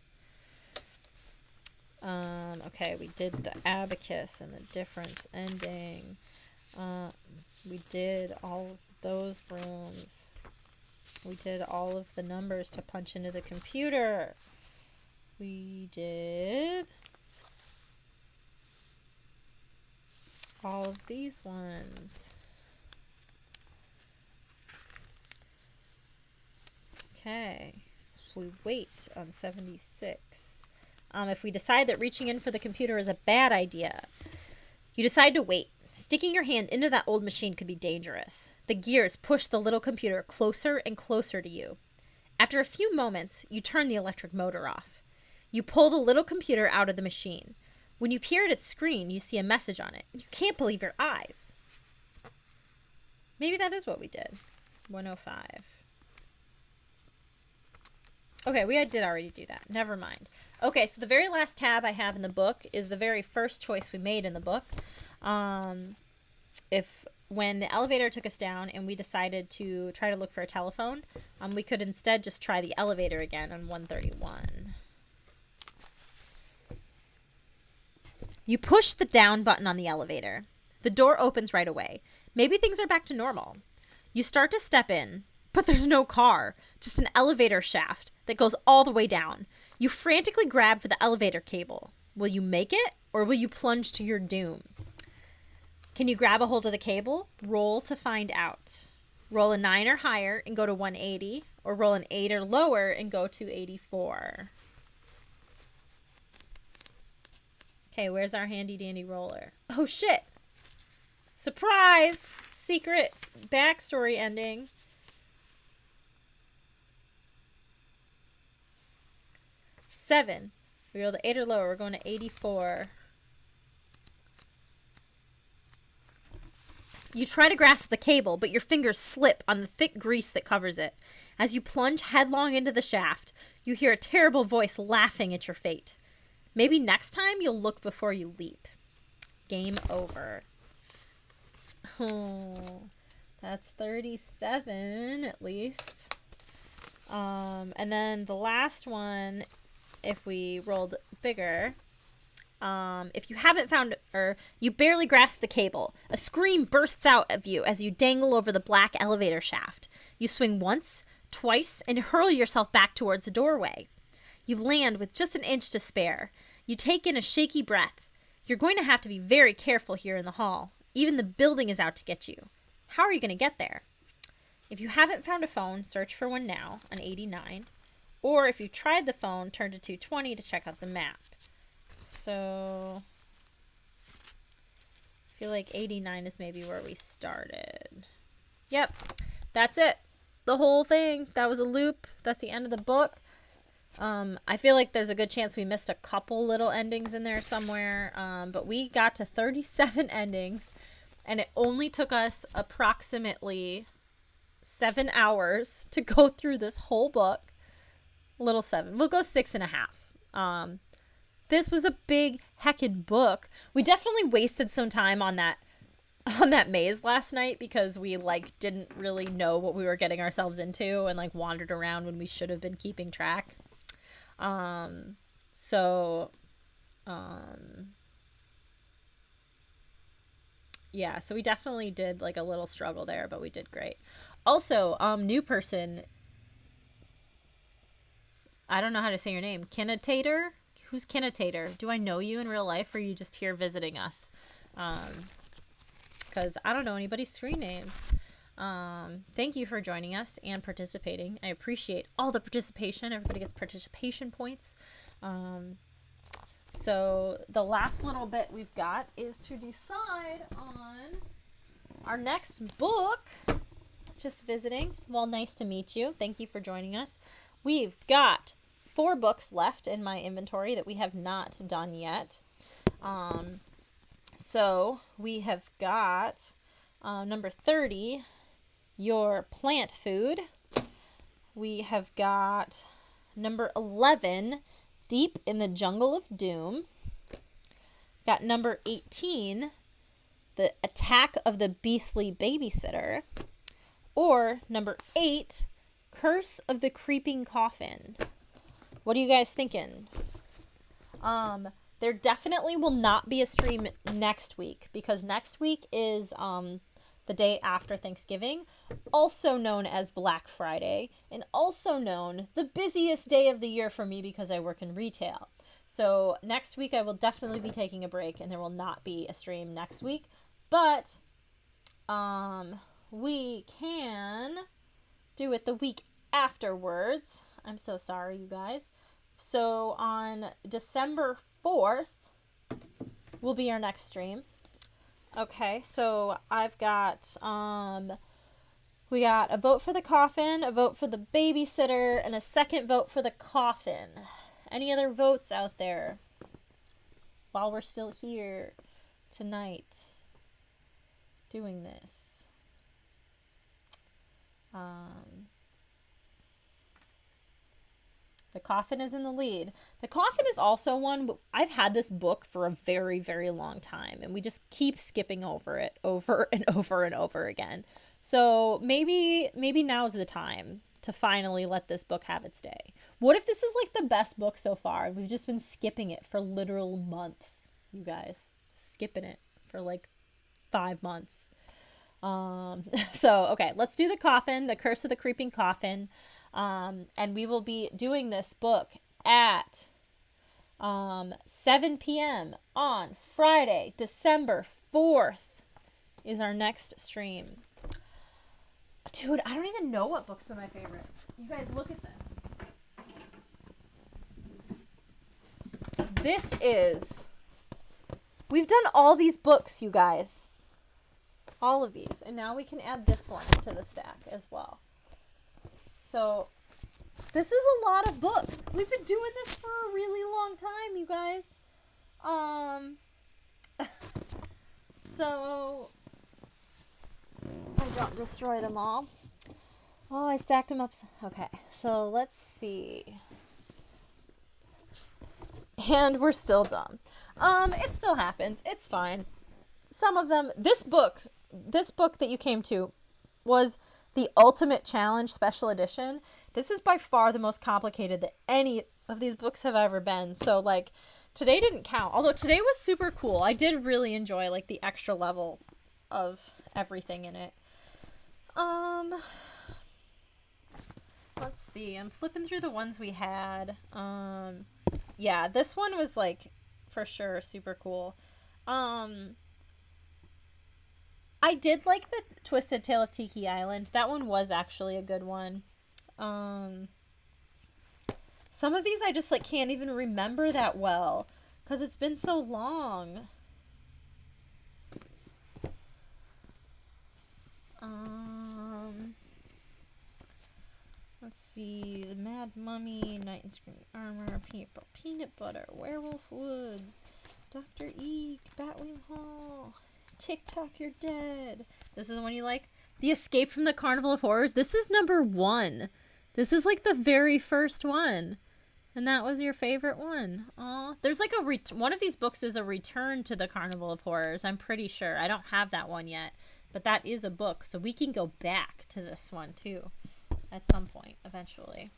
Okay, we did the Abacus and the difference ending. We did all of those rooms. We did all of the numbers to punch into the computer. We did all of these ones. Okay. We wait on 76. If we decide that reaching in for the computer is a bad idea, you decide to wait. Sticking your hand into that old machine could be dangerous. The gears push the little computer closer and closer to you. After a few moments, you turn the electric motor off. You pull the little computer out of the machine. When you peer at its screen, you see a message on it. You can't believe your eyes. Maybe that is what we did. 105. Okay, we did already do that. Never mind. Okay, so the very last tab I have in the book is the very first choice we made in the book. When the elevator took us down and we decided to try to look for a telephone, we could instead just try the elevator again on 131. You push the down button on the elevator. The door opens right away. Maybe things are back to normal. You start to step in, but there's no car, just an elevator shaft that goes all the way down. You frantically grab for the elevator cable. Will you make it, or will you plunge to your doom? Can you grab a hold of the cable? Roll to find out. Roll a 9 or higher and go to 180, or roll an 8 or lower and go to 84. Okay, where's our handy dandy roller? Oh shit! Surprise! Secret backstory ending. Seven. We rolled an 8 or lower. We're going to 84. You try to grasp the cable, but your fingers slip on the thick grease that covers it. As you plunge headlong into the shaft, you hear a terrible voice laughing at your fate. Maybe next time you'll look before you leap. Game over. Oh, that's 37 at least. And then the last one, if we rolled bigger, if you haven't found, or you barely grasp the cable, a scream bursts out of you as you dangle over the black elevator shaft. You swing once, twice, and hurl yourself back towards the doorway. You land with just an inch to spare. You take in a shaky breath. You're going to have to be very careful here in the hall. Even the building is out to get you. How are you going to get there? If you haven't found a phone, search for one now on 89. Or if you tried the phone, turn to 220 to check out the map. So I feel like 89 is maybe where we started. Yep, that's it. The whole thing. That was a loop. That's the end of the book. I feel like there's a good chance we missed a couple little endings in there somewhere. But we got to 37 endings, and it only took us approximately 7 hours to go through this whole book. Little 7. We'll go 6.5. This was a big heckin' book. We definitely wasted some time on that maze last night because we didn't really know what we were getting ourselves into and wandered around when we should have been keeping track. Yeah, so we definitely did a little struggle there, but we did great. Also, new person, I don't know how to say your name. Kinnitator? Who's Kinnitator? Do I know you in real life, or are you just here visiting us? Because I don't know anybody's screen names. Thank you for joining us and participating. I appreciate all the participation. Everybody gets participation points. So the last little bit we've got is to decide on our next book. Just visiting. Well, nice to meet you. Thank you for joining us. We've got 4 books left in my inventory that we have not done yet. So we have got number 30, Your Plant Food. We have got number 11, Deep in the Jungle of Doom. Got number 18, The Attack of the Beastly Babysitter. Or number 8, Curse of the Creeping Coffin. What are you guys thinking? There definitely will not be a stream next week because next week is the day after Thanksgiving, also known as Black Friday, and also known the busiest day of the year for me because I work in retail. So next week I will definitely be taking a break and there will not be a stream next week, but we can do it the week afterwards. I'm so sorry, you guys. So on December 4th will be our next stream. Okay, so I've got we got a vote for the coffin, a vote for the babysitter, and a second vote for the coffin. Any other votes out there while we're still here tonight doing this? The coffin is in the lead. The coffin is also one, I've had this book for a very, very long time, and we just keep skipping over it over and over and over again. So maybe now's the time to finally let this book have its day. What if this is like the best book so far? We've just been skipping it for literal months, you guys. Skipping it for like 5 months. So, okay, let's do the coffin, the Curse of the Creeping Coffin. And we will be doing this book at 7 p.m. on Friday, December 4th is our next stream. Dude, I don't even know what books were my favorite. You guys, look at this. We've done all these books, you guys. All of these. And now we can add this one to the stack as well. So, this is a lot of books. We've been doing this for a really long time, you guys. So, I don't destroy them all. Oh, I stacked them up. Okay, so let's see. And we're still dumb. It still happens. It's fine. Some of them, this book that you came to was the Ultimate Challenge Special Edition. This is by far the most complicated that any of these books have ever been. So, like, today didn't count. Although today was super cool. I did really enjoy, like, the extra level of everything in it. Let's see. I'm flipping through the ones we had. Yeah, this one was, like, for sure super cool. I did like the Twisted Tale of Tiki Island. That one was actually a good one. Some of these I just, like, can't even remember that well because it's been so long. Let's see. The Mad Mummy, Knight in Screaming Armor, Peanut Butter, Werewolf Woods, Dr. Eek, Batwing Hall, TikTok, You're Dead. This is the one you like? The Escape from the Carnival of Horrors. This is number 1. This is like the very first one. And that was your favorite one. Aw. There's like one of these books is a return to the Carnival of Horrors. I'm pretty sure. I don't have that one yet. But that is a book. So we can go back to this one too. At some point, eventually.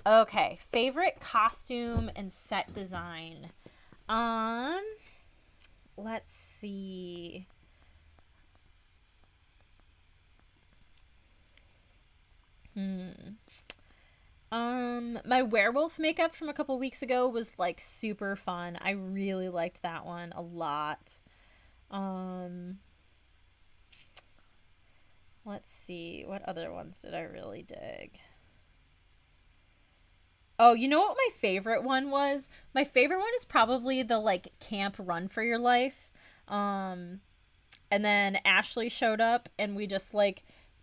Okay, favorite costume and set design. Let's see. My werewolf makeup from a couple weeks ago was like super fun. I really liked that one a lot. Let's see, what other ones did I really dig? Oh, you know what my favorite one was? My favorite one is probably the, like, camp Run for Your Life. And then Ashley showed up and we just, like,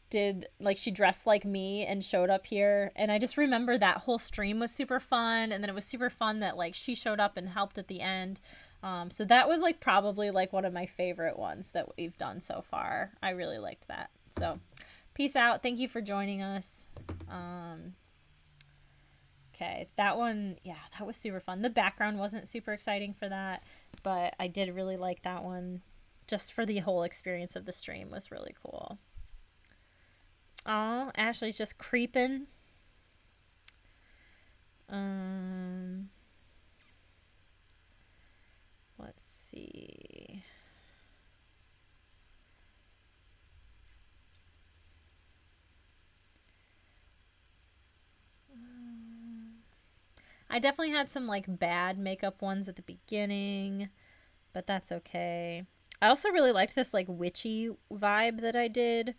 did, like, she dressed like me and showed up here. And I just remember that whole stream was super fun. And then it was super fun that, like, she showed up and helped at the end. So that was, like, probably, like, one of my favorite ones that we've done so far. I really liked that. So, peace out. Thank you for joining us. Okay, that one, yeah, that was super fun. The background wasn't super exciting for that, but I did really like that one. Just for the whole experience of the stream was really cool. Oh, Ashley's just creeping. Let's see. I definitely had some, like, bad makeup ones at the beginning, but that's okay. I also really liked this like witchy vibe that I did.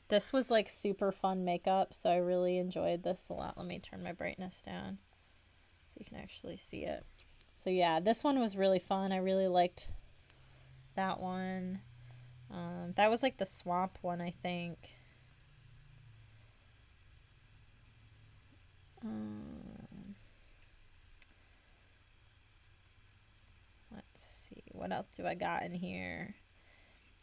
This was like super fun makeup, so I really enjoyed this a lot. Let me turn my brightness down so you can actually see it. So yeah, this one was really fun. I really liked that one. That was like the swamp one, I think. Let's see. What else do I got in here?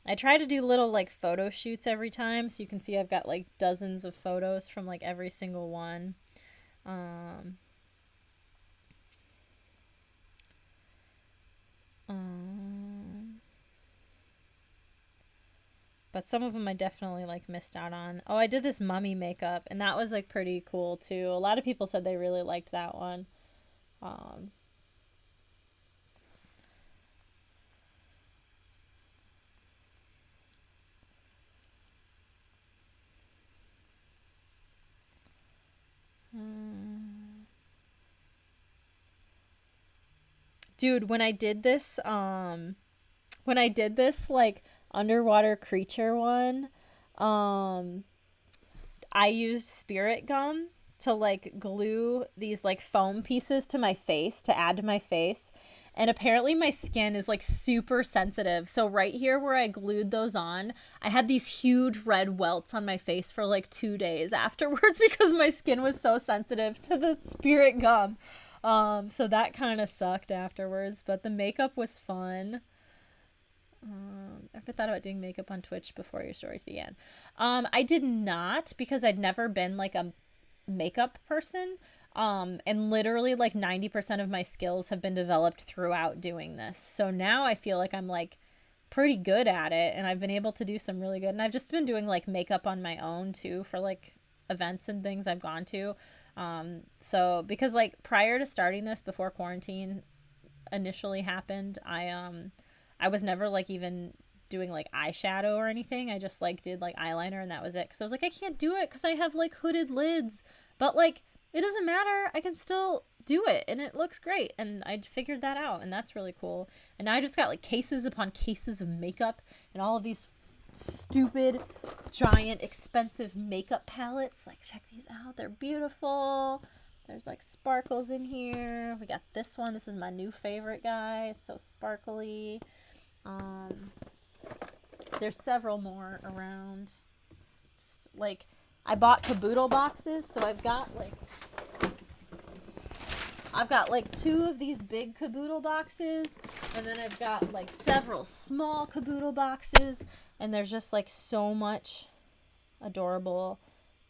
I try to do little like photo shoots every time, so you can see I've got like dozens of photos from like every single one. Um, um, but some of them I definitely like missed out on. Oh, I did this mummy makeup, and that was like pretty cool too. A lot of people said they really liked that one. Um, Dude, when I did this like underwater creature one, um, I used spirit gum to like glue these like foam pieces to my face to add to my face. And apparently my skin is like super sensitive. So right here where I glued those on, I had these huge red welts on my face for like 2 days afterwards because my skin was so sensitive to the spirit gum. So that kind of sucked afterwards, but the makeup was fun. Ever thought about doing makeup on Twitch before your stories began? I did not because I'd never been like a makeup person. And literally like 90% of my skills have been developed throughout doing this. So now I feel like I'm like pretty good at it and I've been able to do some really good. And I've just been doing like makeup on my own too for like events and things I've gone to. So because like prior to starting this before quarantine initially happened, I was never like even doing like eyeshadow or anything. I just like did like eyeliner and that was it. Cause I was like, I can't do it because I have like hooded lids. But like, it doesn't matter. I can still do it and it looks great. And I figured that out and that's really cool. And now I just got like cases upon cases of makeup and all of these stupid, giant, expensive makeup palettes. Like, check these out. They're beautiful. There's like sparkles in here. We got this one. This is my new favorite guy. It's so sparkly. There's several more around. Just like I bought caboodle boxes, so I've got like two of these big caboodle boxes, and then I've got like several small caboodle boxes, and there's just like so much adorable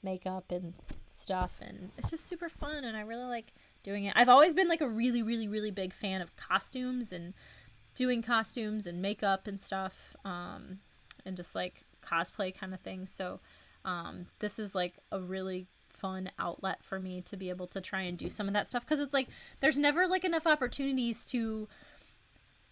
makeup and stuff, and it's just super fun, and I really like doing it. I've always been like a really, really, really big fan of costumes and doing costumes and makeup and stuff, and just like cosplay kind of thing. So this is like a really fun outlet for me to be able to try and do some of that stuff because it's like there's never like enough opportunities to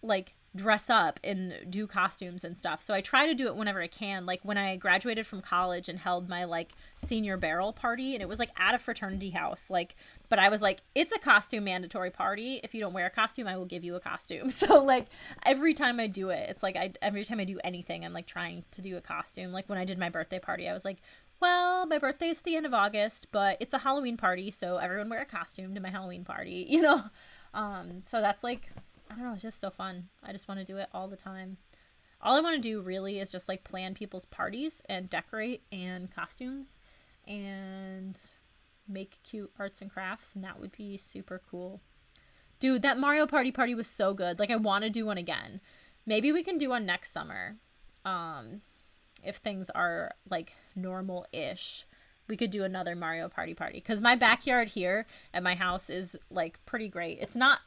like dress up and do costumes and stuff. So I try to do it whenever I can. Like when I graduated from college and held my like senior barrel party, and it was like at a fraternity house, like, but I was like, it's a costume mandatory party. If you don't wear a costume, I will give you a costume. So like every time I do it, it's like every time I do anything, I'm like trying to do a costume. Like when I did my birthday party, I was like, well, my birthday is the end of August, but it's a Halloween party, so everyone wear a costume to my Halloween party, you know? So that's like, I don't know, it's just so fun. I just want to do it all the time. All I want to do really is just like plan people's parties and decorate and costumes and make cute arts and crafts, and that would be super cool. Dude, that Mario party was so good. Like I want to do one again. Maybe we can do one next summer. If things are like normal-ish, we could do another Mario party because my backyard here at my house is like pretty great. It's not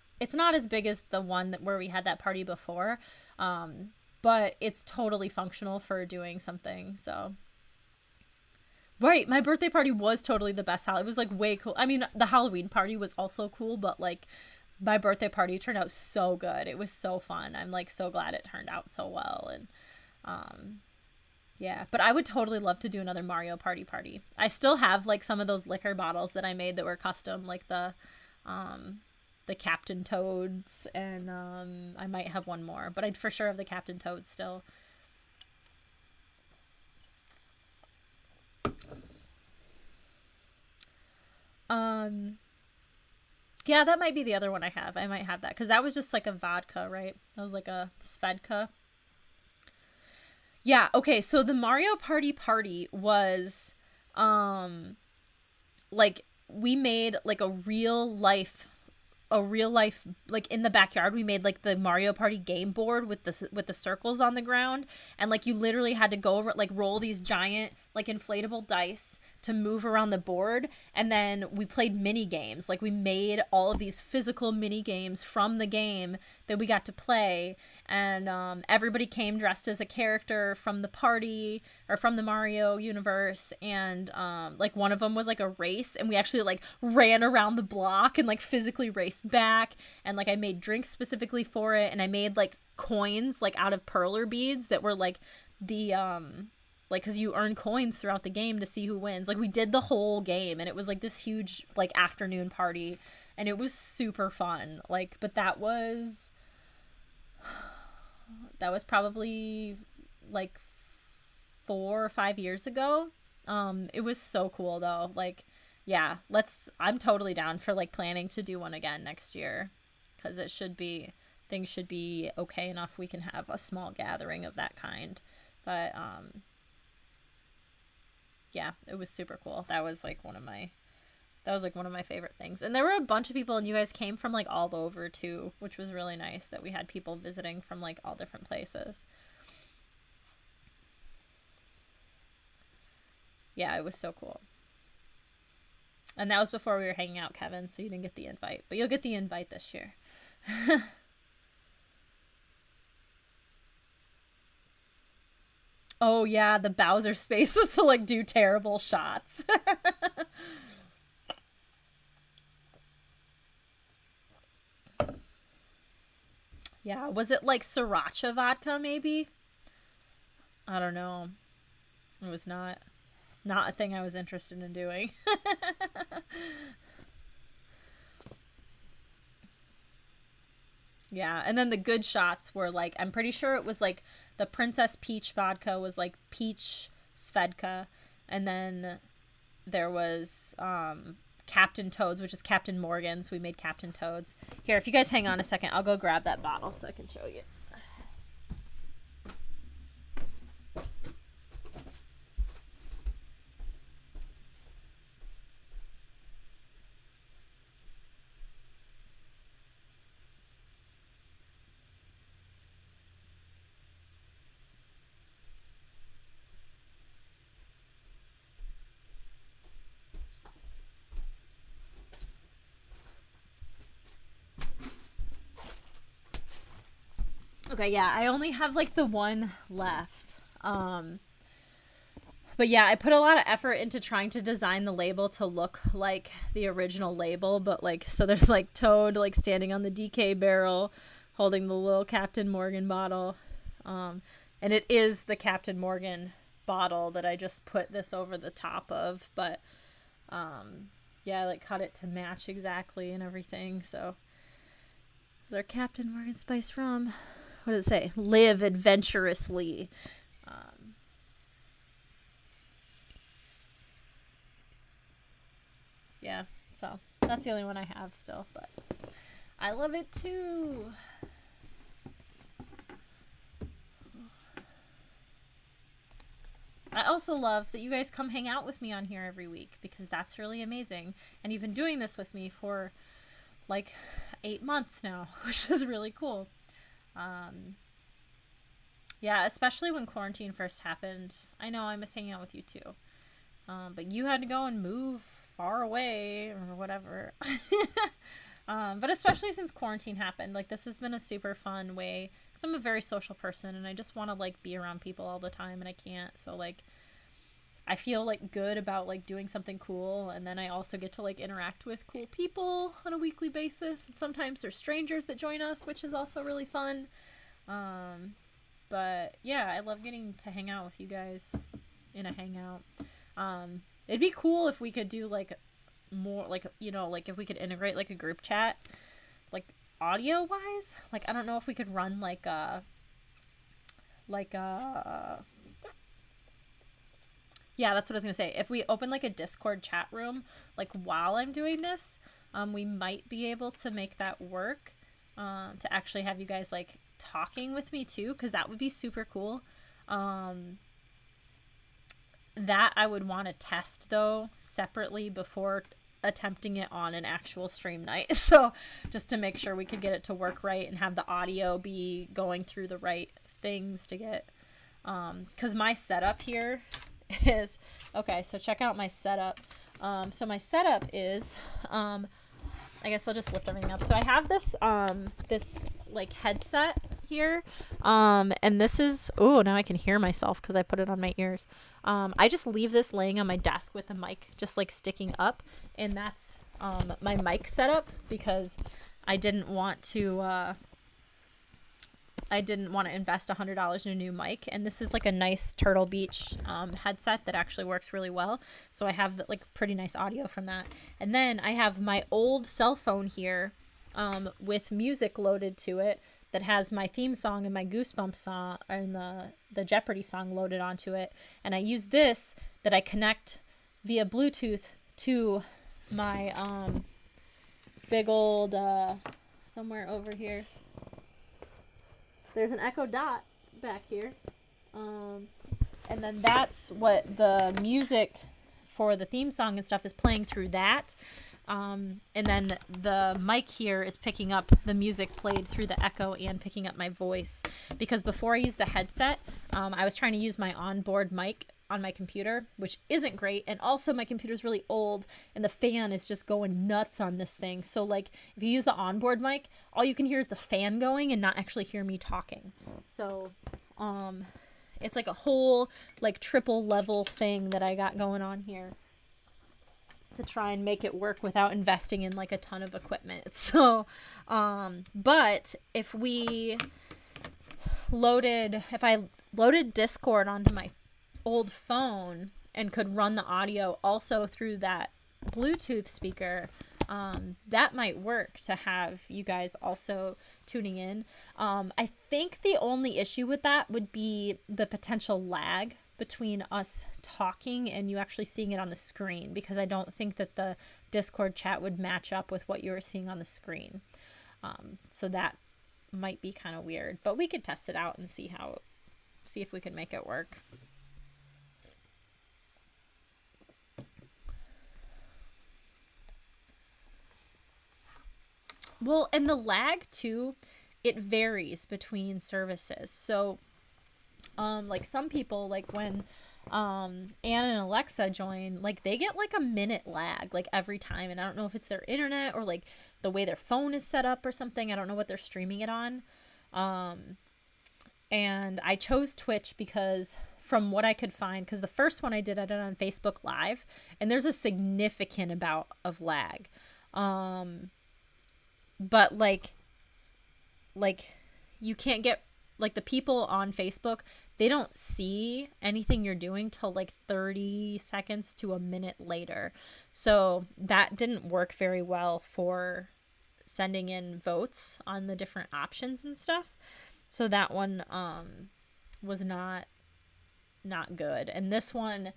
as big as the one where we had that party before, but it's totally functional for doing something. So right, my birthday party was totally the best. It was like way cool. I mean, the Halloween party was also cool, but like my birthday party turned out so good. It was so fun. I'm like so glad it turned out so well. And yeah, but I would totally love to do another Mario party. I still have like some of those liquor bottles that I made that were custom, like the the Captain Toads, and I might have one more, but I'd for sure have the Captain Toads still. Yeah, that might be the other one I have. I might have that because that was just like a vodka, right? That was like a Svedka. Yeah, okay, so the Mario Party was like we made like a real life like in the backyard we made like the Mario Party game board with the circles on the ground, and like you literally had to go like roll these giant like inflatable dice to move around the board, and then we played mini games. Like we made all of these physical mini games from the game that we got to play, and everybody came dressed as a character from the party or from the Mario universe, and like one of them was like a race, and we actually like ran around the block and like physically raced back, and like I made drinks specifically for it, and I made like coins like out of perler beads that were like the like because you earn coins throughout the game to see who wins. Like we did the whole game, and it was like this huge like afternoon party, and it was super fun. Like, but that was probably like 4 or 5 years ago. It was so cool though. Like, yeah, I'm totally down for like planning to do one again next year, because things should be okay enough we can have a small gathering of that kind. But yeah, it was super cool. That was like one of my favorite things. And there were a bunch of people, and you guys came from like all over too, which was really nice that we had people visiting from like all different places. Yeah, it was so cool. And that was before we were hanging out, Kevin, so you didn't get the invite. But you'll get the invite this year. Oh yeah, the Bowser space was to like do terrible shots. Yeah, was it like sriracha vodka maybe? I don't know. It was not a thing I was interested in doing. Yeah, and then the good shots were like, I'm pretty sure it was like the Princess Peach vodka was like peach Svedka, and then there was Captain Toads, which is Captain Morgan's. We made Captain Toads. Here, if you guys hang on a second, I'll go grab that bottle so I can show you. Okay, yeah, I only have like the one left. But yeah, I put a lot of effort into trying to design the label to look like the original label, but like, so there's like Toad like standing on the DK barrel holding the little Captain Morgan bottle. And it is the Captain Morgan bottle that I just put this over the top of, but yeah, I like cut it to match exactly and everything. So is our Captain Morgan Spice rum. What does it say? Live adventurously. Yeah, so that's the only one I have still, but I love it too. I also love that you guys come hang out with me on here every week, because that's really amazing. And you've been doing this with me for like 8 months now, which is really cool. Yeah, especially when quarantine first happened. I know I miss hanging out with you too. But you had to go and move far away or whatever. But especially since quarantine happened, like this has been a super fun way, because I'm a very social person and I just want to like be around people all the time, and I can't. So like I feel like good about like doing something cool, and then I also get to like interact with cool people on a weekly basis, and sometimes there's strangers that join us, which is also really fun. But yeah, I love getting to hang out with you guys in a hangout. It'd be cool if we could do like more like, you know, like if we could integrate like a group chat like audio wise, like I don't know if we could run like a yeah, that's what I was gonna say. If we open like a Discord chat room, like while I'm doing this, we might be able to make that work, to actually have you guys like talking with me too, because that would be super cool. That I would want to test though separately before attempting it on an actual stream night. So just to make sure we could get it to work right and have the audio be going through the right things to get, because my setup here is okay. So check out my setup. So my setup is, I guess I'll just lift everything up. So I have this this like headset here, and this is, oh, now I can hear myself because I put it on my ears. I just leave this laying on my desk with the mic just like sticking up, and that's my mic setup, because I didn't want to invest $100 in a new mic, and this is like a nice Turtle Beach headset that actually works really well. So I have like pretty nice audio from that. And then I have my old cell phone here with music loaded to it that has my theme song and my Goosebumps song and the Jeopardy song loaded onto it. And I use this that I connect via Bluetooth to my big old somewhere over here. There's an Echo Dot back here. And then that's what the music for the theme song and stuff is playing through that. And then the mic here is picking up the music played through the Echo and picking up my voice. Because before I used the headset, I was trying to use my onboard mic on my computer, which isn't great. And also my computer's really old and the fan is just going nuts on this thing. So like if you use the onboard mic, all you can hear is the fan going and not actually hear me talking. So it's like a whole like triple level thing that I got going on here to try and make it work without investing in like a ton of equipment. So but if I loaded Discord onto my old phone and could run the audio also through that Bluetooth speaker, that might work to have you guys also tuning in. I think the only issue with that would be the potential lag between us talking and you actually seeing it on the screen, because I don't think that the Discord chat would match up with what you were seeing on the screen. So that might be kind of weird, but we could test it out and see if we can make it work. Well, and the lag too, it varies between services. So, like some people, like when Anna and Alexa join, like they get like a minute lag like every time, and I don't know if it's their internet or like the way their phone is set up or something. I don't know what they're streaming it on. And I chose Twitch because from what I could find, because the first one I did on Facebook Live, and there's a significant amount of lag. But like you can't get, like the people on Facebook, they don't see anything you're doing till like 30 seconds to a minute later. So that didn't work very well for sending in votes on the different options and stuff. So that one was not good. And this one,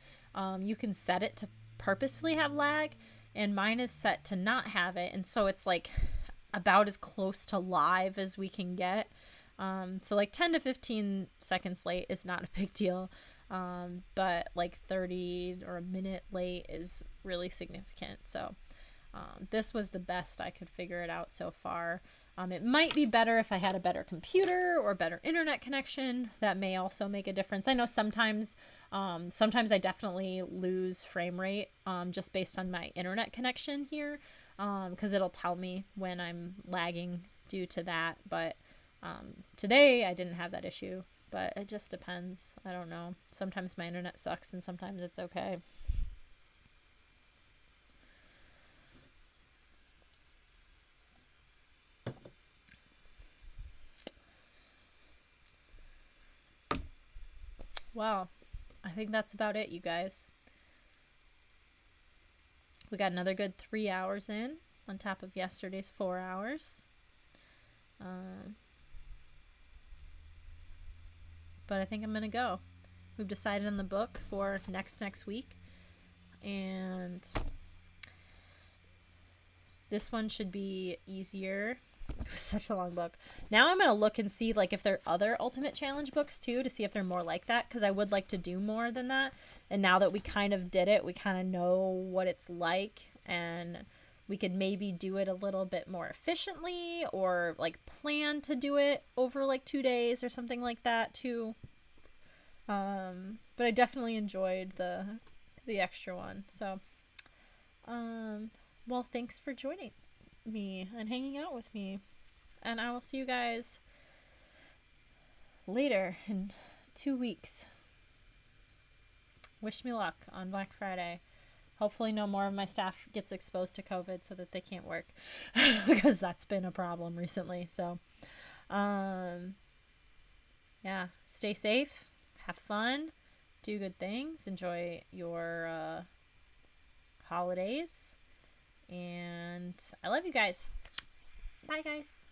you can set it to purposefully have lag, and mine is set to not have it. And so it's like about as close to live as we can get. So like 10 to 15 seconds late is not a big deal. But like 30 or a minute late is really significant. So this was the best I could figure it out so far. It might be better if I had a better computer or better internet connection. That may also make a difference. I know sometimes I definitely lose frame rate just based on my internet connection here, because it'll tell me when I'm lagging due to that. But today I didn't have that issue, but it just depends. I don't know. Sometimes my internet sucks and sometimes it's okay. Well, I think that's about it, you guys. We got another good 3 hours in on top of yesterday's 4 hours. But I think I'm gonna go. We've decided on the book for next week, and this one should be easier. It was such a long book. Now I'm gonna look and see like if there are other Ultimate Challenge books too, to see if they're more like that, because I would like to do more than that. And now that we kind of did it, we kind of know what it's like, and we could maybe do it a little bit more efficiently, or like plan to do it over like 2 days or something like that too. But I definitely enjoyed the extra one. So, well, thanks for joining me and hanging out with me. And I will see you guys later in 2 weeks. Wish me luck on Black Friday. Hopefully no more of my staff gets exposed to COVID so that they can't work, because that's been a problem recently. So, yeah, stay safe, have fun, do good things, enjoy your holidays, and I love you guys. Bye, guys.